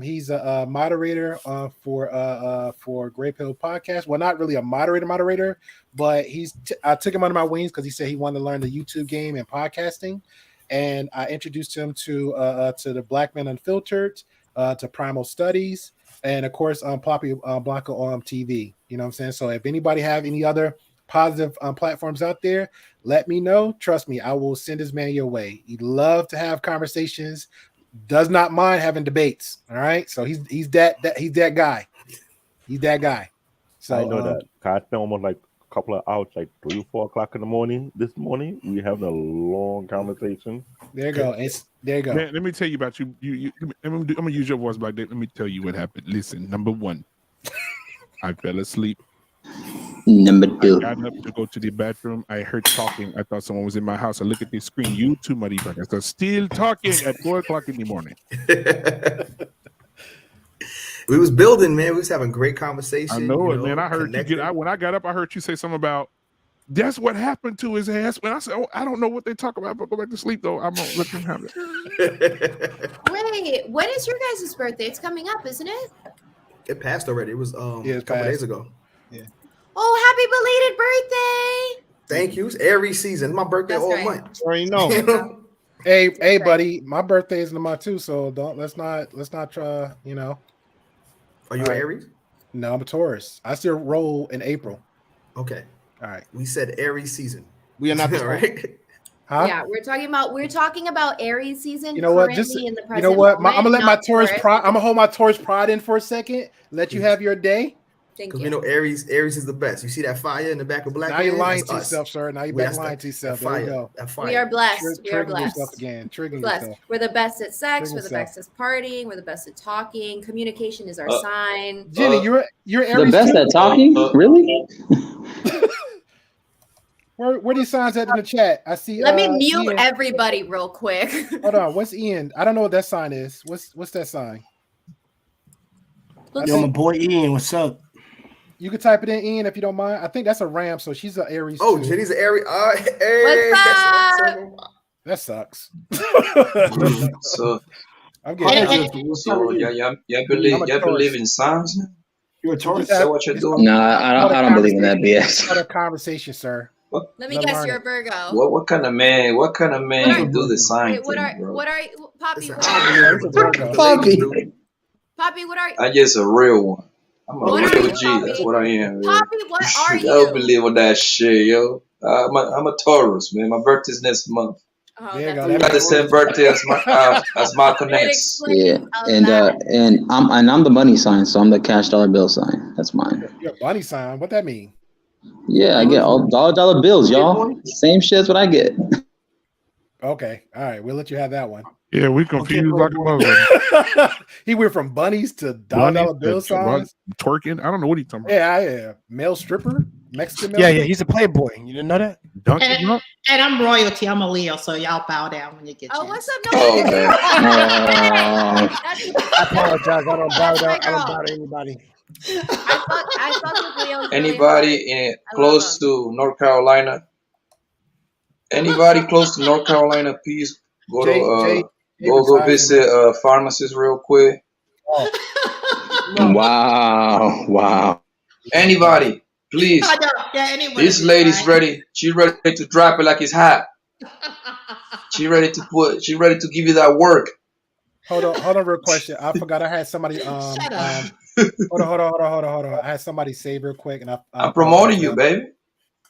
He's a moderator for Gray Pill Podcast. Well, not really a moderator, but I took him under my wings because he said he wanted to learn the YouTube game and podcasting, and I introduced him to the Black Men Unfiltered, to Primal Studies, and of course Poppy Blanco on TV. You know what I'm saying? So if anybody have any other positive platforms out there, let me know. Trust me, I will send this man your way. He'd love to have conversations. Does not mind having debates. All right, so he's that guy. He's that guy. So I know that. I spent almost like a couple of hours, like 3 or 4 o'clock in the morning. This morning, we having a long conversation. There you go. There you go. Man, let me tell you about you. I'm gonna use your voice back there. Let me tell you what happened. Listen, number one, I fell asleep. Number 2, I got up to go to the bathroom. I heard talking. I thought someone was in my house. I look at the screen. You too, motherfuckers. They're still talking at 4 o'clock in the morning. We was building, man. We was having great conversation. I know it, man. I heard you when I got up. I heard you say something about that's what happened to his ass. When I said, "Oh, I don't know what they talk about," but go back to sleep though. I'm gonna let them have it. Wait, when is your guys' birthday? It's coming up, isn't it? It passed already. It was a couple days ago. Yeah. Oh, happy belated birthday! Thank you. It's Aries season. My birthday That's all right. month. Already know. Hey, buddy, my birthday is in the month too, so let's not try. You know. Are you an Aries? No, I'm a Taurus. I still roll in April. Okay. All right. We said Aries season. We are not the right. Huh? Yeah, we're talking about Aries season. You know what? Currently in the You present know what? I'm moment, gonna let my not Taurus Taurus. pride. I'm gonna hold my Taurus pride in for a second. Let you have your day. Thank Because you. we know Aries is the best. You see that fire in the back of Black Now you're Man? lying That's to us. yourself, sir. Now you're That's lying to yourself. that There we fire. go. That fire. We are blessed. We are Triggering blessed. yourself again. Triggering Blessed. yourself. We're the best at sex. Triggering We're the yourself. best at partying. We're the best at talking. Communication is our sign. Jenny, you're the Aries best too? at talking? Really? Where these signs at in the chat? I see. Let me mute Ian. everybody real quick. Hold on. What's Ian? I don't know what that sign is. What's that sign? Yo, my boy Ian, what's up? You can type it in, Ian, if you don't mind. I think that's a Ram, so she's an Aries. Oh, too. Jenny's an Aries. Hey, What's up? That sucks. So, I'm getting. so y'all believe in signs? You're a Taurus. Is that what you're doing? No, I don't believe in that BS. What a conversation, sir. Let me guess, you're a Virgo. What kind of man? What kind of man would do the sign Wait, what thing, are bro? Poppy? Poppy, what are you? I'm just a real one. I'm a What are real you, G. Poppy? That's what I am. Man. Poppy, what are I don't you? believe in that shit, yo. I'm a Taurus, man. My birthday's next month. Oh, There you go. You got the same birthday as Malcolm It X. explains Yeah, and I'm the money sign, so I'm the cash dollar bill sign. That's mine. You're a bunny sign. What that mean? Yeah, I get all dollar bills, y'all. Same shit as what I get. Okay. All right. We'll let you have that one. Yeah, we confused like a mother. He went from bunnies to dollar bill signs. Twerking. I don't know what he's talking about. Yeah. Male stripper. Mexican male Yeah, stripper? he's a playboy. You didn't know that? And I'm royalty. I'm a Leo, so y'all bow down when you get Oh, chance. what's up? Oh, man. I apologize. I don't bow down. I don't bow to anybody. I fuck with Leo's really Anybody close to North Carolina? Anybody close to North Carolina? Please go to go visit a pharmacist real quick. Wow. Anybody, please. This lady's ready. She's ready to drop it like it's hot. She ready to give you that work. Hold on, real question. I forgot I had somebody. Hold on. I had somebody say real quick, and I'm promoting you, baby.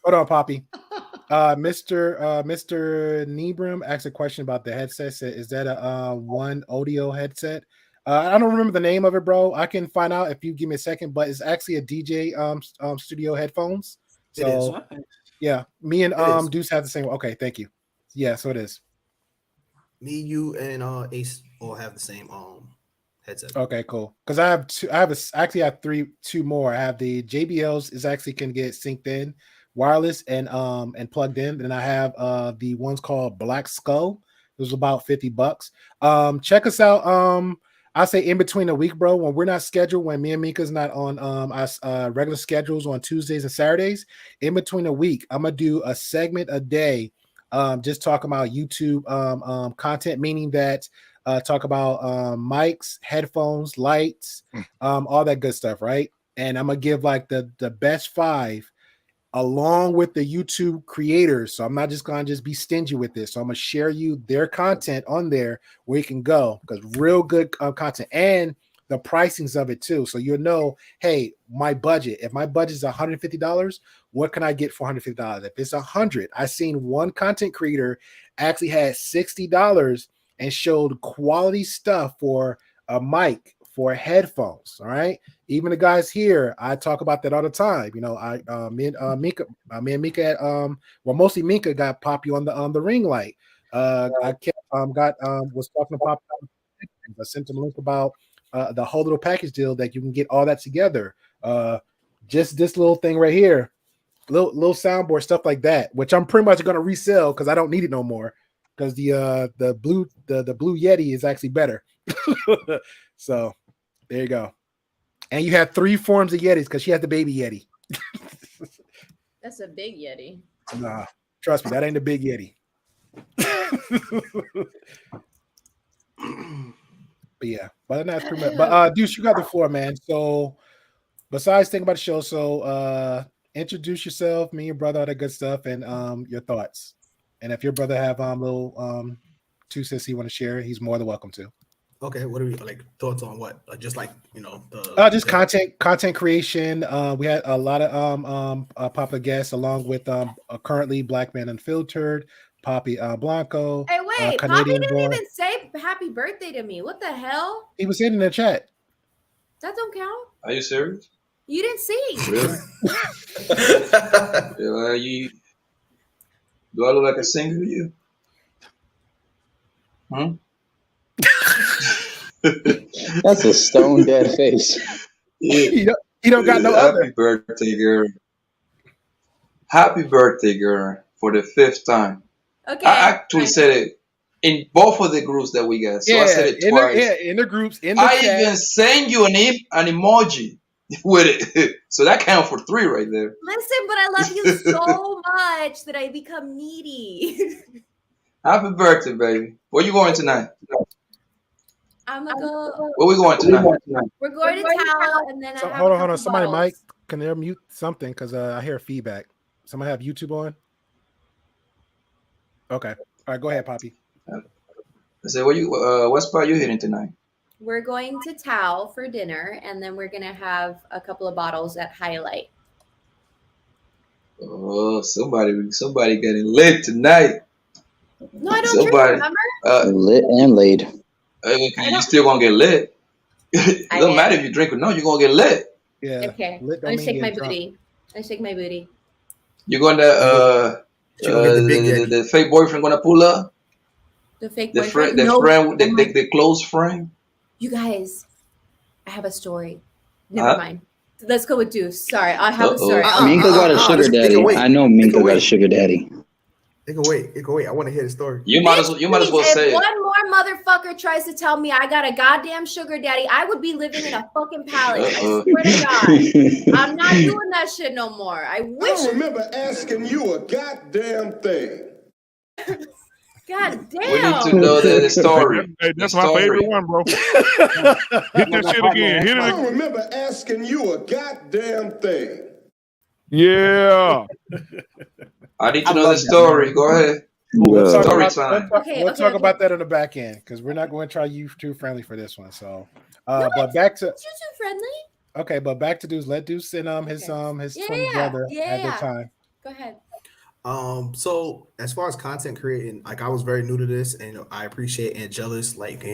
Hold on, Poppy. Mr. Nebrim asked a question about the headset. Said, is that a one audio headset? I don't remember the name of it, bro. I can find out if you give me a second, but it's actually a DJ studio headphones. So yeah, me and Deuce have the same. Okay, thank you. Yeah, so it is. Me, you, and Ace all have the same headset. Okay, cool. Because I have two. I have two more. I have the JBLs is actually can get synced in, wireless and plugged in. Then I have the ones called Black Skull. It was about $50. Check us out. I say in between the week, bro. When we're not scheduled, when me and Mika's not on our regular schedules on Tuesdays and Saturdays, in between the week, I'm gonna do a segment a day, just talking about YouTube content, meaning that talk about mics, headphones, lights, all that good stuff, right? And I'm gonna give like the best 5 along with the YouTube creators. So I'm not just gonna be stingy with this. So I'm gonna share you their content on there where you can go, because real good content and the pricings of it too. So you'll know, hey, my budget. If my budget is $150, what can I get for $150? If it's $100, I seen one content creator actually had $60 and showed quality stuff for a mic, for headphones. All right. Even the guys here, I talk about that all the time. You know, me and Mika had, well, mostly Mika got Poppy on the ring light. I kept was talking to Poppy. I sent him a link about the whole little package deal that you can get all that together. Just this little thing right here, little soundboard, stuff like that, which I'm pretty much going to resell because I don't need it no more, because the blue Yeti is actually better. So there you go. And you have 3 forms of Yetis because she has the baby Yeti. That's a big Yeti. Nah, trust me, that ain't a big Yeti. But yeah, but that's pretty much. But Deuce, you got the floor, man. So besides thinking about the show, so introduce yourself, me and your brother, all that good stuff, and your thoughts. And if your brother have little 2 cents he want to share, he's more than welcome to. Okay, what are we like? Thoughts on what? Just like, you know, just content creation. We had a lot of popular guests, along with currently Black Man Unfiltered, Poppy Blanco. Hey, wait, Poppy Canadian didn't boy. even say happy birthday to me. What the hell? He was in the chat. That don't count. Are you serious? You didn't sing. Really? Do I look like a singer to you? That's a stone dead face. He don't got no Happy other. birthday, girl. Happy birthday, girl, for the 5th time. Okay. I actually said it in both of the groups that we got. So I said it twice. In the groups, in the I chat. even sent you an emoji with it. So that counts for 3 right there. Listen, but I love you so much that I become needy. Happy birthday, baby. Where you going tonight? I'm gonna go. Where we going tonight? We're going to town, and then So, I have hold a on. couple Somebody, bottles. Mike, can they mute something? Because I hear feedback. Somebody have YouTube on? Okay. All right, go ahead, Poppy. I said, what spot you hitting tonight? We're going to Tao for dinner, and then we're gonna have a couple of bottles at Highlight. Oh, somebody getting lit tonight. No, I don't drink. Remember? Lit and laid. You still gonna get lit. It doesn't matter if you drink or no, you're gonna get lit. Yeah. Okay. I'm gonna shake my booty. You're gonna the fake boyfriend gonna pull up. The fake The boyfriend. friend, No. the close friend. You guys, I have a story. Never mind. Let's go with Deuce. Sorry, I have a story. Minka got a sugar daddy. I know Minka got a sugar daddy. It can wait. I want to hear the story. You might as well say If it. one more motherfucker tries to tell me I got a goddamn sugar daddy, I would be living in a fucking palace. I swear to God. I'm not doing that shit no more. I wish. I don't remember asking you a goddamn thing. God damn. We need to know the story. Hey, that's The my story. favorite one, bro. Hit that shit again. Hit I it don't again. remember asking you a goddamn thing. Yeah. I need to know the story. Go ahead. We'll talk, Story about, time. we'll talk about that on the back end, because we're not going to try you too friendly for this one. So, but back to It's too friendly. okay, but back to Deuce. Let Deuce and his twin brother have their time. Go ahead. So as far as content creating, like I was very new to this, and I appreciate Angelus, like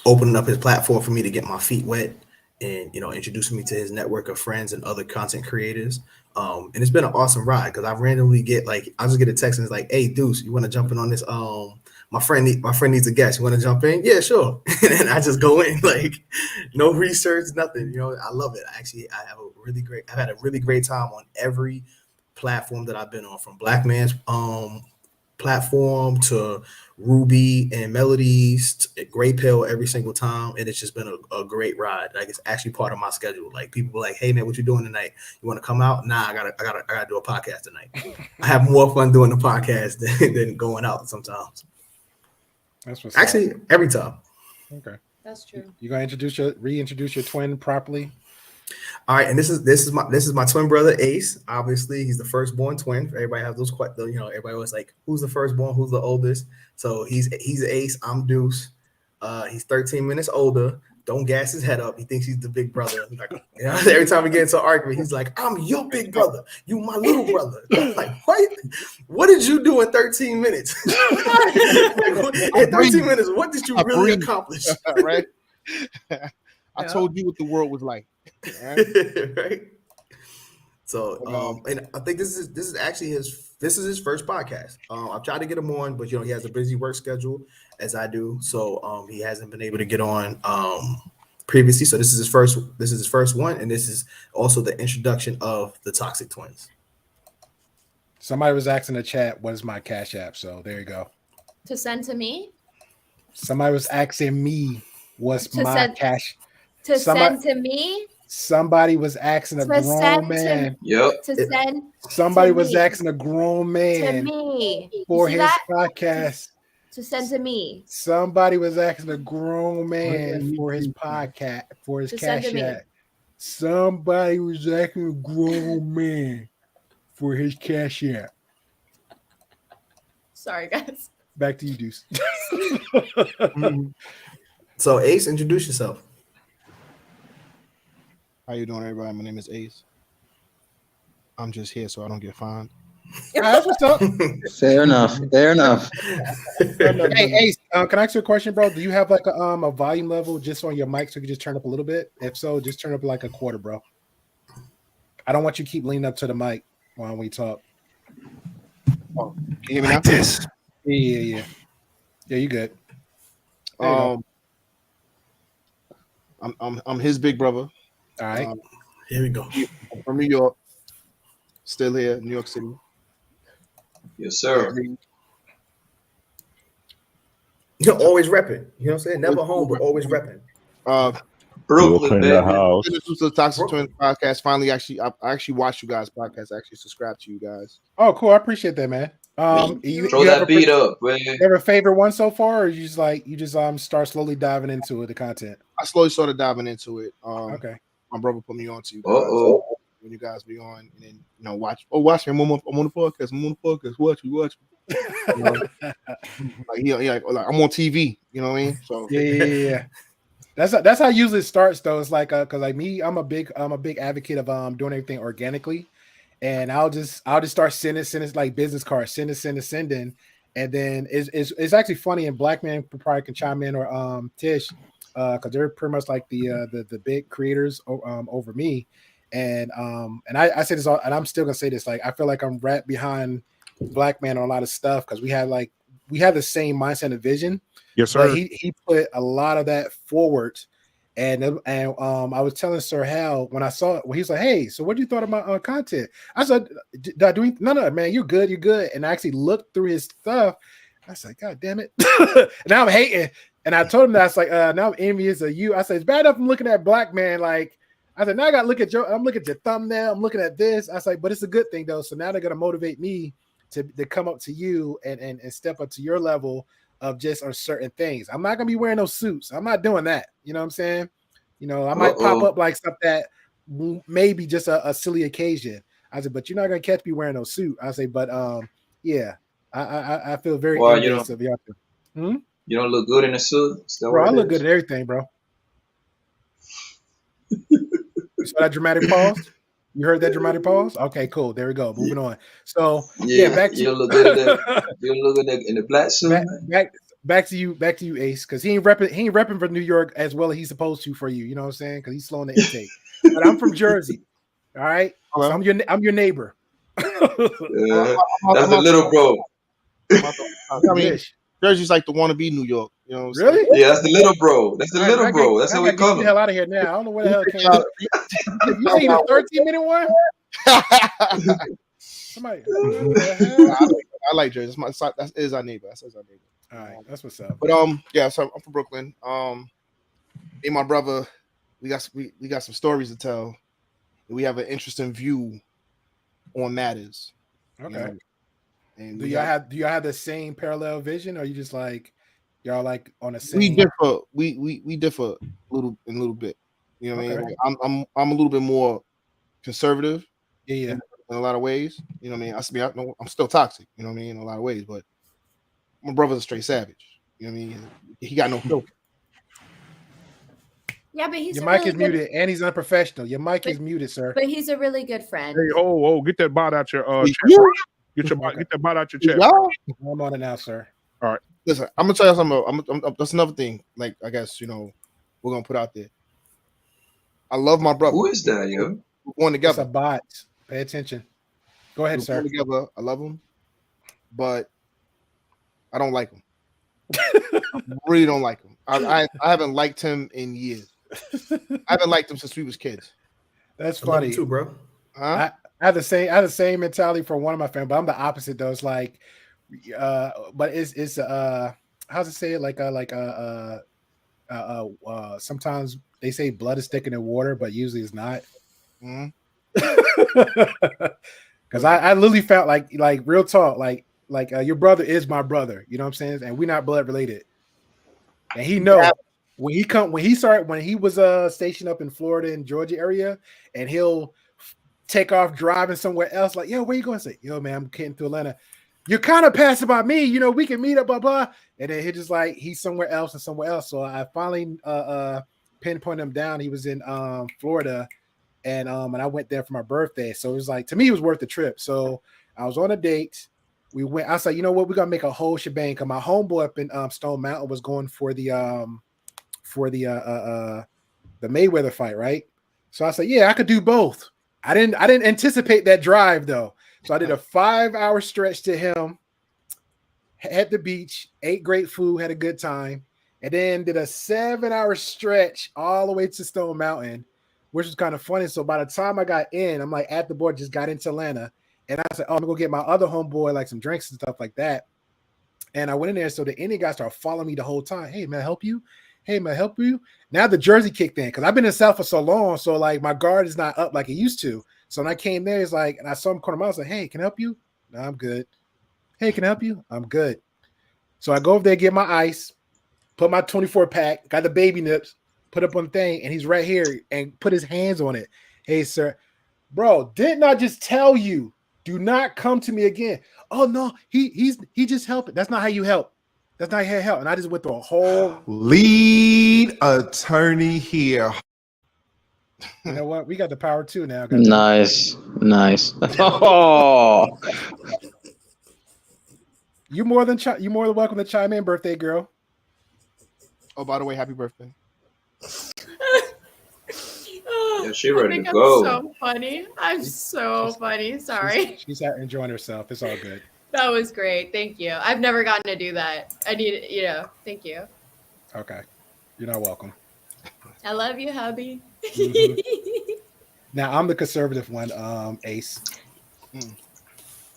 opening up his platform for me to get my feet wet, and introducing me to his network of friends and other content creators. And it's been an awesome ride because I randomly I just get a text and it's like, "Hey, Deuce, you want to jump in on this? My friend needs a guest. You want to jump in? Yeah, sure." And I just go in, like no research, nothing. I love it. I've had a really great time on every platform that I've been on, from Black Man's platform to Ruby and Melodies to Gray Pill every single time, and it's just been a great ride. Like, it's actually part of my schedule. Like, people are like, "Hey man, what you doing tonight? You want to come out?" Nah, I gotta do a podcast tonight. I have more fun doing the podcast than going out sometimes. That's what's Actually, every time. Okay. That's true. You gonna reintroduce your twin properly? All right, and this is my twin brother Ace. Obviously, he's the firstborn twin. Everybody has those everybody was like, who's the firstborn, who's the oldest? So he's Ace. I'm Deuce. He's 13 minutes older. Don't gas his head up. He thinks he's the big brother. Like, every time we get into an argument, he's like, "I'm your big brother. You my little brother." I'm like, what? What did you do in 13 minutes? In 13 minutes, what did you really accomplish? Right? I told you what the world was like. Right? Right. So, and I think this is actually his first podcast. I've tried to get him on, but he has a busy work schedule as I do, so he hasn't been able to get on previously. So this is his first one, and this is also the introduction of the Toxic Twins. Somebody was asking in the chat, "What is my Cash App?" So there you go. To send to me. Somebody was asking me, "What's my cash?" Send to me. Somebody was asking a grown man. Somebody was asking a grown man to me for his podcast. To send to me. Somebody was asking a grown man for his podcast, for his Cash App. Somebody was asking a grown man for his Cash App. Sorry, guys. Back to you, Deuce. So, Ace, introduce yourself. How you doing, everybody? My name is Ace. I'm just here so I don't get fined. That's what's up. Fair enough. Fair enough. Hey, Ace, can I ask you a question, bro? Do you have like a volume level just on your mic so you can just turn up a little bit? If so, just turn up like a quarter, bro. I don't want you to keep leaning up to the mic while we talk. Oh, can you hear me like now? This. Yeah, you good. I'm his big brother. All right. Here we go. I'm from New York. Still here, New York City. Yes, sir. You're always repping. You know what I'm saying? Never home, but always repping. Brooklyn, baby. Introduced to the Toxic Twins podcast. Finally, I actually watched you guys' podcast. I actually subscribed to you guys. Oh, cool. I appreciate that, man. You Throw that beat up, man. You have a favorite one so far, or you just start slowly diving into the content? I slowly started diving into it. Okay. My brother put me on to you guys. When you guys be on, and then watch me. I'm on the podcast. Watch me. Like I'm on TV. You know what I mean? So yeah. That's how usually it starts though. It's like because like me, I'm a big advocate of doing everything organically, and I'll just start sending like business cards, sending, and then it's actually funny. And Black Man probably can chime in, or Tish, because they're pretty much like the big creators over me. And I say this all, and I'm still gonna say this, like I feel like I'm right behind Black Man on a lot of stuff because we have the same mindset and vision. Yes, sir. But he put a lot of that forward, and I was telling Sir Hal when I saw it, when he's like, "Hey, so what do you thought of my content?" I said, "No, man, you're good. And I actually looked through his stuff. I said, "God damn it!" Now I'm hating, and I told him that I was like, "Now I'm envious of you." I said, "It's bad enough I'm looking at Black Man like." I said, now I got to look at I'm looking at your thumbnail. I'm looking at this. I was like, but it's a good thing though. So now they're going to motivate me to come up to you and step up to your level of just on certain things. I'm not going to be wearing those suits. I'm not doing that. You know what I'm saying? I might pop up like stuff that maybe just a silly occasion. I said, but you're not going to catch me wearing no suit. I say, but yeah, I feel very envious of y'all. You don't look good in a suit? Bro, I look good at everything, bro. You saw that dramatic pause? You heard that dramatic pause? Okay, cool. There we go. Moving on. So back to you. Look good in the black suit. Back to you, Ace, because he ain't repping for New York as well as he's supposed to for you. You know what I'm saying? Because he's slowing the intake. But I'm from Jersey. All right. So I'm your neighbor. That's the little bro. I mean, Jersey's like the wannabe New York. You know what I'm saying? Really? Yeah, that's the little bro. That's the little bro. That's how we come. Get the hell out of here now. I don't know where the hell it came from. You seen the 13-minute one? Somebody. I like Jersey. That is our neighbor. That's our neighbor. All right, that's what's up. But yeah. So I'm from Brooklyn. Me and my brother, we got some stories to tell. We have an interesting view on matters. Okay. And do y'all have the same parallel vision, or are you just like Y'all like on the We same. differ. We differ a little bit. You know what I mean? Okay. Like, I'm a little bit more conservative. Yeah. In a lot of ways. You know what I mean? I'm still toxic. You know what I mean? In a lot of ways, but my brother's a straight savage. You know what I mean? He got no filter. Yeah, but he's Your a mic really is good, muted and he's unprofessional. Your mic is muted, sir. but he's a really good friend. Hey, get that bot out your chest. Get that bot out your chest. Y'all, I'm on it now, sir. all right. Listen, I'm gonna tell you something. That's another thing. Like, I guess, we're gonna put out there. I love my brother. Who is that, yo? We're going It's together. a bot. Pay attention. Go ahead, We're sir. going together. I love him, but I don't like him. I really don't like him. I haven't liked him in years. I haven't liked him since we was kids. That's I love funny him too, bro. Huh? I have the same mentality for one of my family, but I'm the opposite though. It's like, but it's how's it say it? Sometimes they say blood is thicker than water, but usually it's not. Because I literally felt like real talk, like your brother is my brother. You know what I'm saying? And we're not blood related. And he knows. When he was stationed up in Florida and Georgia area, and he'll take off driving somewhere else, like, yo, where you going? Say, yo, man, I'm getting to Atlanta. You're kind of passing by me, we can meet up, blah blah. And then he just like he's somewhere else and somewhere else. So I finally pinpointed him down. He was in Florida, and I went there for my birthday. So it was like, to me, it was worth the trip. So I was on a date. We went. I was like, you know what, we're gonna make a whole shebang. Cause my homeboy up in Stone Mountain was going for the Mayweather fight, right? So I said, yeah, I could do both. I didn't anticipate that drive though. So I did a 5-hour stretch to him at the beach, ate great food, had a good time, and then did a 7-hour stretch all the way to Stone Mountain, which was kind of funny. So by the time I got in, I'm like at the board, just got into Atlanta, and I said, oh, I'm gonna go get my other homeboy like some drinks and stuff like that. And I went in there, so the Indian guy started following me the whole time. Hey, man, help you? Hey, man, help you? Now the jersey kicked in because I've been in South for so long, so like my guard is not up like it used to. So when I came there, it's like, and I saw him corner, I was like, hey, can I help you? No, I'm good. Hey, can I help you? I'm good. So I go over there, get my ice, put my 24 pack, got the baby nips, put up on the thing, and he's right here and put his hands on it. Hey, sir, bro, didn't I just tell you? Do not come to me again. Oh no, he just helping. That's not how you help. That's not how you help. And I just went through a whole lead attorney here. You know what? We got the power too now. Nice. Oh, you're more than welcome to chime in, birthday girl. Oh, by the way, happy birthday. Yeah, she ready I think to go. I'm so funny. I'm so funny. Sorry. She's out enjoying herself. It's all good. That was great. Thank you. I've never gotten to do that. I need, thank you. Okay. You're not welcome. I love you, hubby. Mm-hmm. Now I'm the conservative one, Ace.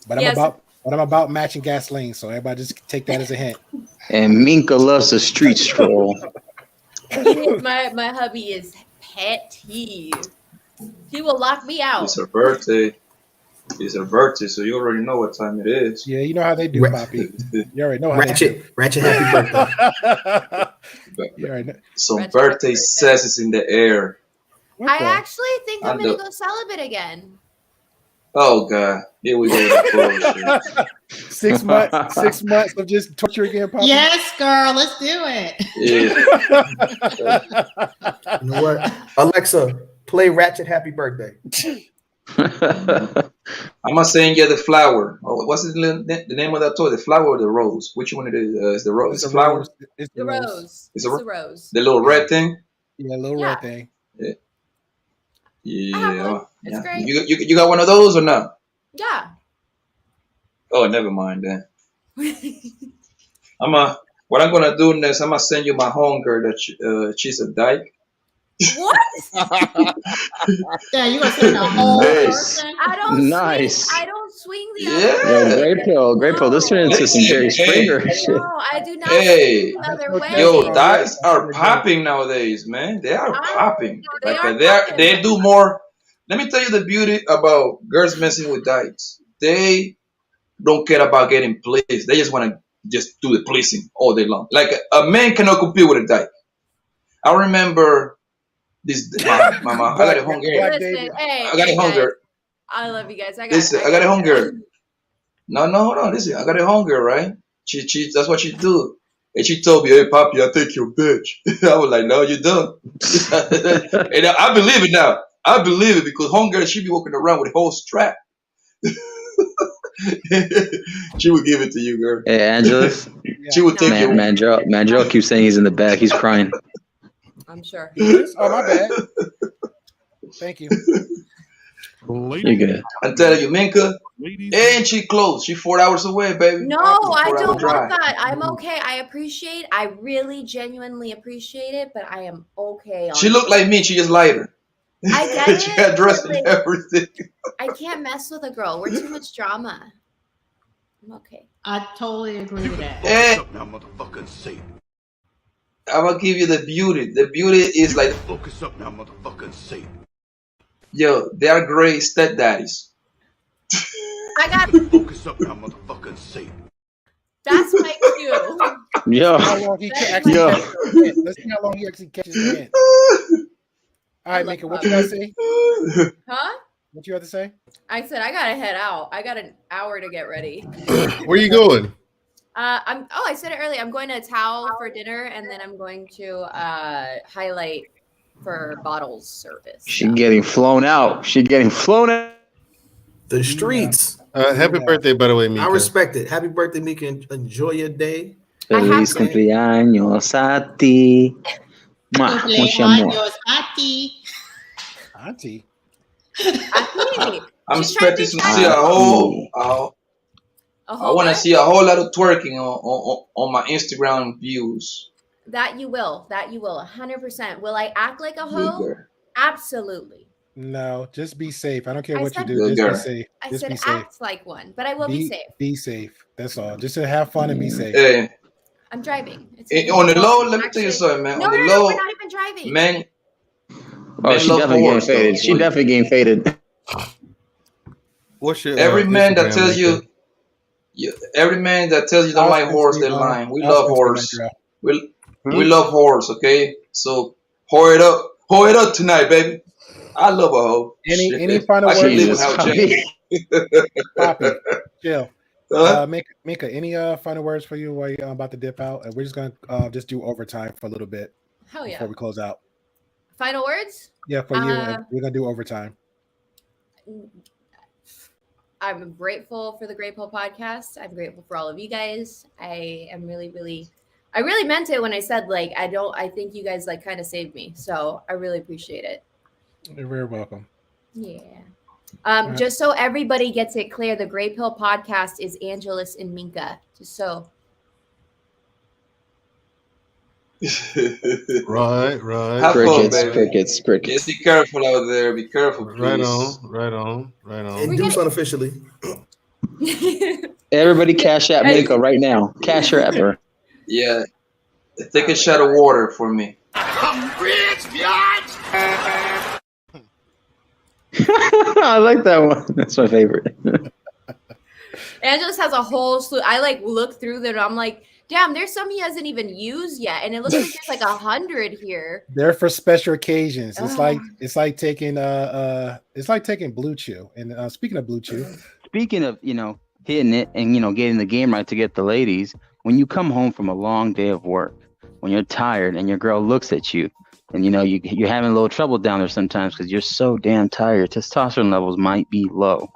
But Yes. I'm about matching gasoline, so everybody just take that as a hint. and Minka loves a street stroll. my hubby is petty. He will lock me out. It's her birthday. It's her birthday, so you already know what time it is. Yeah, you know how they do, Poppy. You already know how Ratchet happy birthday. You already know. Some Ratchet birthday says it's in the air. I actually think I'm I gonna know. go celibate again. Oh God, here we go with that bullshit. 6 months. 6 months of just torture again, Poppy. Yes, girl, let's do it. Yeah. You know what? Alexa, play Ratchet Happy Birthday. I'm not saying you're the flower. Oh, what's the name of that toy? The flower or the rose? Which one it is? It's the rose. It's the flower. Rose. It's The rose. It's It's the rose. The little red thing. Yeah, little red thing. Yeah. It's great. You got one of those or not? Yeah. Oh, never mind then. What I'm gonna do next, I'm gonna send you my homegirl that she's a dyke. What? Yeah, you gonna send a whole Nice. person? I don't Nice. swing. I don't swing the Yeah. Great pill. This turned into some Jerry Springer other. shit. No, I do not Hey, swing the other way. yo, dykes are popping nowadays, man. They are popping. They Like are they do more. Let me tell you the beauty about girls messing with dykes. They don't care about getting plays. They just want to just do the pleasing all day long. Like a man cannot compete with a dyke. I remember this. My I got a hunger. Listen, hey, I got a hunger. I love you guys. I got a hunger. No, listen, I got a hunger, right? She that's what she do. And she told me, "Hey, Poppy, I think you're a bitch." I was like, "No, you don't." And I believe it now. I believe it because hunger, she be walking around with a whole strap. She would give it to you, girl. Hey, Angelus. She would take it. Mandrell keeps saying he's in the back. He's crying. I'm sure. Oh, my bad. Thank you. You're good. I'm telling you, Minka, and she close. She 4 hours away, baby. No, I don't drive. want that. I'm okay. I really genuinely appreciate it, but I am okay. She looked like me. She just lighter. I get She it. got dressed but, and like, everything. I can't mess with a girl. We're too much drama. I'm okay. I totally agree with that. And I'm gonna give you the beauty. The beauty is like focus up now, motherfucking say. Yo, they are great stepdaddies. I got focus up now, motherfucking say. That's my cue. Yo. How long he actually Yo. catches the hint. Let's see how long he actually catches the hint. All right, Mika, what you gotta say? Huh? What you have to say? I said I gotta head out. I got an hour to get ready. Where you going? I said it earlier. I'm going to Tao for dinner, and then I'm going to Highlight for bottles service. She getting flown out. The streets. Happy birthday, by the way, Mika. I respect it. Happy birthday, Mika. Enjoy your day. Feliz cumpleaños a ti. Mwah, mucho amor. Auntie. I'm expecting to see a whole. I want to see a whole lot of twerking on my Instagram views. That you will. 100%. Will I act like a hoe? Absolutely. No, just be safe. I don't care I what you said- do. Good Just be girl. safe. I Just said be safe. act like one, but I will be safe. Be safe. That's all. Just to have fun and be safe. Hey, I'm driving. It's on the low, let me tell you something, man. No, On the no, low, we're not even driving. man. Oh, she love definitely getting horse, faded. though. She definitely getting faded. What's your Every man that Instagram, tells Mika? every man that tells you don't like horse, they're lying. We love horse. We love horse. Okay, so whore it up tonight, baby. I love a hoe. Any final I should live words? without Jane. Poppy, chill. Huh? Mika, any final words for you while you're about to dip out? And we're just gonna just do overtime for a little bit Hell yeah. before we close out. Final words? Yeah, for you. And we're gonna do overtime. I'm grateful for the Great Pill podcast. I'm grateful for all of you guys. I am really I really meant it when I said like I think you guys like kind of saved me. So I really appreciate it. You're very welcome. Yeah. right. Just so everybody gets it clear, the Great Pill podcast is Angelus and Minka. Just so Right. Have fun, baby. Crickets. Just be careful out there. Be careful, please. Right on. Induce unofficially. Everybody cash at Mika right now. Cash her at her. Yeah. Take a shot of water for me. I like that one. That's my favorite. Angelus has a whole slew. I like look through them. I'm like, damn, there's some he hasn't even used yet, and it looks like there's like 100 here. They're for special occasions. It's Ugh. like taking Blue Chew. And speaking of Blue Chew, Speaking of, hitting it and, getting the game right to get the ladies, when you come home from a long day of work, when you're tired and your girl looks at you and, you're having a little trouble down there sometimes because you're so damn tired, testosterone levels might be low.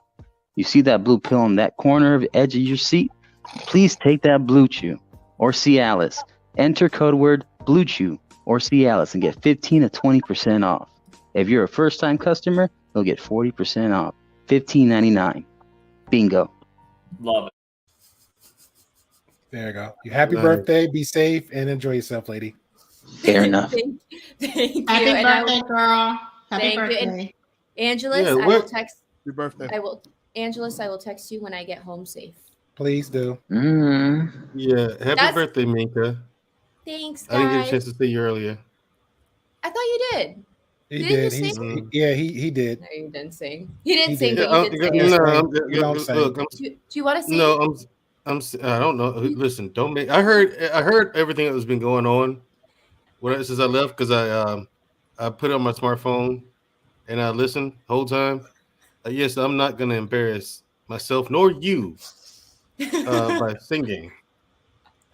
You see that blue pill in that corner of the edge of your seat? Please take that Blue Chew or Cialis. Enter code word Blue Chew or Cialis and get 15 to 20% off. If you're a first-time customer, you'll get 40% off. $15.99. Bingo. Love it. there you go. Happy Nice. birthday. Be safe and enjoy yourself, lady. Fair enough. Thank you. Happy And I birthday, girl. Happy Thank you. birthday. And Angelus, Yeah, I will what- text. Your birthday. Angelus, I will text you when I get home safe. Please do. Yeah. Happy That's- birthday, Minka. Thanks, I didn't get a guys. chance to see you earlier. I thought you did. He Didn't did. you He's, sing? he did. No, you didn't sing. He didn't He sing, did. but you did sing. No, You don't sing. look, Do you want to sing? no, I don't know. Listen, don't make. I heard everything that has been going on since I left because I put it on my smartphone and I listened the whole time. Yes, I'm not going to embarrass myself nor you by singing.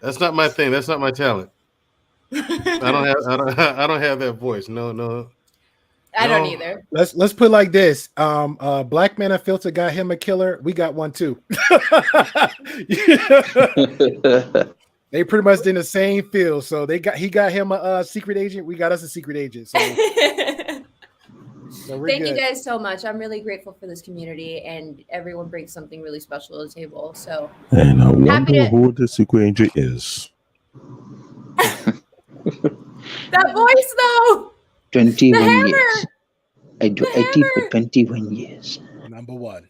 That's not my thing. That's not my talent. I don't have that voice. No. I don't either. Let's put it like this. Black Man Unfiltered got him a killer. We got one too. They pretty much in the same field. So he got him a secret agent. We got us a secret agent. So, Thank you guys so much. I'm really grateful for this community, and everyone brings something really special to the table. So, and I happy wonder who the secret agent is. that voice though. 21 years. I do IT for 21 years. Number one.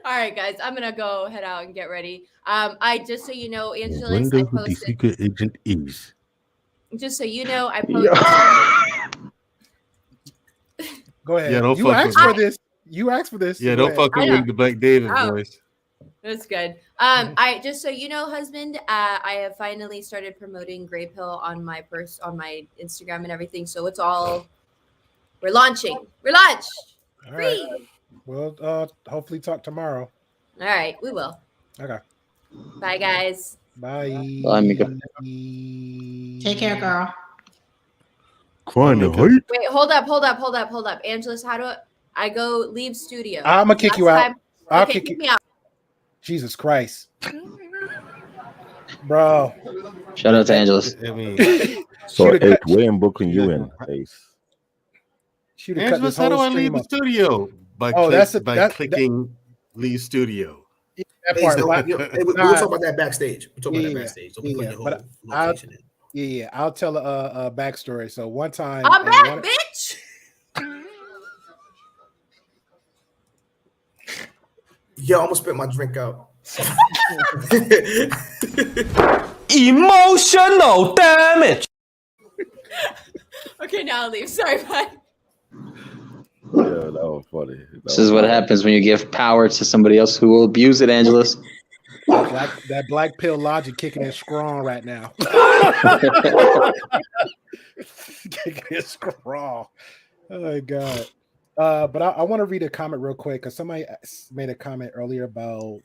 All right, guys, I'm gonna go head out and get ready. I just so you know, Angelus, I Wonder who the posted. secret agent is. Just so you know, I posted. Go ahead. Yeah, don't you fuck asked with for me. this. You asked for this. Yeah, Go don't ahead. fuck with the Black David voice. That's good. I just so you know, husband, I have finally started promoting Gray Pill on my Instagram and everything. So it's all we're launching. We're launched. All Free. right. We'll hopefully talk tomorrow. All right, we will. Okay. Bye, guys. Bye. Bye, Mika. Take care, girl. Crying the height. Wait, hold up. Angelus, how do I go leave studio? I'm gonna kick you out. I'll Okay, kick kick you. me out. Jesus Christ, bro. Shout out to Angelus. I mean, So, hey, where in Brooklyn you in, Ace? She'd have cut Angelus, this how do whole I leave stream the up. studio? By clicking leave studio. That Hey, part, so, like, we'll nah, talk about that backstage. We'll talk about that yeah, backstage. So we'll put yeah, the whole but I'll, location in. yeah, I'll tell a backstory. So one time, I'm and back, one- bitch. Yeah, I almost spit my drink out. Emotional damage. Okay, now I'll leave. Sorry, bye. Yeah, that was funny. This is what happens when you give power to somebody else who will abuse it, Angelus. that black pill logic kicking in strong right now. Kicking in strong. Oh my god. But I want to read a comment real quick because somebody made a comment earlier about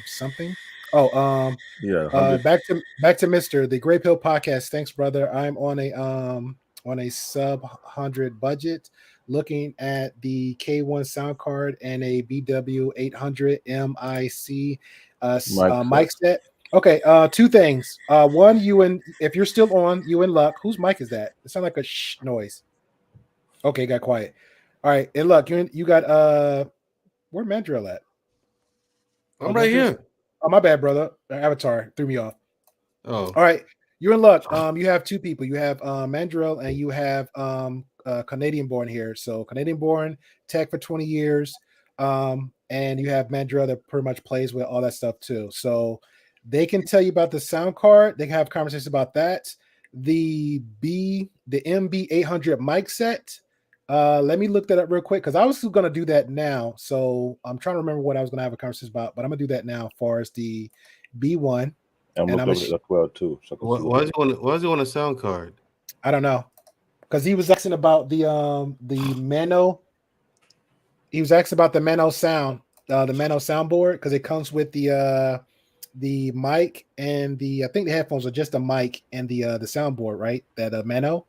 something. Oh, yeah. back to Mr. The Gray Pill Podcast. Thanks, brother. I'm on a sub 100 budget, looking at the K1 sound card and a BW 800 MIC mic set. Okay, two things. One, if you're still on, you in luck. Whose mic is that? It sounds like a shh noise. Okay, got quiet. All right, and look, you got where Mandrill at? I'm right here. Oh, my bad, brother. Avatar threw me off. Oh, all right. You're in luck. You have two people. You have Mandrill and you have Canadian Born here. So Canadian Born, tech for 20 years. And you have Mandrill that pretty much plays with all that stuff too. So they can tell you about the sound card. They can have conversations about that. The MB 800 mic set. Let me look that up real quick because I was going to do that now. So I'm trying to remember what I was going to have a conversation about, but I'm going to do that now as far as the B1. I'm looking at it well too. So why is he on a sound card? I don't know, because he was asking about the Mano. He was asking about the Mano sound, the Mano soundboard, because it comes with the mic and I think the headphones are just the mic and the soundboard, right? That Mano.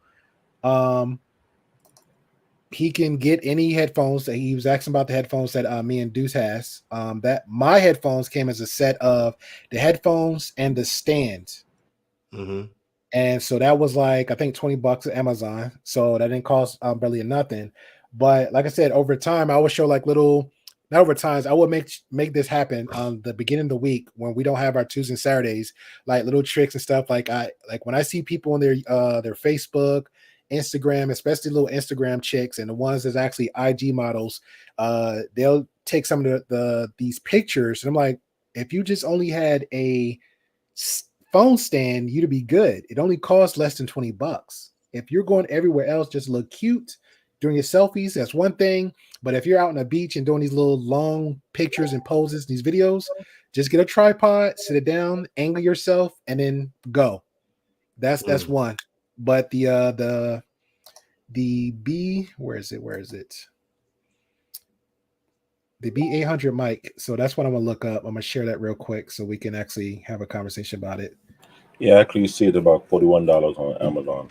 He can get any headphones that he was asking about the headphones that me and Deuce has. That my headphones came as a set of the headphones and the stand. Mm-hmm. And so that was like, I think $20 at Amazon. So that didn't cost barely nothing. But like I said, over time, I would show like little, not over times, I would make this happen on the beginning of the week when we don't have our Tuesdays and Saturdays, like little tricks and stuff. Like when I see people on their Facebook, Instagram, especially little Instagram chicks and the ones that's actually IG models, they'll take some of these pictures. And I'm like, if you just only had a phone stand, you'd be good. It only costs less than $20. If you're going everywhere else, just look cute, doing your selfies, that's one thing. But if you're out on the beach and doing these little long pictures and poses, these videos, just get a tripod, sit it down, angle yourself, and then go. That's one. But the B, where is it? The B800 mic. So that's what I'm gonna look up. I'm gonna share that real quick so we can actually have a conversation about it. Yeah, actually, you see it about $41 on Amazon.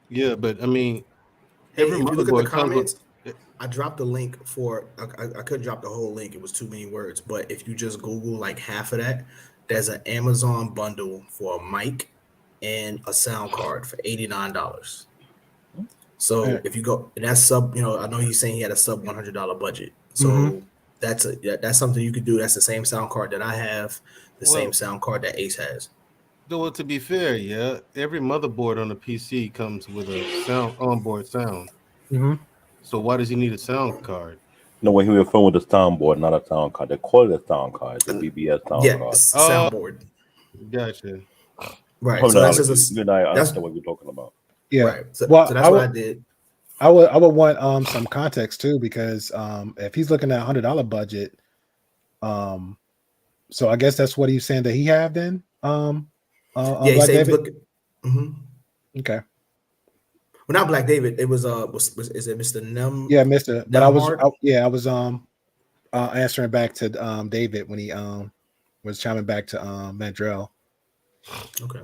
Yeah, but I mean, Hey, every if you look at the motherboard comes comments, with. I dropped the link for. I couldn't drop the whole link; it was too many words. But if you just Google like half of that, there's an Amazon bundle for a mic and a sound card for $89. So if you go, and that's sub. I know he's saying he had a sub $100 budget. So that's something you could do. That's the same sound card that I have, the same sound card that Ace has. Though to be fair, yeah, every motherboard on the PC comes with a onboard sound. Mm-hmm. So why does he need a sound card? No, when he was referring with the soundboard, not a sound card. They call it a sound card. The BBS sound card. Soundboard. Gotcha. Right. So that's just I understand what you're talking about. Yeah. Right. So well, that's what I did. I would want some context too, because if he's looking at $100 budget, so I guess that's what he's saying that he have then. Yeah, he said David? Okay. Well, not Black David. It was is it Mr. Nem? Yeah, Mr. But Nemhard? I was answering back to David when he was chiming back to Mandrell. Okay.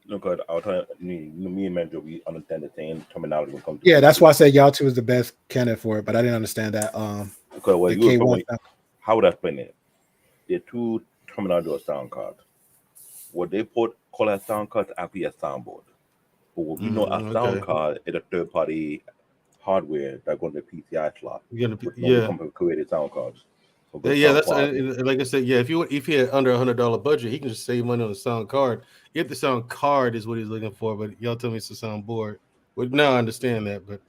Look, I'll tell you, me and Mandrell, we understand the same terminology when it comes to. Yeah, that's why I said y'all two is the best candidate for it, but I didn't understand that. Okay, well, how would I explain it? There are two terminology of sound cards. What they call a sound card is actually a soundboard. But what we know a sound card is a third-party hardware that goes in the PCI slot. Created sound cards. So That's like I said. Yeah, if he had under $100 budget, he can just save money on the sound card. If the sound card is what he's looking for, but y'all tell me it's a soundboard. Well, now I understand that, but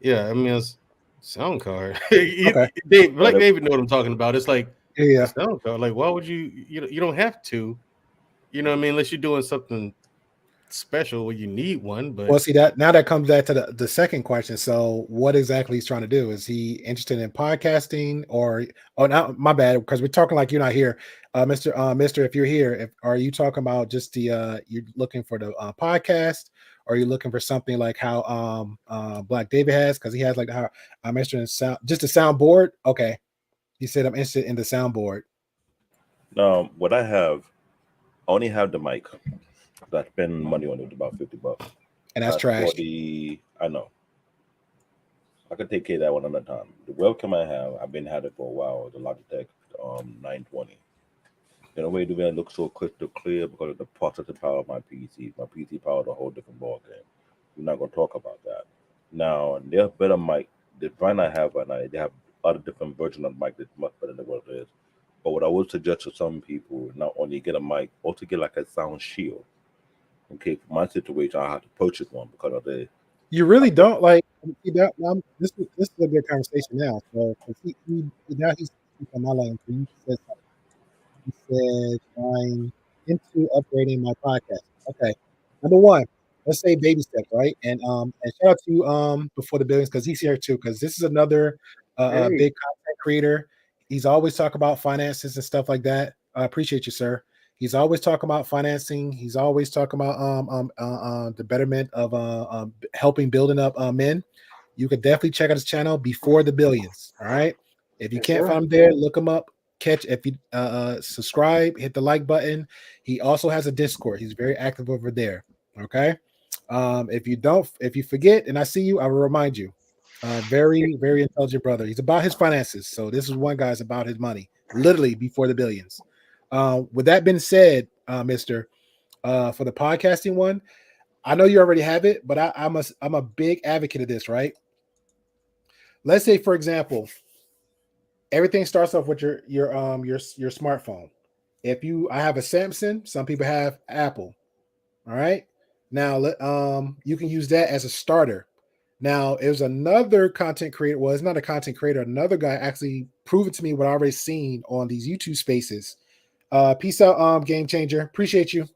yeah, I mean it's sound card. Black David know what I'm talking about. It's like sound card. Like, why would you don't have to. You know what I mean? Unless you're doing something special where you need one. But well, see that comes back to the second question. So what exactly he's trying to do? Is he interested in podcasting or not? My bad, because we're talking like you're not here. Mr. If you're here, are you talking about just the you're looking for the podcast, or are you looking for something like how Black David has? Because he has like how I'm interested in sound, just a soundboard. Okay. He said I'm interested in the soundboard. What I only have the mic. I spend money on it, about $50. And that's trash. I know. I could take care of that one another time. The webcam I have, I've been had it for a while. The Logitech 920. In a way, the way it looks so crystal clear because of the processing power of my PC. My PC power is a whole different ballgame. We're not going to talk about that. Now, there's better mic. The brand I have right now, they have other different versions of mic that's much better than what it is. But what I would suggest to some people, not only get a mic, also get like a sound shield. Okay, for my situation, I have to purchase one because of the. You really don't like this is a good conversation now. So now he's on my line. So you said something. He said I'm into upgrading my podcast. Okay, number one, let's say baby steps, right? And shout out to Before the Billions because he's here too. Because this is another big content creator. He's always talking about finances and stuff like that. I appreciate you, sir. He's always talking about financing. He's always talking about the betterment of helping building up men. You could definitely check out his channel, Before the Billions. All right. If you can't find him there, look him up. If you subscribe, hit the like button. He also has a Discord. He's very active over there. Okay. If you forget and I see you, I will remind you. Very, very intelligent brother. He's about his finances. So this is one guy's about his money, literally Before the Billions. With that being said, Mister, for the podcasting one, I know you already have it, but I'm a big advocate of this, right? Let's say, for example, everything starts off with your smartphone. I have a Samsung, some people have Apple. All right. Now you can use that as a starter. Now, there's another content creator. Well, it's not a content creator. Another guy actually proved it to me what I already seen on these YouTube spaces. Peace out, Game Changer. Appreciate you.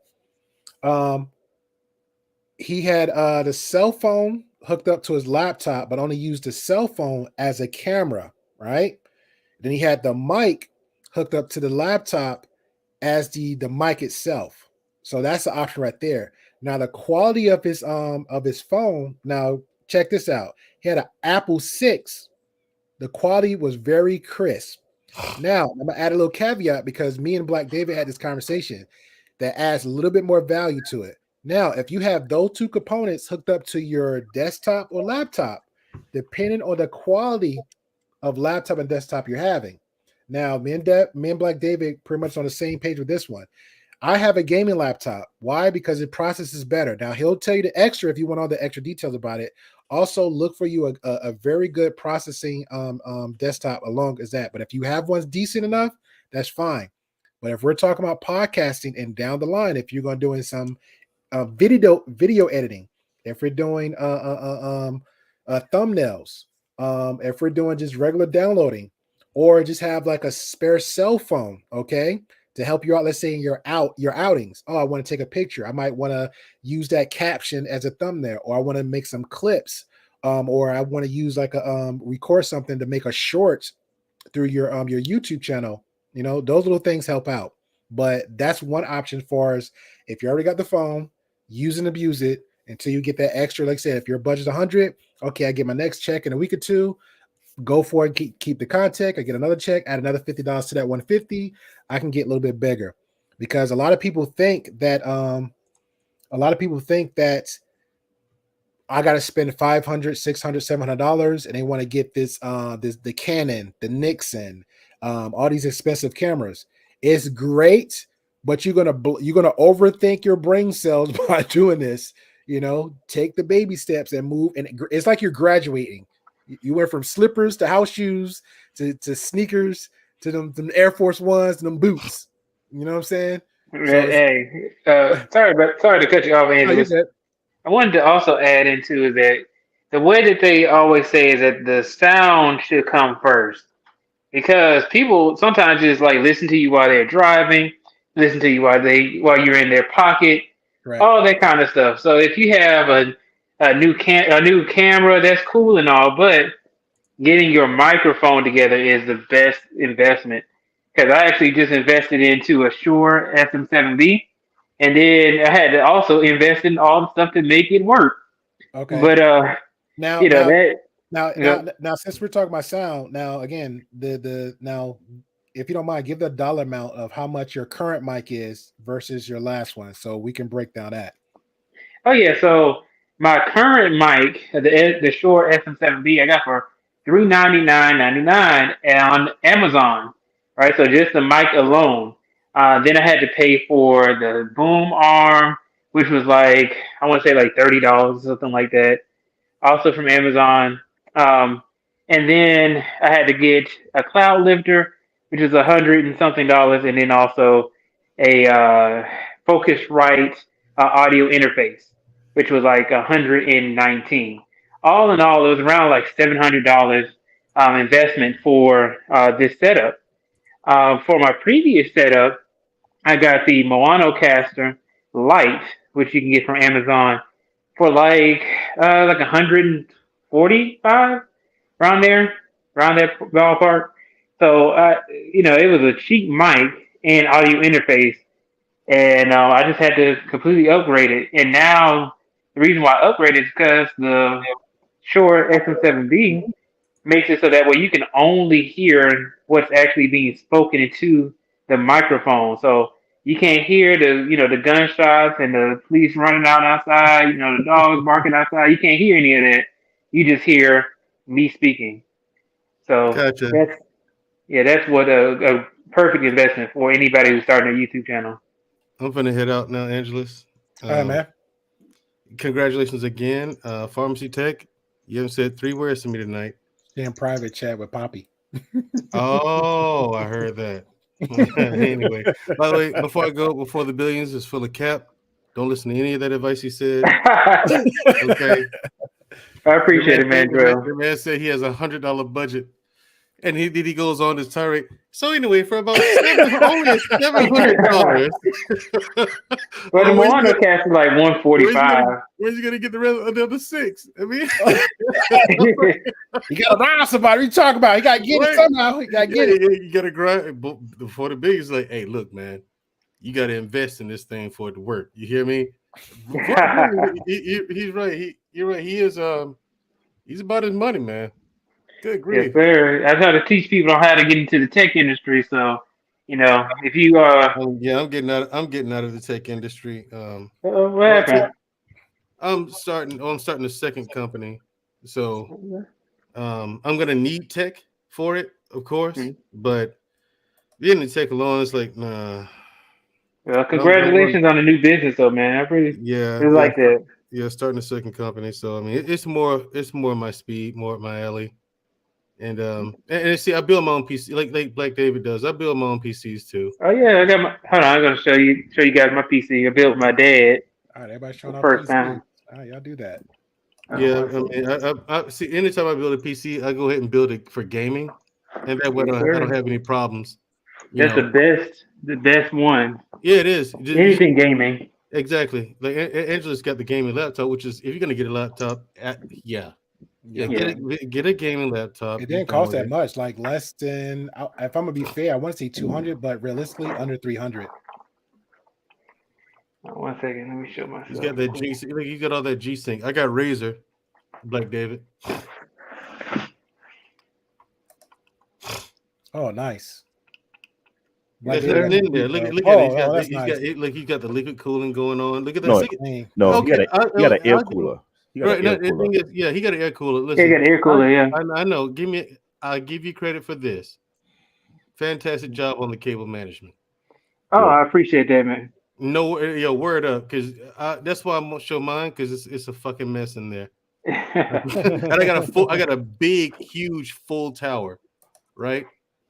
He had the cell phone hooked up to his laptop, but only used his cell phone as a camera, right? Then he had the mic hooked up to the laptop as the mic itself. So that's the option right there. Now the quality of his phone. Now check this out. He had an Apple 6. The quality was very crisp. Now I'm gonna add a little caveat because me and Black David had this conversation that adds a little bit more value to it. Now, if you have those two components hooked up to your desktop or laptop, depending on the quality of laptop and desktop you're having. Now, me and Black David pretty much on the same page with this one. I have a gaming laptop. Why? Because it processes better. Now, he'll tell you the extra if you want all the extra details about it. Also, look for you a very good processing desktop along as that. But if you have ones decent enough, that's fine. But if we're talking about podcasting and down the line, if you're going to doing some video editing, if we're doing thumbnails, if we're doing just regular downloading, or just have like a spare cell phone, okay, to help you out. Let's say in your outings. Oh, I want to take a picture. I might want to use that caption as a thumbnail, or I want to make some clips, or I want to use like a record something to make a short through your YouTube channel. You know, those little things help out. But that's one option for us. If you already got the phone, use and abuse it until you get that extra. Like I said, if your budget's 100, okay, I get my next check in a week or two. Go for it. Keep the contact. I get another check. Add another $50 to that 150. I can get a little bit bigger because a lot of people think that I got to spend $500, $600, $700, and they want to get the Canon, the Nixon, all these expensive cameras. It's great, but you're gonna overthink your brain cells by doing this. You know, take the baby steps and move. And it's like you're graduating. You went from slippers to house shoes to sneakers to them Air Force Ones to them boots. You know what I'm saying? Hey, sorry to cut you off, Andrew. I wanted to also add into that the way that they always say is that the sound should come first, because people sometimes just like listen to you while they're driving, listen to you while you're in their pocket, right, all that kind of stuff. So if you have a new camera, that's cool and all, but getting your microphone together is the best investment. Because I actually just invested into a Shure SM7B, and then I had to also invest in all the stuff to make it work. Okay. But now since we're talking about sound, now again, now if you don't mind, give the dollar amount of how much your current mic is versus your last one, so we can break down that. Oh yeah, so my current mic, the Shure SM7B, I got for $399.99 on Amazon. Right, so just the mic alone. Then I had to pay for the boom arm, which was like, I want to say like $30 or something like that. Also from Amazon. And then I had to get a cloud lifter, which is $100 and something, and then also a Focusrite audio interface, which was like $119. All in all, it was around like $700 investment for this setup. For my previous setup, I got the Moanocaster Lite, which you can get from Amazon for like $145, around that ballpark. So it was a cheap mic and audio interface, and I just had to completely upgrade it. And now the reason why I upgraded is because the Shure SM7B makes it so that way you can only hear what's actually being spoken into the microphone. So you can't hear the gunshots and the police running out outside, the dogs barking outside. You can't hear any of that. You just hear me speaking. So gotcha. That's what a perfect investment for anybody who's starting a YouTube channel. I'm gonna head out now, Angelus. All right, man. Congratulations again, Pharmacy Tech. You haven't said 3 words to me tonight. In private chat with Poppy. Oh, I heard that. Anyway, by the way, before the billions is full of cap, don't listen to any of that advice he said. Okay. I appreciate it, man. The man said he has $100 budget And he goes on this tirade. So anyway, for about only $700. Well, the Moana cast is like 145. Where's he gonna get the rest of the other 6? I mean, you gotta rob somebody. You talk about. You gotta get it somehow. You gotta get it. You gotta grind. But before the big is like, hey, look, man, you gotta invest in this thing for it to work. You hear me? He's right. You're right. He is. He's about his money, man. Good grief. Yes, sir. I try to teach people on how to get into the tech industry. So, if you yeah, I'm getting out of the tech industry. What happened? I'm starting a second company. So I'm gonna need tech for it, of course. But getting the tech alone is like, nah. Well, congratulations on the new business, though, man. I really like that. Yeah, starting a second company. So I mean, it's more my speed, more my alley. And see, I build my own PC like Black David does. I build my own PCs too. Oh yeah, I got my. Hold on, I'm gonna show you guys my PC. I built with my dad. All right, everybody's showing off first PC. time. All right, y'all do that. Yeah, I mean, I see. Anytime I build a PC, I go ahead and build it for gaming, and that way I don't have any problems. That's the best one. Yeah, it is. Anything gaming. Exactly. Like Angela's got the gaming laptop, which is if you're gonna get a laptop, get a gaming laptop. It didn't cost that much, like less than. If I'm gonna be fair, I want to say 200, but realistically under 300. 1 second, let me show myself. He's got that G. Like you got all that G Sync. I got Razer, Black David. Oh, nice. Look at it. He's got the liquid cooling going on. Look at that. No, he got an air cooler. He got an air cooler. He got an air cooler. Listen, he got an air cooler. Yeah, I know. I'll give you credit for this. Fantastic job on the cable management. Oh, I appreciate that, man. No, word up, because that's why I'm gonna show mine, because it's a fucking mess in there. And I got a big, huge, full tower, right?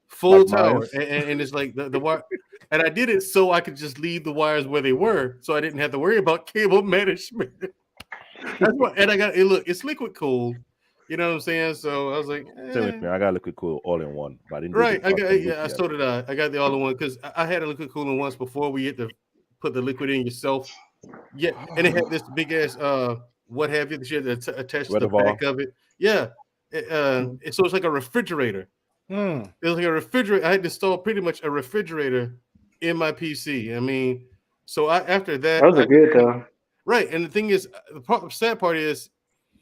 Full like tower, mine. and it's like the wire. And I did it so I could just leave the wires where they were, so I didn't have to worry about cable management. That's why. And I got it. Look, it's liquid cooled. You know what I'm saying? So I was like, Same with me. I got liquid cool all in one, but I didn't. Right. So did I. I got the all in one because I had a liquid cooling once before we had to put the liquid in yourself. Yeah, and it had this big ass what have you that you had to attach to the back of it. Yeah. So it's like a refrigerator. It was like a refrigerator. I had to install pretty much a refrigerator in my PC. I mean, so after that, those are good though. Right, and the thing is, the sad part is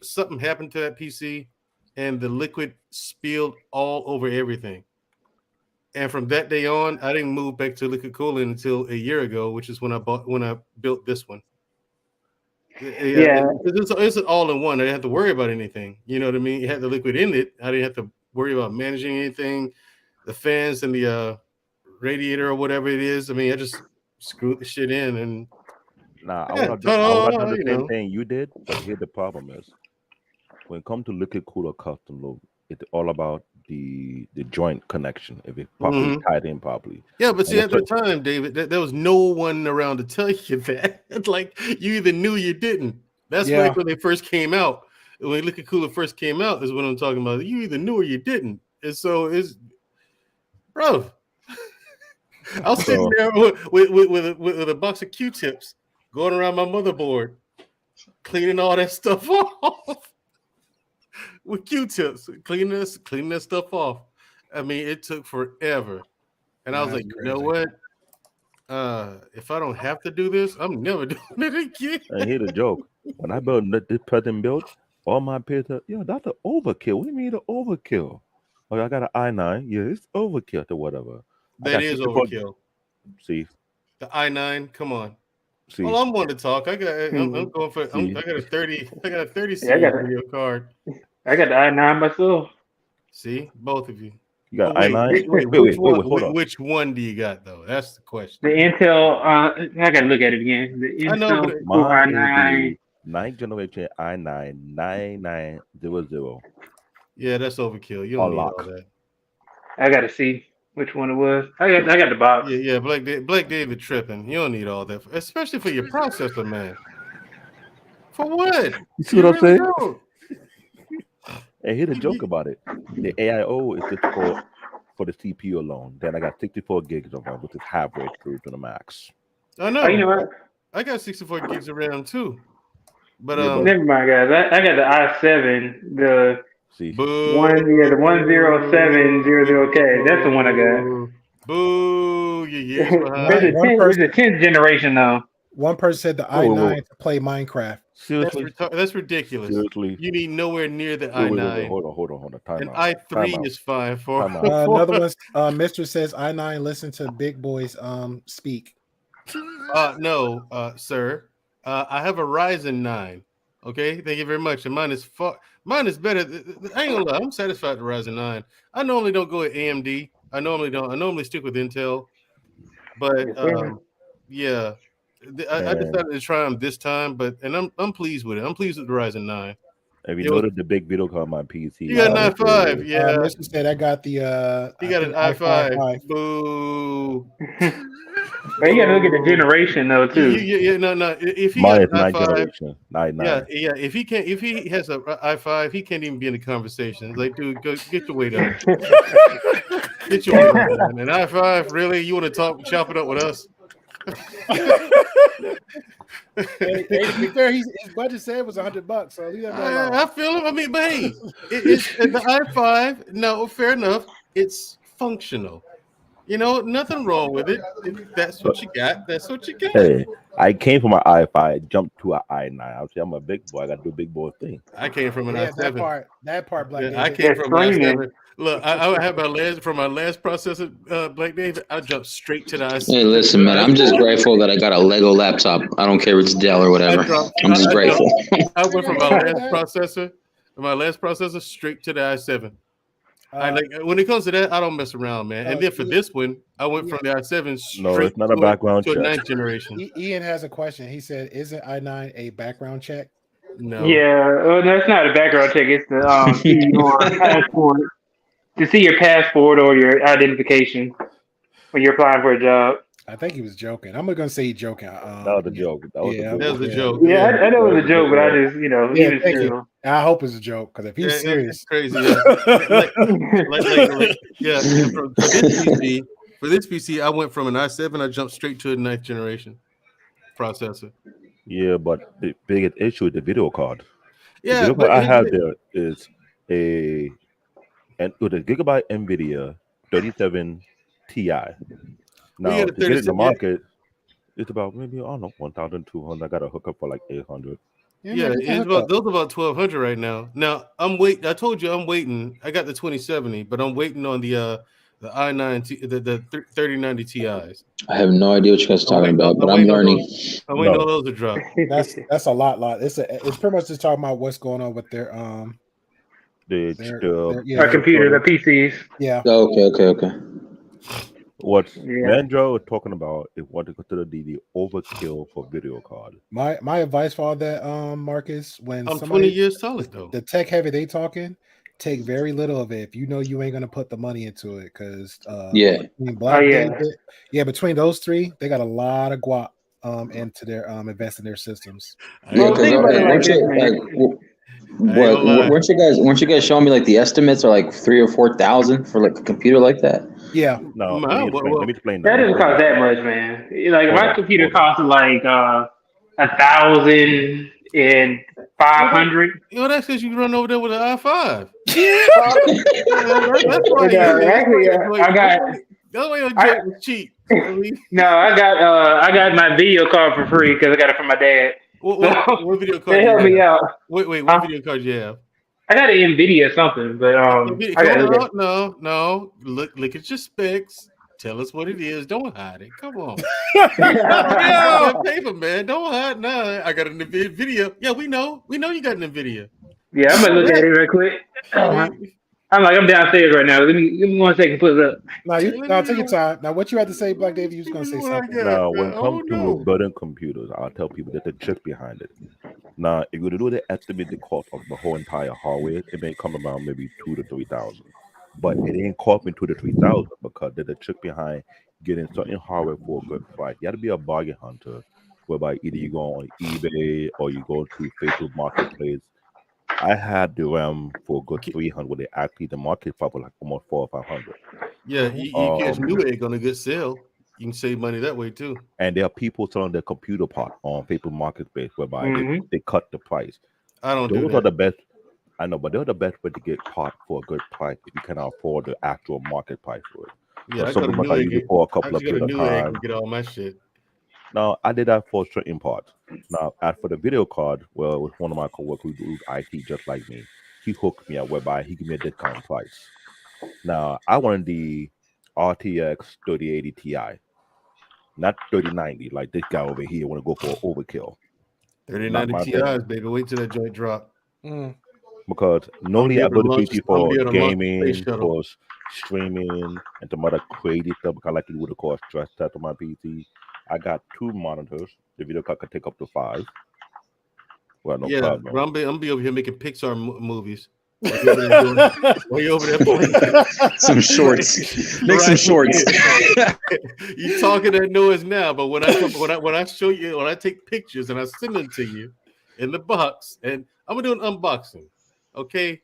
something happened to that PC, and the liquid spilled all over everything. And from that day on, I didn't move back to liquid cooling until a year ago, which is when I built this one. Yeah, it's an all-in-one. I didn't have to worry about anything. You know what I mean? You had the liquid in it. I didn't have to worry about managing anything, the fans and the radiator or whatever it is. I mean, I just screwed the shit in and. I would have done the same thing you did, but here the problem is, when it comes to liquid cooler custom loop, it's all about the joint connection, if it properly tied in properly. Yeah, but see, at the time, David, there was no one around to tell you that. It's like you either knew or you didn't. That's like when they first came out. When liquid cooler first came out is what I'm talking about. You either knew or you didn't. And so bro. I was sitting there with a box of Q-tips. Going around my motherboard, cleaning all that stuff off with Q-tips, cleaning that stuff off. I mean, it took forever, and I was like, you know what? If I don't have to do this, I'm never doing it again. And here's the joke: when I built this present build, all my peers said, "Yo, that's an overkill. What do you mean an overkill? Oh, I got an i9. Yeah, it's overkill to whatever. That is overkill. See, the i9. Come on." See. Well, I'm one to talk. I'm going for. I got a 30. I got a 30 video card. I got the i9 myself. See, both of you. You got i9. Wait, hold on. Which one do you got though? That's the question. The Intel. I got to look at it again. The Intel i9 9th generation i9 9900. Yeah, that's overkill. You don't need all that. I got to see which one it was. I got the box. Yeah, Black David tripping. You don't need all that, especially for your processor, man. For what? You see what I'm saying? And here's the joke about it: the AIO is just for the CPU alone. Then I got 64 gigs of RAM, which is halfway through to the max. I know. Oh, you know what? I got 64 gigs of RAM too. But Never mind, guys. I got the i7, the See. the 10700K. That's the one I got. Boo! You're years behind. It's the 10th generation though. One person said the i9 to play Minecraft. Seriously? That's ridiculous. Seriously? You need nowhere near the Wait, i9. hold on. Time An out. i3 is fine for. Another one, Mr. says i9. Listen to big boys speak. No, sir. I have a Ryzen 9. Okay, thank you very much. And mine is better. I ain't gonna lie, I'm satisfied with Ryzen 9. I normally don't go with AMD. I normally stick with Intel. But yeah, I decided to try them this time. And I'm pleased with it. I'm pleased with the Ryzen 9. Have you noted the big video card on my PC? You got an i5, yeah. Mr. said I got the. You got an i5. Boo. But you gotta look at the generation though too. No. If he Mine got is an i5, generation. 9. yeah. If he has an i5, he can't even be in the conversation. Like, dude, go get your weight up. Get your weight up, man. An i5, really? You want to chop it up with us? Hey, to be fair, his budget said it was $100, so leave that alone. I feel him. I mean, but hey, it's the i5. No, fair enough. It's functional. You know, nothing wrong with it. If that's what you got. That's what you got. Hey, I came from an i5, jumped to an i9. Obviously, I'm a big boy. I got to do big boy thing. I came from an i7. That part, Black David. I came from an i7. Look, I had my last processor, Black David. I jumped straight to the i7. Hey, listen, man. I'm just grateful that I got a Lego laptop. I don't care if it's Dell or whatever. I'm just grateful. I went from my last processor straight to the i7. When it comes to that, I don't mess around, man. And then for this one, I went from the i7 straight it's not a background to a check. 9th generation. Ian has a question. He said, "Isn't i9 a background check?" No. Yeah, that's not a background check. It's the see your passport to see your passport or your identification when you're applying for a job. I think he was joking. I'm going to say he's joking. That was a joke. That was a joke. Yeah, I know it was a joke, but I just, he was serious. I hope it's a joke because if he's serious, it's crazy. Yeah. For this PC, I went from an i7. I jumped straight to a 9th generation processor. Yeah, but the biggest issue is the video card. Yeah, the video but card I have there is with a gigabyte NVIDIA 37 Ti. Now, to get it in the market, it's about maybe, I don't know, 1,200. I got a hookup for like 800. Yeah, those are about 1,200 right now. Now, I'm waiting. I told you I'm waiting. I got the 2070, but I'm waiting on the i9, the 3090 Ti's. I have no idea what you guys are talking about, but I'm learning. I'm waiting on those to drop. That's a lot. It's pretty much just talking about what's going on with their computer, the PCs. Yeah. Okay. What Mandro is talking about is what they consider the overkill for video card. My advice for all that, Marcus, when I'm 20 years solid though. The tech heavy they talking, take very little of it if you know you ain't gonna put the money into it because between those three, they got a lot of guap into their invest in their systems. Yeah, weren't you guys showing me like the estimates are like 3,000 or 4,000 for like a computer like that? Yeah. No, let me explain that doesn't cost that much, man. Like my computer costs like 1,500. You know, that's because you run over there with an i5. That's why your joke was cheap. No, I got my video card for free because I got it from my dad. What video card? They helped me out. Wait, what video card you have? I got an NVIDIA something, but no. Look at your specs. Tell us what it is. Don't hide it. Come on. Paper, man. Don't hide. No, I got an NVIDIA. Yeah, we know. We know you got an NVIDIA. Yeah, I'm gonna look at it real quick. I'm downstairs right now. Let me 1 second. Put it up. No, take your time. Now, what you had to say, Black David? You was gonna say something. Now, when it comes to building computers, I'll tell people that the trick behind it. Now, if you do the estimated cost of the whole entire hardware, it may come around maybe 2,000 to 3,000. But it ain't cost me 2,000 to 3,000 because there's a trick behind getting certain hardware for a good price. You got to be a bargain hunter, whereby either you go on eBay or you go to Facebook Marketplace I had the RAM for a good 300. They actually the market for like almost 400 or 500. Yeah, you catch Newegg on a good sale. You can save money that way too. And there are people selling their computer part on paper marketplace whereby they cut the price. I don't do Those that. are the best. I know, but they're the best way to get part for a good price if you can afford the actual market price for it. Yeah, I some go to people I use it Newegg. for a I couple of just go to periods of Newegg time. and get all my shit. Now I did that for certain parts. Now as for the video card, well, it was one of my coworkers who do IT just like me. He hooked me up whereby he gave me a discount price. Now I wanted the RTX 3080 Ti, not 3090 like this guy over here want to go for overkill. 3090 Ti's, baby. Wait till that joint drop. Because normally I go to PC for space gaming, shuttle. for streaming, and some other crazy stuff because I like to do what they call stress test on my PC. I got 2 monitors. The video card can take up to 5. Well, no problem. But I'm gonna be over here making Pixar movies. While you over there playing. Some shorts. Make some shorts. You talking that noise now, but when I show you, when I take pictures and I send them to you in the box, and I'm gonna do an unboxing, okay?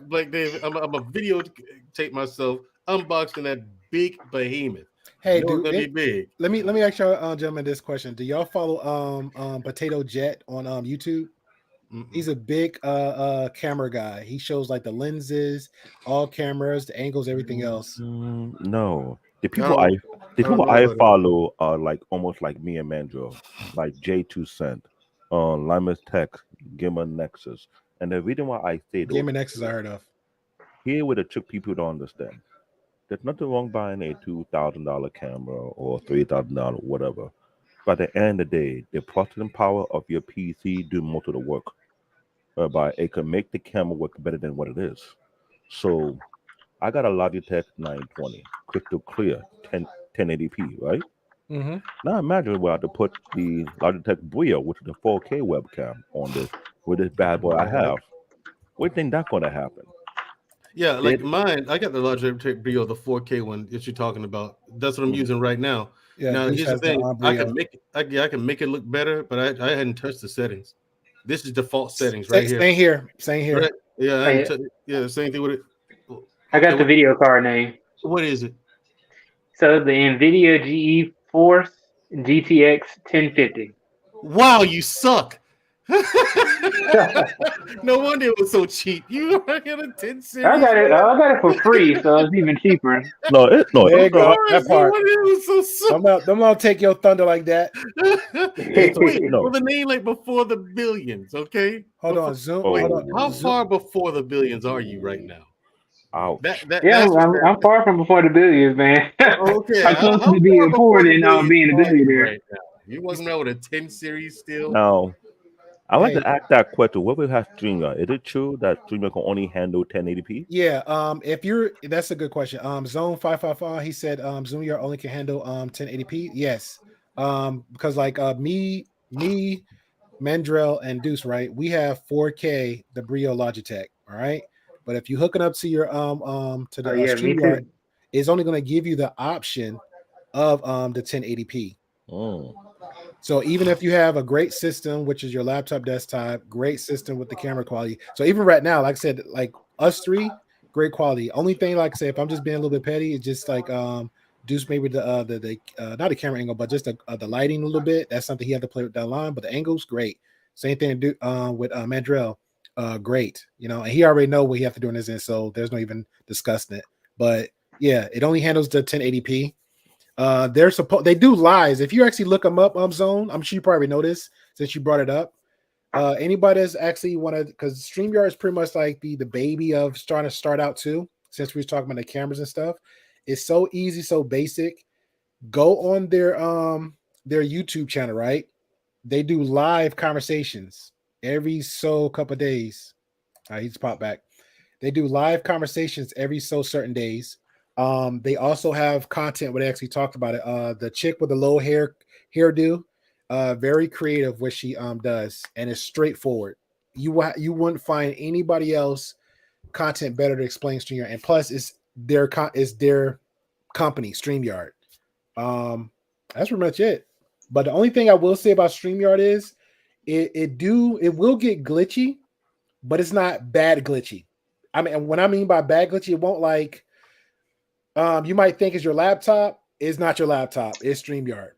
Like David, I'm a videotape myself unboxing that big behemoth. Hey, It's dude, gonna be big. let me ask y'all gentlemen this question. Do y'all follow Potato Jet on YouTube? He's a big camera guy. He shows like the lenses, all cameras, the angles, everything else. No. The people I follow are like almost like me and Mandrill, like J2 Cent, Limus Tech, Gamer Nexus. And the reason why I say Gamer Nexus I heard of. Here with the trick people don't understand. There's nothing wrong buying a $2,000 camera or $3,000, whatever. But at the end of the day, the processing power of your PC do most of the work. Whereby it can make the camera work better than what it is. So I got a Logitech 920, crystal clear, 1080p, right? Mm-hmm. Now imagine we have to put the Logitech Brio, which is a 4K webcam, on this with this bad boy I have. What do you think that's going to happen? Yeah, like mine, I got the Logitech Brio, the 4K one that you're talking about. That's what I'm using right now. Yeah, now Deuce here's the has the thing: I Brio. can make it. I can make it look better, but I hadn't touched the settings. This is default settings right here. Same here. Right? Yeah, same thing with it. I got the video card name. What is it? So the NVIDIA GeForce GTX 1050. Wow, you suck. No wonder it was so cheap. You got a 10 series. I got it for free, so it's even cheaper. There you go. That part. It was so I'm not take your thunder like that. With a name like before the billions, okay? Hold on, Zoom. Wait, Hold on. how far before the billions are you right now? Ouch. I'm far from before the billions, man. Okay, I'm close to being poor than being a billionaire. Right now. You wasn't out with a 10 series still? Now, I like to ask that question. What will have Streamer? Is it true that Streamer can only handle 1080p? Yeah, that's a good question. Zone 555, he said Zoom only can handle 1080p. Yes. Because like me, Mandrell, and Deuce, right? We have 4K the Brio Logitech, all right? But if you hook it up to your StreamYard, it's only going to give you the option of the 1080p. So even if you have a great system, which is your laptop desktop, great system with the camera quality. So even right now, like I said, like us three, great quality. Only thing, like I said, if I'm just being a little bit petty, it's just like Deuce maybe the not the camera angle, but just the lighting a little bit. That's something he had to play with down the line. But the angles, great. Same thing to do with Mandrell, great. You know, and he already know what he have to do in his end, so there's no even discussing it. But yeah, it only handles the 1080p. They do lives. If you actually look them up, Zone, I'm sure you probably know this since you brought it up. Anybody that's actually wanted, because StreamYard is pretty much like the baby of trying to start out too, since we were talking about the cameras and stuff. It's so easy, so basic. Go on their YouTube channel, right? They do live conversations every couple of days. He's popped back. They do live conversations every certain days. They also have content where they actually talked about it. The chick with the low hairdo, very creative what she does, and it's straightforward. You wouldn't find anybody else content better to explain StreamYard, and plus it's their company, StreamYard. That's pretty much it. But the only thing I will say about StreamYard is it will get glitchy but it's not bad glitchy. I mean, when I mean by bad glitchy, it won't like you might think it's your laptop. It's not your laptop. It's StreamYard.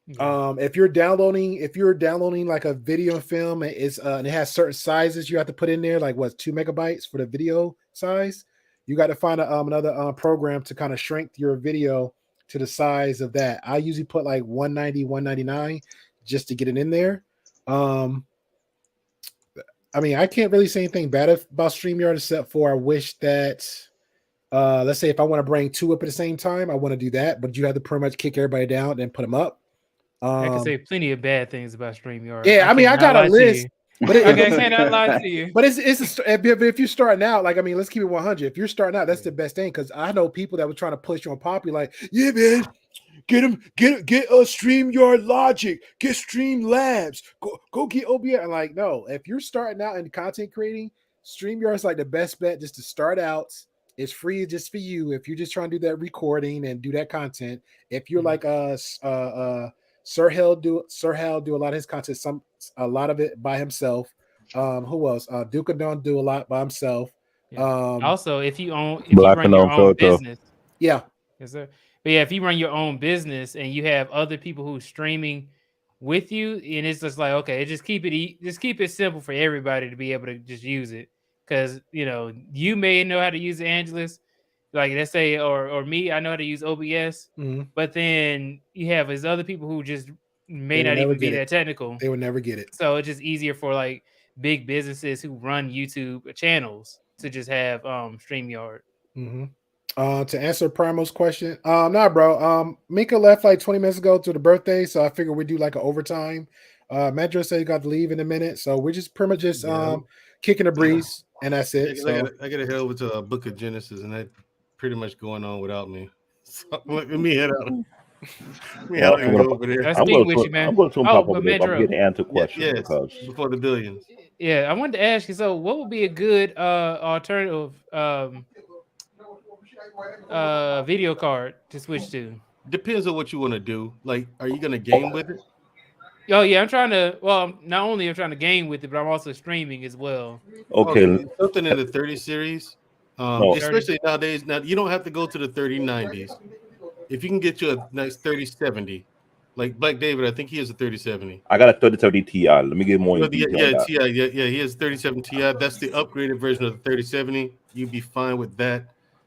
If you're downloading like a video and film, and it has certain sizes you have to put in there, like 2 megabytes for the video size. You got to find another program to kind of shrink your video to the size of that. I usually put like 190, 199 just to get it in there. I mean, I can't really say anything bad about StreamYard except for I wish that let's say if I want to bring 2 up at the same time, I want to do that, but you have to pretty much kick everybody down and put them up. I can say plenty of bad things about StreamYard. Yeah, I mean, I got a list, but I cannot lie to you. But if you're starting out, like, I mean, let's keep it 100. If you're starting out, that's the best thing, because I know people that were trying to push you on Poppy, like, yeah, man, get a StreamYard Logic, get Streamlabs, go get OBS. I'm like, no, if you're starting out in content creating, StreamYard is like the best bet just to start out. It's free just for you if you're just trying to do that recording and do that content. If you're like Sir Hal do a lot of his content, a lot of it by himself. Who else? Duka don't do a lot by himself. Yeah. Also, if you run your own business, yeah, yes, sir. But yeah, if you run your own business and you have other people who's streaming with you, and it's just like, okay, just keep it simple for everybody to be able to just use it, because you may know how to use Angelus. Like, let's say, or me, I know how to use OBS, but then you have these other people who just may not even be that technical. They would never get it. So it's just easier for like big businesses who run YouTube channels to just have StreamYard. To answer Primo's question, nah, bro. Mika left like 20 minutes ago to the birthday, so I figured we'd do like an overtime. Metro said he got to leave in a minute, so we're just pretty much just kicking a breeze, and that's it. I gotta head over to a Book of Genesis, and that pretty much going on without me. So let me head out. I'm going to pop over there. I'm getting to answer questions before the billions. Yeah, I wanted to ask you. So, what would be a good alternative video card to switch to? Depends on what you want to do. Like, are you going to game with it? Oh yeah, I'm trying to. Well, not only I'm trying to game with it, but I'm also streaming as well. Okay, something in the 30 series. Especially nowadays. Now you don't have to go to the 3090s. If you can get you a nice 3070, like Black David, I think he has a 3070. I got a 3070 Ti. Let me get more. Ti. He has 3070 Ti. That's the upgraded version of the 3070. You'd be fine with that.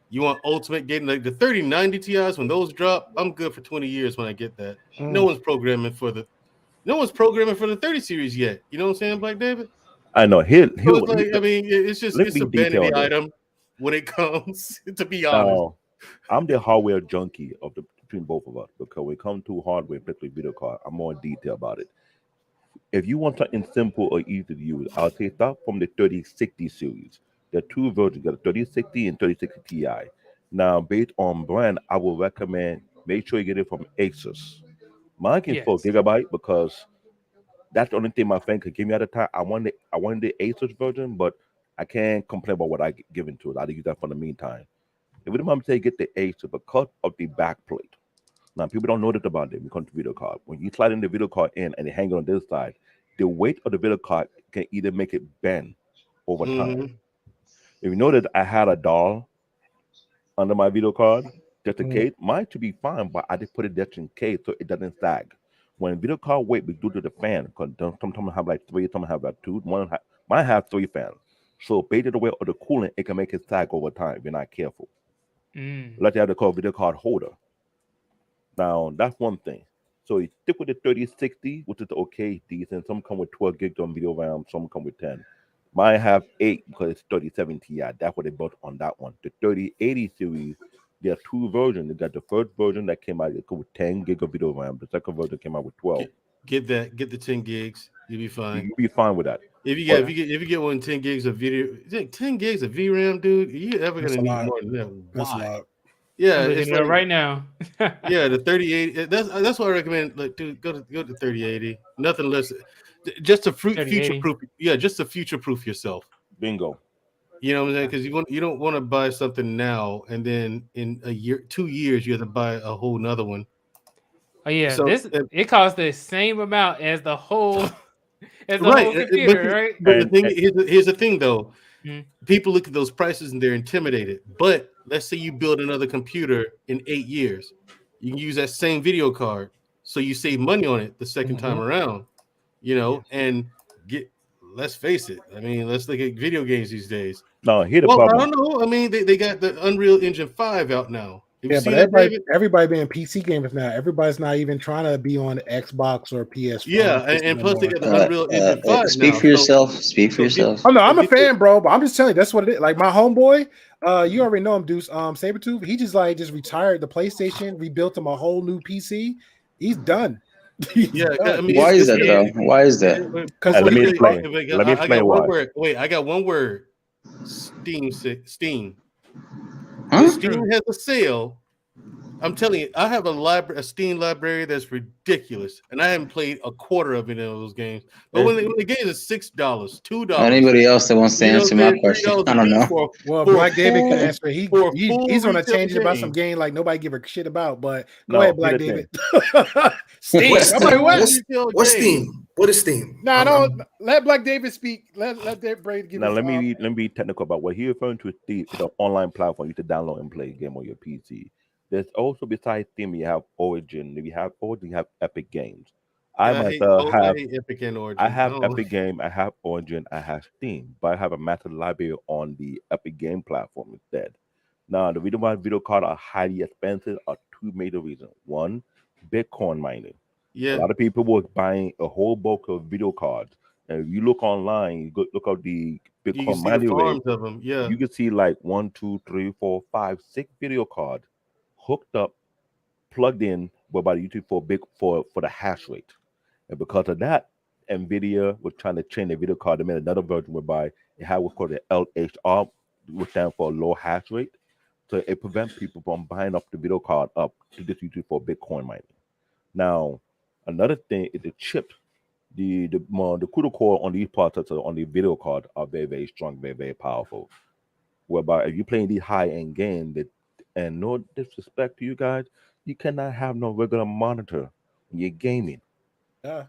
You want ultimate gaming, like the 3090 Ti's when those drop, I'm good for 20 years when I get that. No one's programming for the 30 series yet. You know what I'm saying, Black David? I know. It's a vanity item when it comes, to be honest. I'm the hardware junkie between both of us, because when it comes to hardware, particularly video card, I'm more in detail about it. If you want something simple or easy to use, I'll say start from the 3060 series. There are 2 versions, you got a 3060 and 3060 Ti. Now, based on brand, I will recommend make sure you get it from Asus. Mine can 4 gigabyte because that's the only thing my friend could give me at the time. I wanted the Asus version, but I can't complain about what I get given to it. I'll use that for the meantime. If you want to say get the Asus because of the back plate. Now, people don't know that about it when it comes to video card. When you slide in the video card in and it hangs on this side, the weight of the video card can either make it bend over time. If you know that I had a doll under my video card, just in case, mine should be fine, but I just put it just in case so it doesn't sag. When video card weight be due to the fan, because sometimes have like 3, some have like 2, mine have 3 fans. So based on the weight of the coolant, it can make it sag over time if you're not careful. Like you have to call video card holder. Now that's one thing. So you stick with the 3060, which is okay, decent. Some come with 12 gigs on video RAM, some come with 10. Mine have 8 because it's 3070 Ti. That's what they built on that one. The 3080 series, there are 2 versions. They got the first version that came out with 10 gigs of video RAM. The second version came out with 12. Get the 10 gigs. You'll be fine. You'll be fine with that. If you get 10 gigs of video, 10 gigs of VRAM, dude, you ever gonna need more than that? That's a lot. Yeah, it's like, right now. Yeah, the 3080. That's why I recommend. Like, dude, go to 3080. Nothing less. Just to future proof. Yeah, just to future proof yourself. Bingo. You know what I'm saying? Because you don't want to buy something now and then in a year, 2 years, you have to buy a whole nother one. Oh yeah, so it costs the same amount as the whole It's a Right. whole computer, right? But the thing here's the thing though. Mhm. People look at those prices and they're intimidated. But let's say you build another computer in 8 years. You can use that same video card. So you save money on it the 2nd time around, you know, and let's face it. I mean, let's look at video games these days. No, here the I problem. don't know. I mean, they got the Unreal Engine 5 out now. Have you Yeah, seen but that, David? everybody being PC gamers now. Everybody's not even trying to be on Xbox or PS4. Yeah, and plus they got the Unreal Engine 5 Speak now. for yourself. Speak for yourself. Oh no, I'm a fan, bro. But I'm just telling you, that's what it is. Like my homeboy, you already know him, Deuce. Sabretooth. He just retired the PlayStation, rebuilt him a whole new PC. He's done. Yeah, I mean, Why is that though? Why is that? Because let me explain. Let me I explain got why. one word. Wait, I got one word. Steam. Huh? Steam has a sale. I'm telling you, I have a Steam library that's ridiculous, and I haven't played a quarter of it in those games. But when the game is $6, $2, Anybody else that wants to answer my question? I don't know. Well, Black David can answer. He's on a tangent about some game like nobody give a shit about. But go ahead, Black David. Steam. What's Steam? What is Steam? Nah, don't let Black David speak. Let David give. Now let me be technical about what he's referring to. Steam, the online platform you can download and play a game on your PC. There's also besides Steam, you have Origin. If you have Origin, you have Epic Games. I myself have Epic and Origin. I have Epic Game, I have Origin, I have Steam, but I have a massive library on the Epic Game platform instead. Now, the reason why video cards are highly expensive are two major reasons. One, Bitcoin mining. Yeah. A lot of people were buying a whole bulk of video cards. And if you look online, you go look up the You can Bitcoin see the mining rate. farms of them. Yeah. You can see like 1, 2, 3, 4, 5, 6 video cards hooked up, plugged in whereby YouTube for the hash rate. And because of that, NVIDIA was trying to change the video card. They made another version whereby it had what's called the LHR, which stands for low hash rate. So it prevents people from buying up the video card up to just use it for Bitcoin mining. Now, another thing is the chip. The CUDA core on these processors on the video card are very, very strong, very, very powerful. Whereby if you're playing these high-end games, and no disrespect to you guys, you cannot have no regular monitor when you're gaming. Yeah.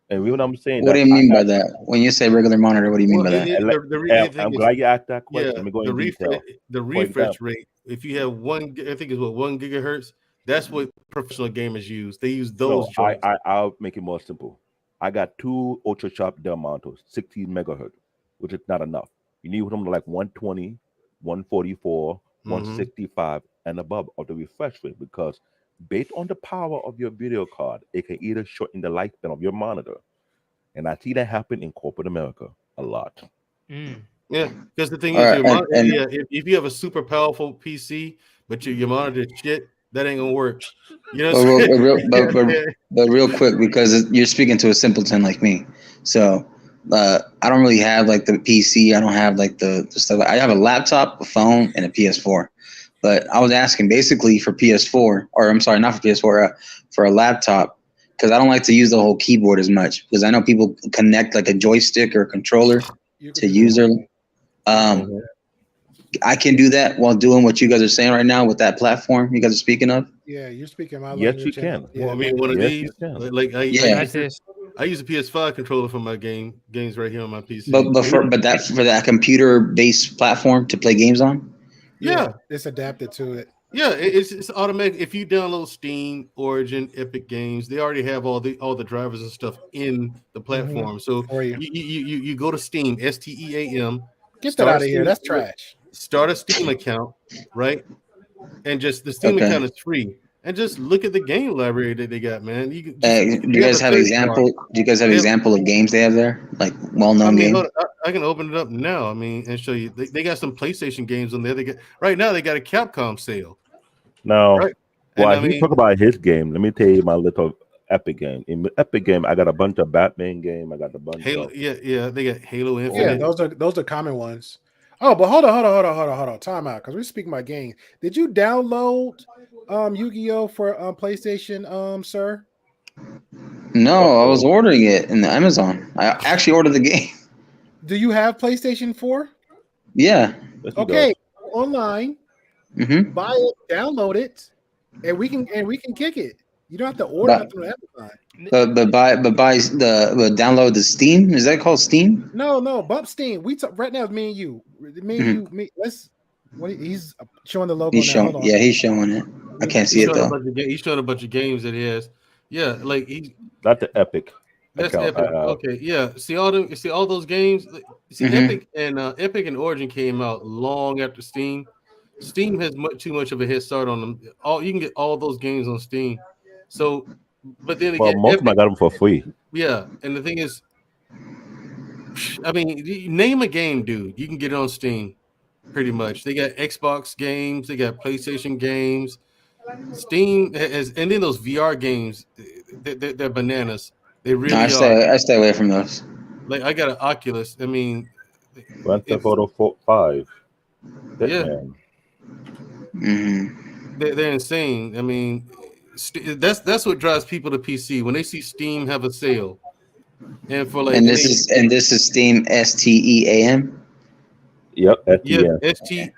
And you know what I'm saying? What do you mean by that? When you say regular monitor, what do you mean by that? I'm glad you asked that question. Yeah, Let me go in detail. the refresh rate. If you have I think it's 1 gigahertz. That's what professional gamers use. They use those. No, I'll make it more simple. I got 2 ultra sharp Dell monitors, 16 megahertz, which is not enough. You need something like 120, 144, 165 and above of the refresh rate, because based on the power of your video card, it can either shorten the lifespan of your monitor. And I see that happen in corporate America a lot. Yeah, because the thing All is, right, if you have a super powerful PC, but your monitor is shit, that ain't gonna work. You know what I'm saying? But real quick, because you're speaking to a simpleton like me, so I don't really have like the PC. I don't have like the stuff. I have a laptop, a phone, and a PS4. But I was asking basically for PS4, or I'm sorry, not for PS4, for a laptop, because I don't like to use the whole keyboard as much, because I know people connect like a joystick or a controller to use their. I can do that while doing what you guys are saying right now with that platform you guys are speaking of. Yeah, you're speaking my Yes, language. you can. Yeah, Well, I mean, one of these, like I use a PS5 controller for my games right here on my PC. But for that computer-based platform to play games on. Yeah, it's adapted to it. Yeah, it's automatic. If you download Steam, Origin, Epic Games, they already have all the drivers and stuff in the platform. So you go to Steam, STEAM. Get that out of here. That's trash. Start a Steam account, right? And just the Steam account is free. And just look at the game library that they got, man. Do you guys have example? Do you guys have example of games they have there, like well-known games? I can open it up now. I mean, and show you. They got some PlayStation games on there. Right now they got a Capcom sale. Now, right? while he talk about his game, let me tell you my little Epic game. In Epic game, I got a bunch of Batman game. I got a bunch Halo. of They got Halo Infinite. Yeah, those are common ones. Oh, but hold on. Time out, because we're speaking about games. Did you download Yu-Gi-Oh for PlayStation, sir? No, I was ordering it in the Amazon. I actually ordered the game. Do you have PlayStation 4? Yeah. Okay, online. Mm-hmm. Buy it, download it, and we can kick it. You don't have to order But- nothing on Amazon. But download the Steam. Is that called Steam? No, Bump Steam. We talk right now. It's me and you. Let's. What he's showing the logo He's now. showing. Hold on. Yeah, he's showing it. I can't see it though. He's showing a bunch of games that he has. Yeah, like Not the Epic. That's account Epic. I have. Okay, yeah. See all those games. See, Mhm. Epic and Origin came out long after Steam. Steam has too much of a head start on them. You can get all those games on Steam. So, but then again, Well, most of them I got them for free. yeah. And the thing is, I mean, name a game, dude. You can get it on Steam, pretty much. They got Xbox games, they got PlayStation games. Steam has, and then those VR games, they're bananas. They really No, I stay away from those. Like I got an Oculus. I mean, Grand Theft Auto 5. yeah. Mm-hmm. They're insane. I mean, that's what drives people to PC when they see Steam have a sale. And for like, And this is Steam STEAM. Yep. yeah, STEAM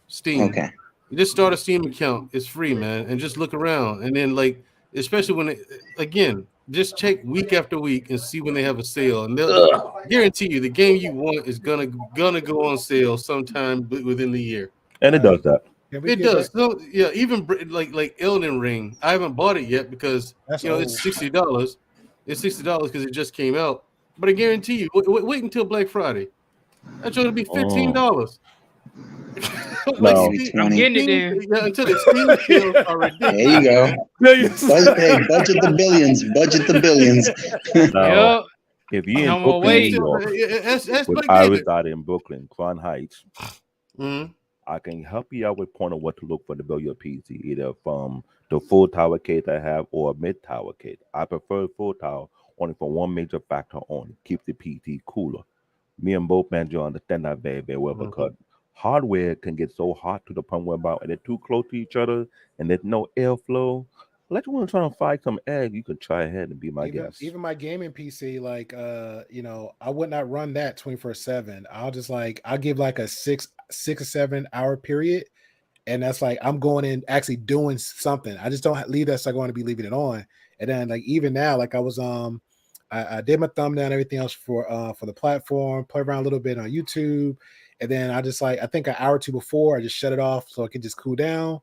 Steam. Okay. You just start a Steam account. It's free, man, and just look around. And then like, especially when again, just check week after week and see when they have a sale, and they'll guarantee you the game you want is gonna go on sale sometime within the year. And it does that. It does. So yeah, even like Elden Ring, I haven't bought it yet because That's it's $60. It's $60 because it just came out. But I guarantee you, wait until Black Friday. That's going to be $15. No. I'm getting it there. Yeah, until the Steam sales are ridiculous. There you go. Budget the billions. Budget the billions. Now, if you're in No more Brooklyn, wait. New York, That's with like I David. reside in Brooklyn, Crown Heights, Mhm. I can help you out with point of what to look for to build your PC, either from the full tower kit I have or a mid tower kit. I prefer full tower only for one major factor only: keep the PC cooler. Me and both men you understand that very, very well because hardware can get so hot to the point where about they're too close to each other and there's no airflow. Let you want to try to find some egg, you can try ahead and be my guest. Even my gaming PC, like I would not run that 24/7. I'll give like a 6 or 7 hour period, and that's like I'm going in actually doing something. I just don't leave that so I want to be leaving it on. And then like even now, like I was I did my thumbnail and everything else for the platform, play around a little bit on YouTube, and then I just I think an hour or two before I just shut it off so it could just cool down.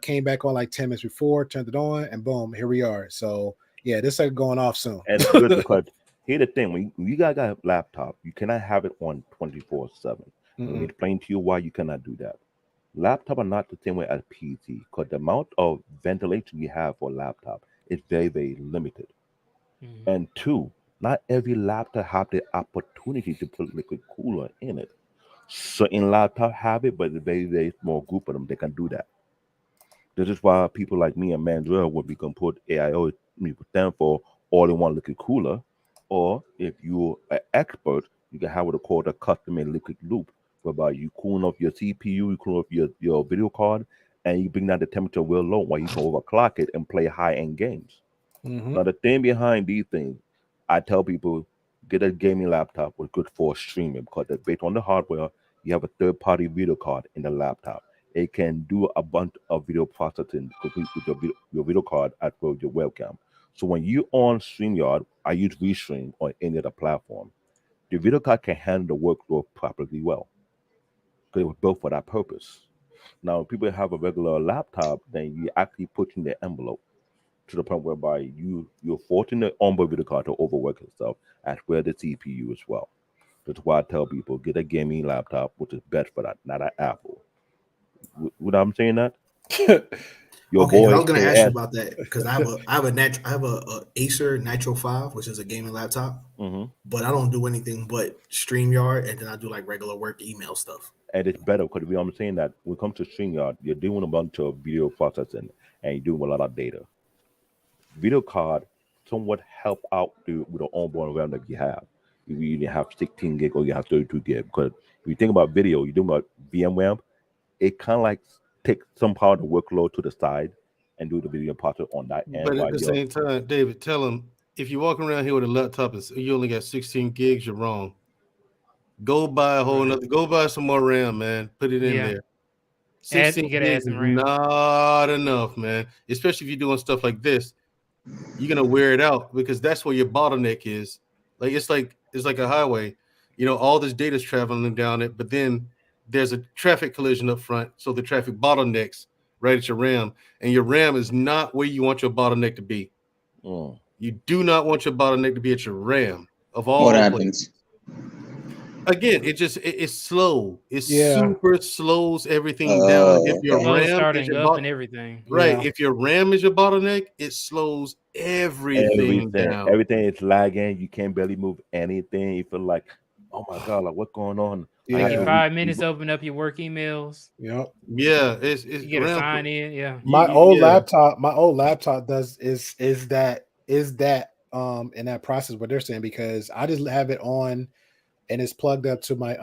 Came back on like 10 minutes before, turned it on, and boom, here we are. So yeah, this is going off soon. And it's good because here's the thing: when you got a laptop, you cannot have it on 24/7. Let me explain to you why you cannot do that. Laptop are not the same way as PC because the amount of ventilation you have for a laptop is very, very limited. And two, not every laptop have the opportunity to put liquid cooler in it. Certain laptop have it, but a very, very small group of them they can do that. This is why people like me and Mandrell would be going to put AIO stand for all-in-one liquid cooler, or if you're an expert, you can have what are called a custom-made liquid loop, whereby you cool off your CPU, you cool off your video card, and you bring down the temperature real low while you can overclock it and play high-end games. Now, the thing behind these things, I tell people, get a gaming laptop was good for streaming because they're based on the hardware. You have a third-party video card in the laptop. It can do a bunch of video processing with your video card as well as your webcam. So when you're on StreamYard, I use Restream on any other platform. The video card can handle the workload properly well because it was built for that purpose. Now, if people have a regular laptop, then you actually put in the envelope to the point whereby you're forcing the onboard video card to overwork itself as well as the CPU as well. That's why I tell people get a gaming laptop, which is best for that, not an Apple. What I'm saying that? Your Okay, boy I was gonna can ask you ask- about that because I have a Acer Nitro 5, which is a gaming laptop, but I don't do anything but StreamYard, and then I do like regular work email stuff. And it's better because I'm saying that when it comes to StreamYard, you're doing a bunch of video processing and you're doing a lot of data. Video card somewhat help out with the onboard RAM that you have. You either have 16 gig or you have 32 gig. Because if you think about video, you're doing about VMware, it kind of like take some part of the workload to the side and do the video process on that end. But while at the you're- same time, David, tell him if you're walking around here with a laptop and you only got 16 gigs, you're wrong. Go buy a whole nother. Go buy some more RAM, man. Put it in Yeah. there. 16 gotta add gigs some is RAM. not enough, man. Especially if you're doing stuff like this, you're gonna wear it out because that's where your bottleneck is. It's like a highway. All this data's traveling down it, but then there's a traffic collision up front, so the traffic bottlenecks right at your RAM, and your RAM is not where you want your bottleneck to be. You do not want your bottleneck to be at your RAM of all What places. happens? Again, it's slow. It Yeah. super slows everything down. If your Slow RAM is starting your up and everything. right, Yeah. if your RAM is your bottleneck, it slows everything down. Everything is lagging. You can't barely move anything. You feel like, oh my god, like what's going on? Like Yeah. in 5 minutes, open up your work emails. Yep. Yeah, it's You get a RAM sign in. Yeah. My You- old yeah. laptop is that in that process what they're saying, because I just have it on and it's plugged up to my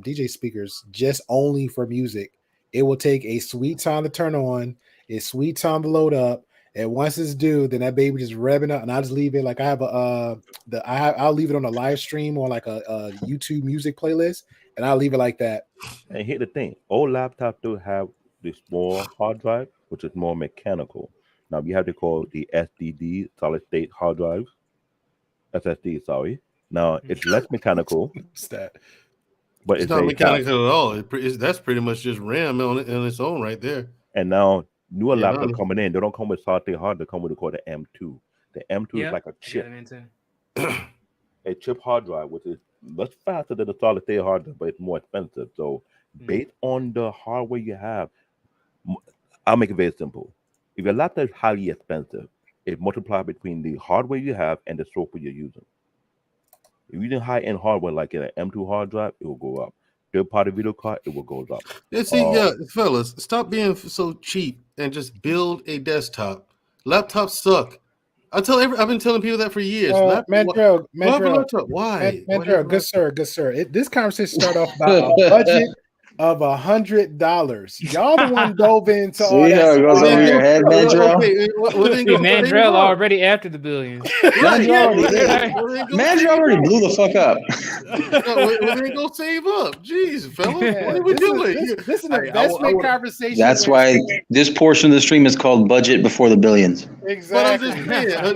DJ speakers just only for music. It will take a sweet time to turn on, a sweet time to load up, and once it's due, then that baby just revving up, and I just leave it like I have I'll leave it on a live stream or like a YouTube music playlist, and I'll leave it like that. And here's the thing: old laptops do have the small hard drive, which is more mechanical. Now we have to call the SSD, solid state hard drives, SSD. Sorry. Now it's less mechanical, What's that? but It's it's not very fast. mechanical at all. That's pretty much just RAM on its own right there. And now newer Yeah, laptops honestly. coming in, they don't come with solid state hard. They come with the M2. The M2 Yeah. is like a I got chip, them into. a chip hard drive, which is much faster than the solid state hard drive, but it's more expensive. So based on the hardware you have, I'll make it very simple. If your laptop is highly expensive, it multiplies between the hardware you have and the software you're using. If you're using high-end hardware like an M2 hard drive, it will go up. Third-party video card, it will go up. Yeah, see, fellas, stop being so cheap and just build a desktop. Laptops suck. I've been telling people that for years. Mandrell, Why? Mandrell, good sir. This conversation started off about a budget of $100. Y'all the one dove into all See that. how it goes over your head, Mandrell? Mandrell already after the billions. Mandrell already blew the fuck up. Well, then go save up. Jeez, fella. What are we doing? This is an investment conversation. That's why this portion of the stream is called budget before the billions. Exactly. But I'm just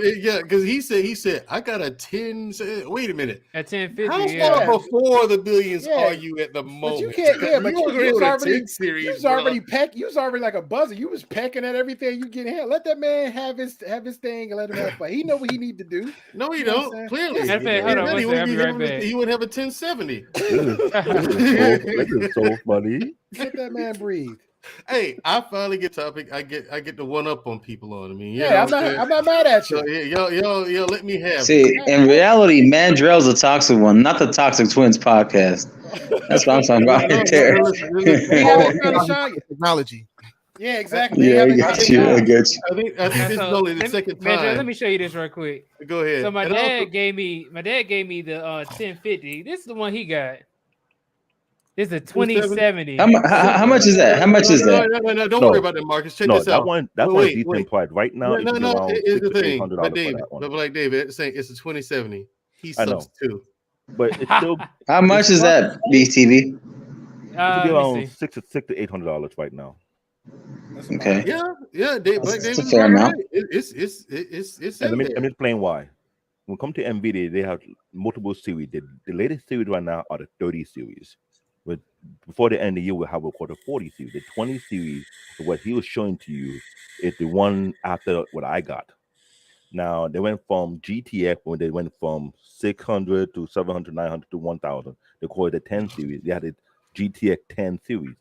saying, yeah, because he said, I got a 10. Wait a minute. At 1050. How yeah. far before the billions Yeah. are you at the moment? But you can't, yeah, but You you agree was with a already 10 series, you was bro. already you was already like a buzzer. You was pecking at everything you get here. Let that man have his thing and let him have fun. He know what he need to do. No, he You know what I'm don't. saying? Clearly, Yes, he hold do. on, he one second, I'll be right back. wouldn't have a 1070. This is so funny. Let that man breathe. Hey, I finally get topic. I get the one up on people on me. You Yeah, know I'm what not saying? I'm not mad at you. So, yeah, yo, let me have See, it. in reality, Mandrell's a toxic one, not the Toxic Twins podcast. That's what I'm talking about right there. He haven't found a shot yet. Technology. Yeah, exactly. Yeah, I He haven't get found a you. shot. I get you. I think this is only the second Mandrell, time. let me show you this real quick. Go ahead. So my And dad also- gave me the 1050. This is the one he got. This is a 2070. How much is that? How much is that? No, don't worry about that, Marcus. Check this out. That Wait, one's wait, decent price. Right now, No, it's no. around Here's the $600 to thing. $800 But for David, that one. but like David, it's saying it's a 2070. He I know. sucks too. But it's still How much is that, BTV? it could be let me around see. $600 to $800 right now. Okay. Yeah. Black That's David, a fair amount. It's And in let me there. explain why. When it comes to NVIDIA, they have multiple series. The latest series right now are the 30 series. But before the end of the year, we'll have what's called the 40 series. The 20 series, what he was showing to you, is the one after what I got. Now, they went from GTX when they went from 600 to 700, 900 to 1000. They call it the 10 series. They had the GTX 10 series.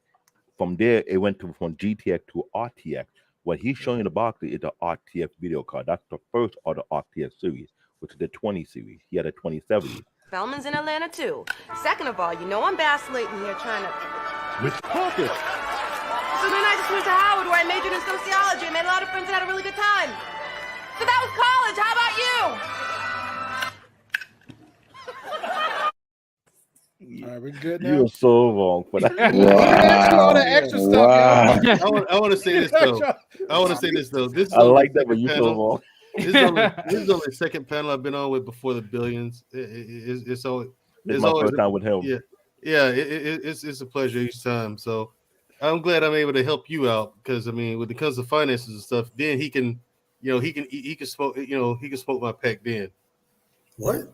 From there, it went from GTX to RTX. What he's showing in the box is the RTX video card. That's the first of the RTX series, which is the 20 series. He had a 2070. Spellman's in Atlanta too. Second of all, you know I'm vacillating here trying to. Which pocket? So then I just went to Howard where I majored in sociology and made a lot of friends and had a really good time. So that was college. How about you? All right, we're good now. You're so wrong for that. All the extra stuff, y'all. I want to say this though. This is I only like the that, but second you panel. so wrong. This is only the second panel I've been on with before the billions. It's always This is my first time with him. Yeah. It's a pleasure each time. So I'm glad I'm able to help you out because I mean, when it comes to finances and stuff, then he can, he can smoke, he can smoke my pack then. What?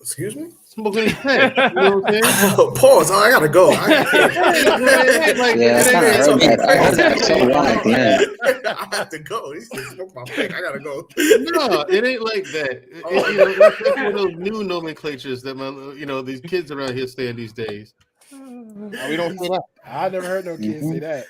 Excuse me? Smoking his pack. You know what I'm saying? Pause. I gotta go. Yeah, I kind of heard that. I heard that so wrong, man. I have to go. He said, smoke my pack. I gotta go. No, it ain't like that. It's like one of those new nomenclatures that these kids around here saying these days. We don't say that. I never heard no kids say that.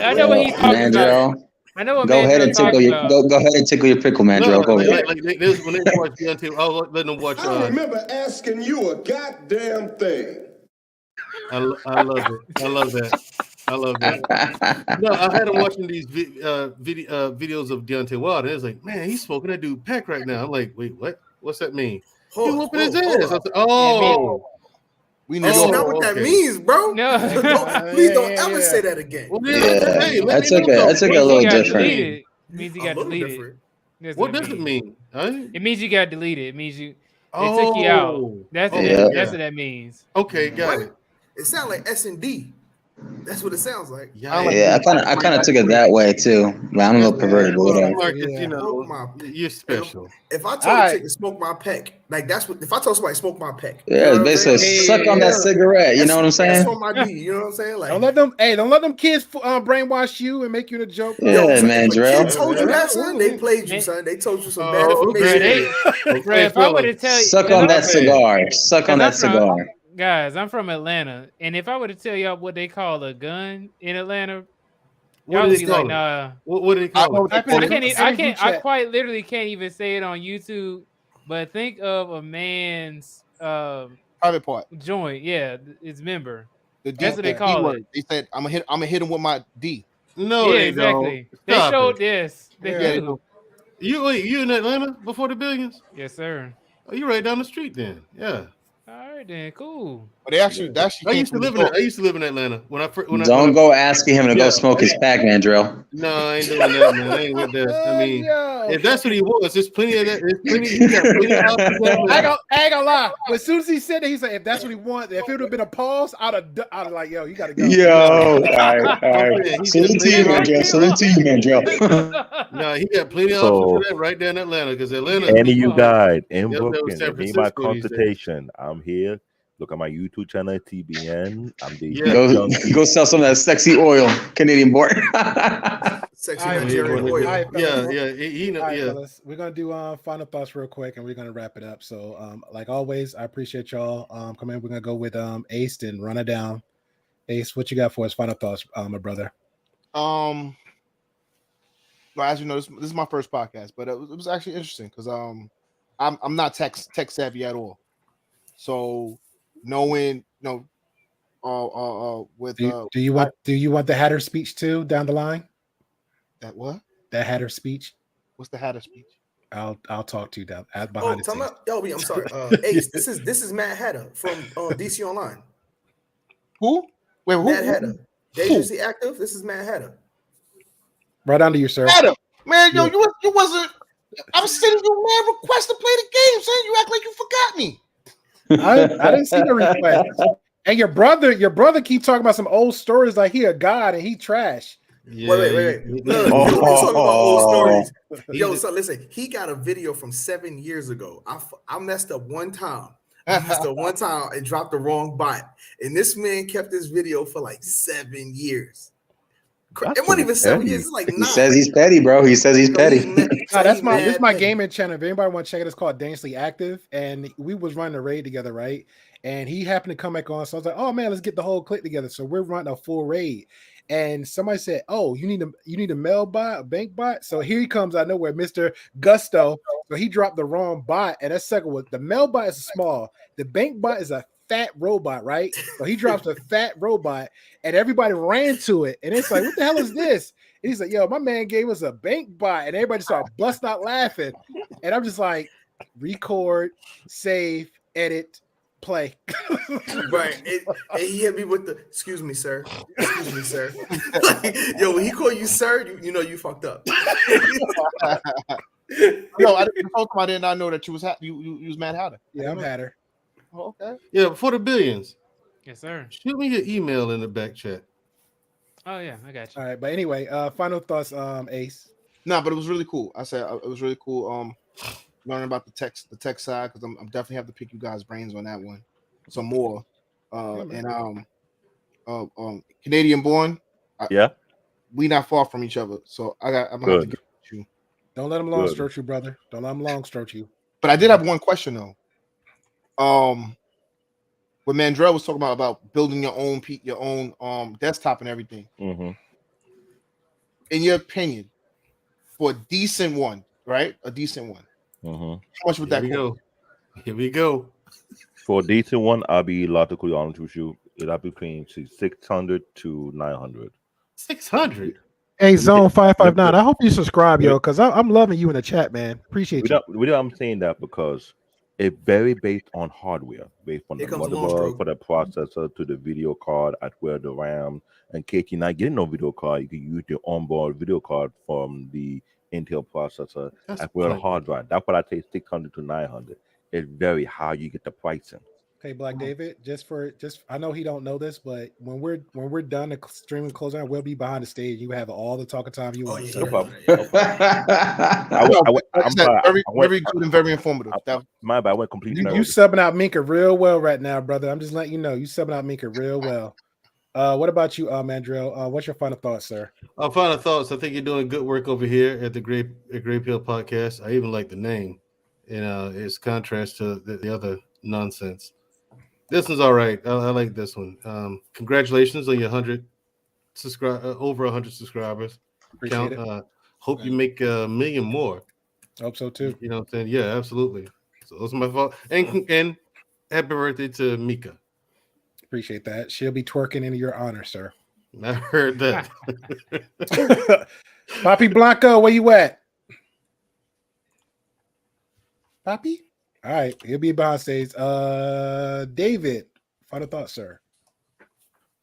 I know what he's talking about. I know what go ahead and tickle your go ahead and tickle your pickle, Mandrell. Go ahead. When they watch Deontay, I'll let them watch. I remember asking you a goddamn thing. I love it. I love that. I love that. No, I had him watching these videos of Deontay Wilder. And it's like, man, he's smoking that dude pack right now. I'm like, wait, what? What's that mean? He whooping his ass. I said, oh. That's not what that means, bro. No. Please don't ever say that again. Well, that's like a little different. It means you got deleted. What does it mean? It means you got deleted. It means they took you out. That's what that means. Okay, got it. It sounds like S&D. That's what it sounds like. Yeah, I kind of took it that way too. But I'm a little perverted, but whatever. Marcus, you're special. If I told a chick to smoke my peck, like that's what. If I told somebody to smoke my peck, yeah, it's basically suck on that cigarette. You know what I'm saying? That's what my D. You know what I'm saying? Like, don't let them kids brainwash you and make you the joke. Yeah, man, Drell. They told you that, son. They played you, son. They told you some bad information. If I were to tell you, suck on that cigar. Suck on that cigar. Guys, I'm from Atlanta, and if I were to tell y'all what they call a gun in Atlanta, y'all would be like, nah. What do they call it? I quite literally can't even say it on YouTube. But think of a man's private part joint. Yeah, his member. That's what they call it. They said, "I'm gonna hit him with my D." No, yeah, exactly. They showed this. They do. You in Atlanta before the Billions? Yes, sir. Oh, you right down the street then? Yeah. All right then, cool. But they actually I used to live in Atlanta when I don't go asking him to go smoke his pack, Mandrell. No, I ain't doing that, man. I ain't with that. I mean, if that's what he wants, there's plenty of that. There's plenty. He got plenty of I ain't gonna lie. As soon as he said that, he said, "If that's what he wants, if it would have been a pause, I'd have like, yo, you gotta go." Yo, all right. Salute to you, Mandrell. Salute to you, Mandrell. No, he got plenty of options for that right there in Atlanta because Atlanta. Any of you guys in Brooklyn, need my consultation. I'm here. Look at my YouTube channel, TBN. I'm the go sell some of that sexy oil, Canadian board. Sexy Nigerian oil. Yeah. We're gonna do final thoughts real quick, and we're gonna wrap it up. So, like always, I appreciate y'all coming. We're gonna go with Ace and run it down. Ace, what you got for us? Final thoughts, my brother. Well, as you know, this is my first podcast, but it was actually interesting because I'm not tech savvy at all. So knowing, with do you want the Hatter speech too down the line? That what? That Hatter speech. What's the Hatter speech? I'll talk to you down behind the scenes. I'm sorry. Ace, this is Matt Hatter from DC Online. Who? Wait, who? Matt Hatter. Agency active. This is Matt Hatter. Right under you, sir. Hatter, man, yo, you wasn't. I'm sending you man request to play the game, son. You act like you forgot me. I didn't see the request. And your brother keep talking about some old stories like he a god and he trash. Yeah. Wait. No, talking about old stories. Yo, so listen, he got a video from 7 years ago. I messed up one time. And dropped the wrong bot. And this man kept this video for like 7 years. It wasn't even 7 years. It's like 9. He says he's petty, bro. He says he's petty. This is my gaming channel. If anybody want to check it, it's called Dangerously Active. And we was running a raid together, right? And he happened to come back on. So I was like, oh man, let's get the whole clique together. So we're running a full raid. And somebody said, oh, you need a mail bot, a bank bot. So here he comes out of nowhere, Mr. Gusto. So he dropped the wrong bot. And that second was the mail bot is small. The bank bot is a fat robot, right? So he drops a fat robot and everybody ran to it. And it's like, what the hell is this? And he's like, yo, my man gave us a bank bot. And everybody started busting out laughing. And I'm just like, record, save, edit, play. Right. And he hit me with the excuse me, sir. Like, yo, when he called you sir, you know you fucked up. Yo, I did not know that you was Matt Hatter. Yeah, I'm Hatter. Oh, okay. Yeah, before the Billions. Yes, sir. Shoot me your email in the back chat. Oh yeah, I got you. All right, but anyway, final thoughts, Ace. No, but it was really cool. I said it was really cool. Learning about the tech side, because I'm definitely have to pick you guys' brains on that one some more. Canadian born. Yeah. We not far from each other, so I'm gonna have to Good. get with you. Don't let him long Good. stroke you, brother. Don't let him long stroke you. But I did have one question though. When Mandrell was talking about building your own desktop and everything. Mm-hmm. In your opinion, for a decent one, right? A decent one. Mm-hmm. How much would that cost? Here we go. For a decent one, I'll be logically honest with you. It'll be between 600 to 900. 600. Hey, Zone 559. I hope you subscribe, yo, because I'm loving you in the chat, man. Appreciate you. I'm saying that because it's very based on hardware, based on the motherboard, for the processor, to the video card, as well the RAM. In case you're not getting no video card, you can use the onboard video card from the Intel processor, as well the hard drive. That's what I say, 600 to 900. It's very how you get the pricing. Hey, Black David, I know he don't know this, but when we're done the streaming closing out, we'll be behind the stage. You have all the talking time you want. No problem. Very good and very informative. My bad. I went completely. You subbing out Minka real well right now, brother. I'm just letting you know you subbing out Minka real well. What about you, Mandrell? What's your final thoughts, sir? Final thoughts. I think you're doing good work over here at the Gray Pill Podcast. I even like the name, its contrast to the other nonsense. This one's all right. I like this one. Congratulations on your over 100 subscribers. Appreciate it. Hope you make 1 million more. Hope so too. You know what I'm saying? Yeah, absolutely. So those are my fault. And happy birthday to Mika. Appreciate that. She'll be twerking in your honor, sir. I heard that. Papi Blanco, where you at? Papi? All right, he'll be behind stage. David, final thoughts, sir.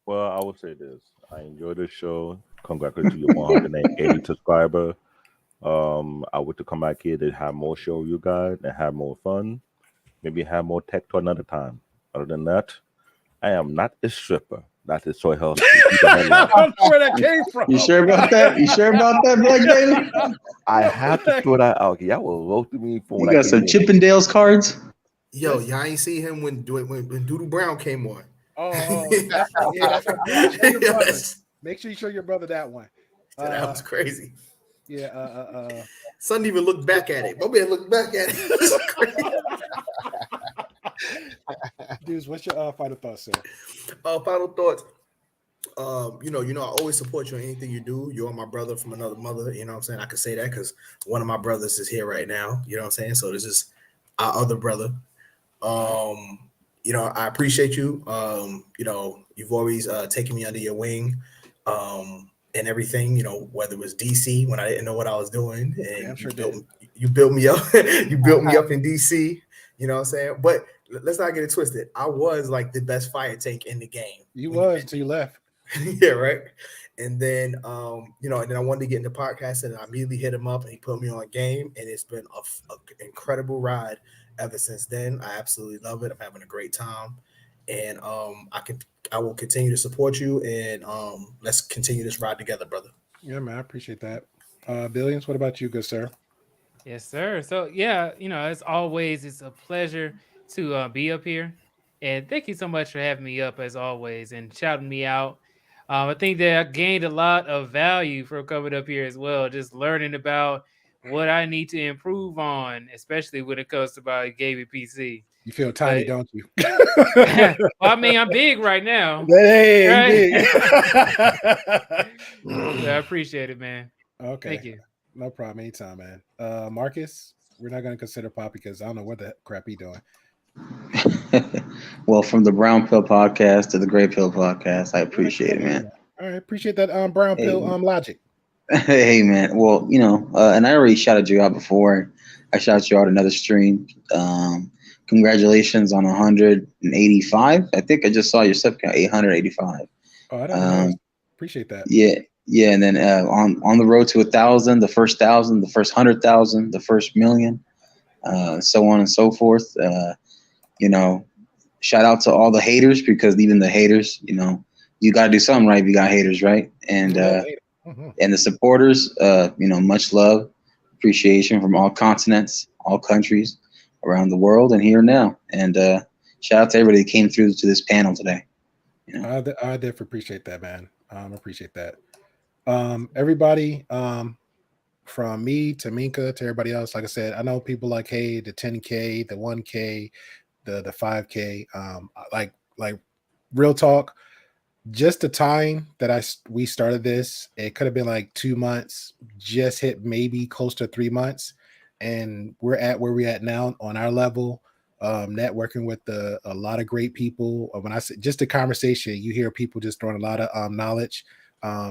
Well, I would say this. I enjoyed the show. Congratulations to your 180 subscriber. I would to come back here to have more show you guys and have more fun. Maybe have more tech to another time. Other than that, I am not a stripper. That is so healthy. Where that came from? You sure about that? You sure about that, Black David? I have to throw that out. Y'all will vote to me for. You got some Chippendales cards? Yo, y'all ain't see him when Doodle Brown came on. That's yes. Make sure you show your brother that one. That was crazy. Yeah. Son even looked back at it. My man looked back at it. Dudes, what's your final thoughts, sir? Final thoughts. I always support you in anything you do. You're my brother from another mother. You know what I'm saying? I can say that because one of my brothers is here right now. You know what I'm saying? So this is our other brother. I appreciate you. You've always taken me under your wing. And everything, whether it was DC when I didn't know what I was doing, and you built me up. You built me up in DC. You know what I'm saying? But let's not get it twisted. I was like the best fire tank in the game. You was until you left. Yeah, right. And then, and then I wanted to get into podcasting, and I immediately hit him up, and he put me on game, and it's been an incredible ride ever since then. I absolutely love it. I'm having a great time, and I will continue to support you, and let's continue this ride together, brother. Yeah, man, I appreciate that. Billions, what about you, good sir? Yes, sir. So yeah, as always, it's a pleasure to be up here, and thank you so much for having me up as always and shouting me out. I think that I gained a lot of value from coming up here as well, just learning about what I need to improve on, especially when it comes to my gaming PC. You feel tiny, don't you? Well, I mean, I'm big right now. Hey, big. I appreciate it, man. Okay. Thank you. No problem. Anytime, man. Marcus, we're not going to consider Pop because I don't know what the crap he doing. Well, from the Brown Pill Podcast to the Gray Pill Podcast, I appreciate it, man. All right. Appreciate that brown pill logic. Hey, man. Well, and I already shouted you out before. I shouted you out another stream. Congratulations on 185. I think I just saw your sub count, 885. Oh, I don't know. Appreciate that. Yeah, and then on the road to 1,000, the first 1,000, the first 100,000, the first million, so on and so forth. Shout out to all the haters, because even the haters, you got to do something right if you got haters, right? And and the supporters, much love, appreciation from all continents, all countries around the world, and here and now. And shout out to everybody that came through to this panel today. I definitely appreciate that, man. Appreciate that. Everybody, from me to Minka to everybody else, like I said, I know people like, hey, the 10K, the 1K, the 5K, like real talk, just the time that we started this, it could have been like 2 months, just hit maybe close to 3 months, and we're at where we're at now on our level, networking with a lot of great people. When I say just the conversation, you hear people just throwing a lot of knowledge,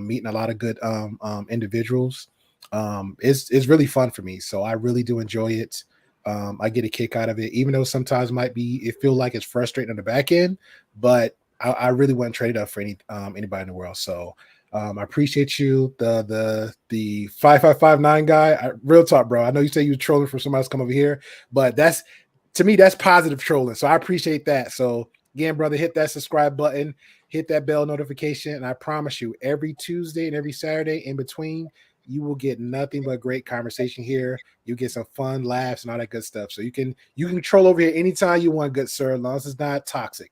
meeting a lot of good individuals. It's really fun for me, so I really do enjoy it. I get a kick out of it, even though sometimes it feel like it's frustrating on the back end, but I really wouldn't trade it up for anybody in the world. So I appreciate you, the 5559 guy. Real talk, bro. I know you say you were trolling for somebody else to come over here, but to me that's positive trolling. So I appreciate that. So again, brother, hit that subscribe button, hit that bell notification, and I promise you, every Tuesday and every Saturday in between, you will get nothing but great conversation here. You get some fun laughs and all that good stuff. So you can troll over here anytime you want, good sir, as long as it's not toxic.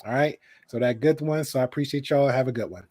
All right. So that good one. So I appreciate y'all. Have a good one.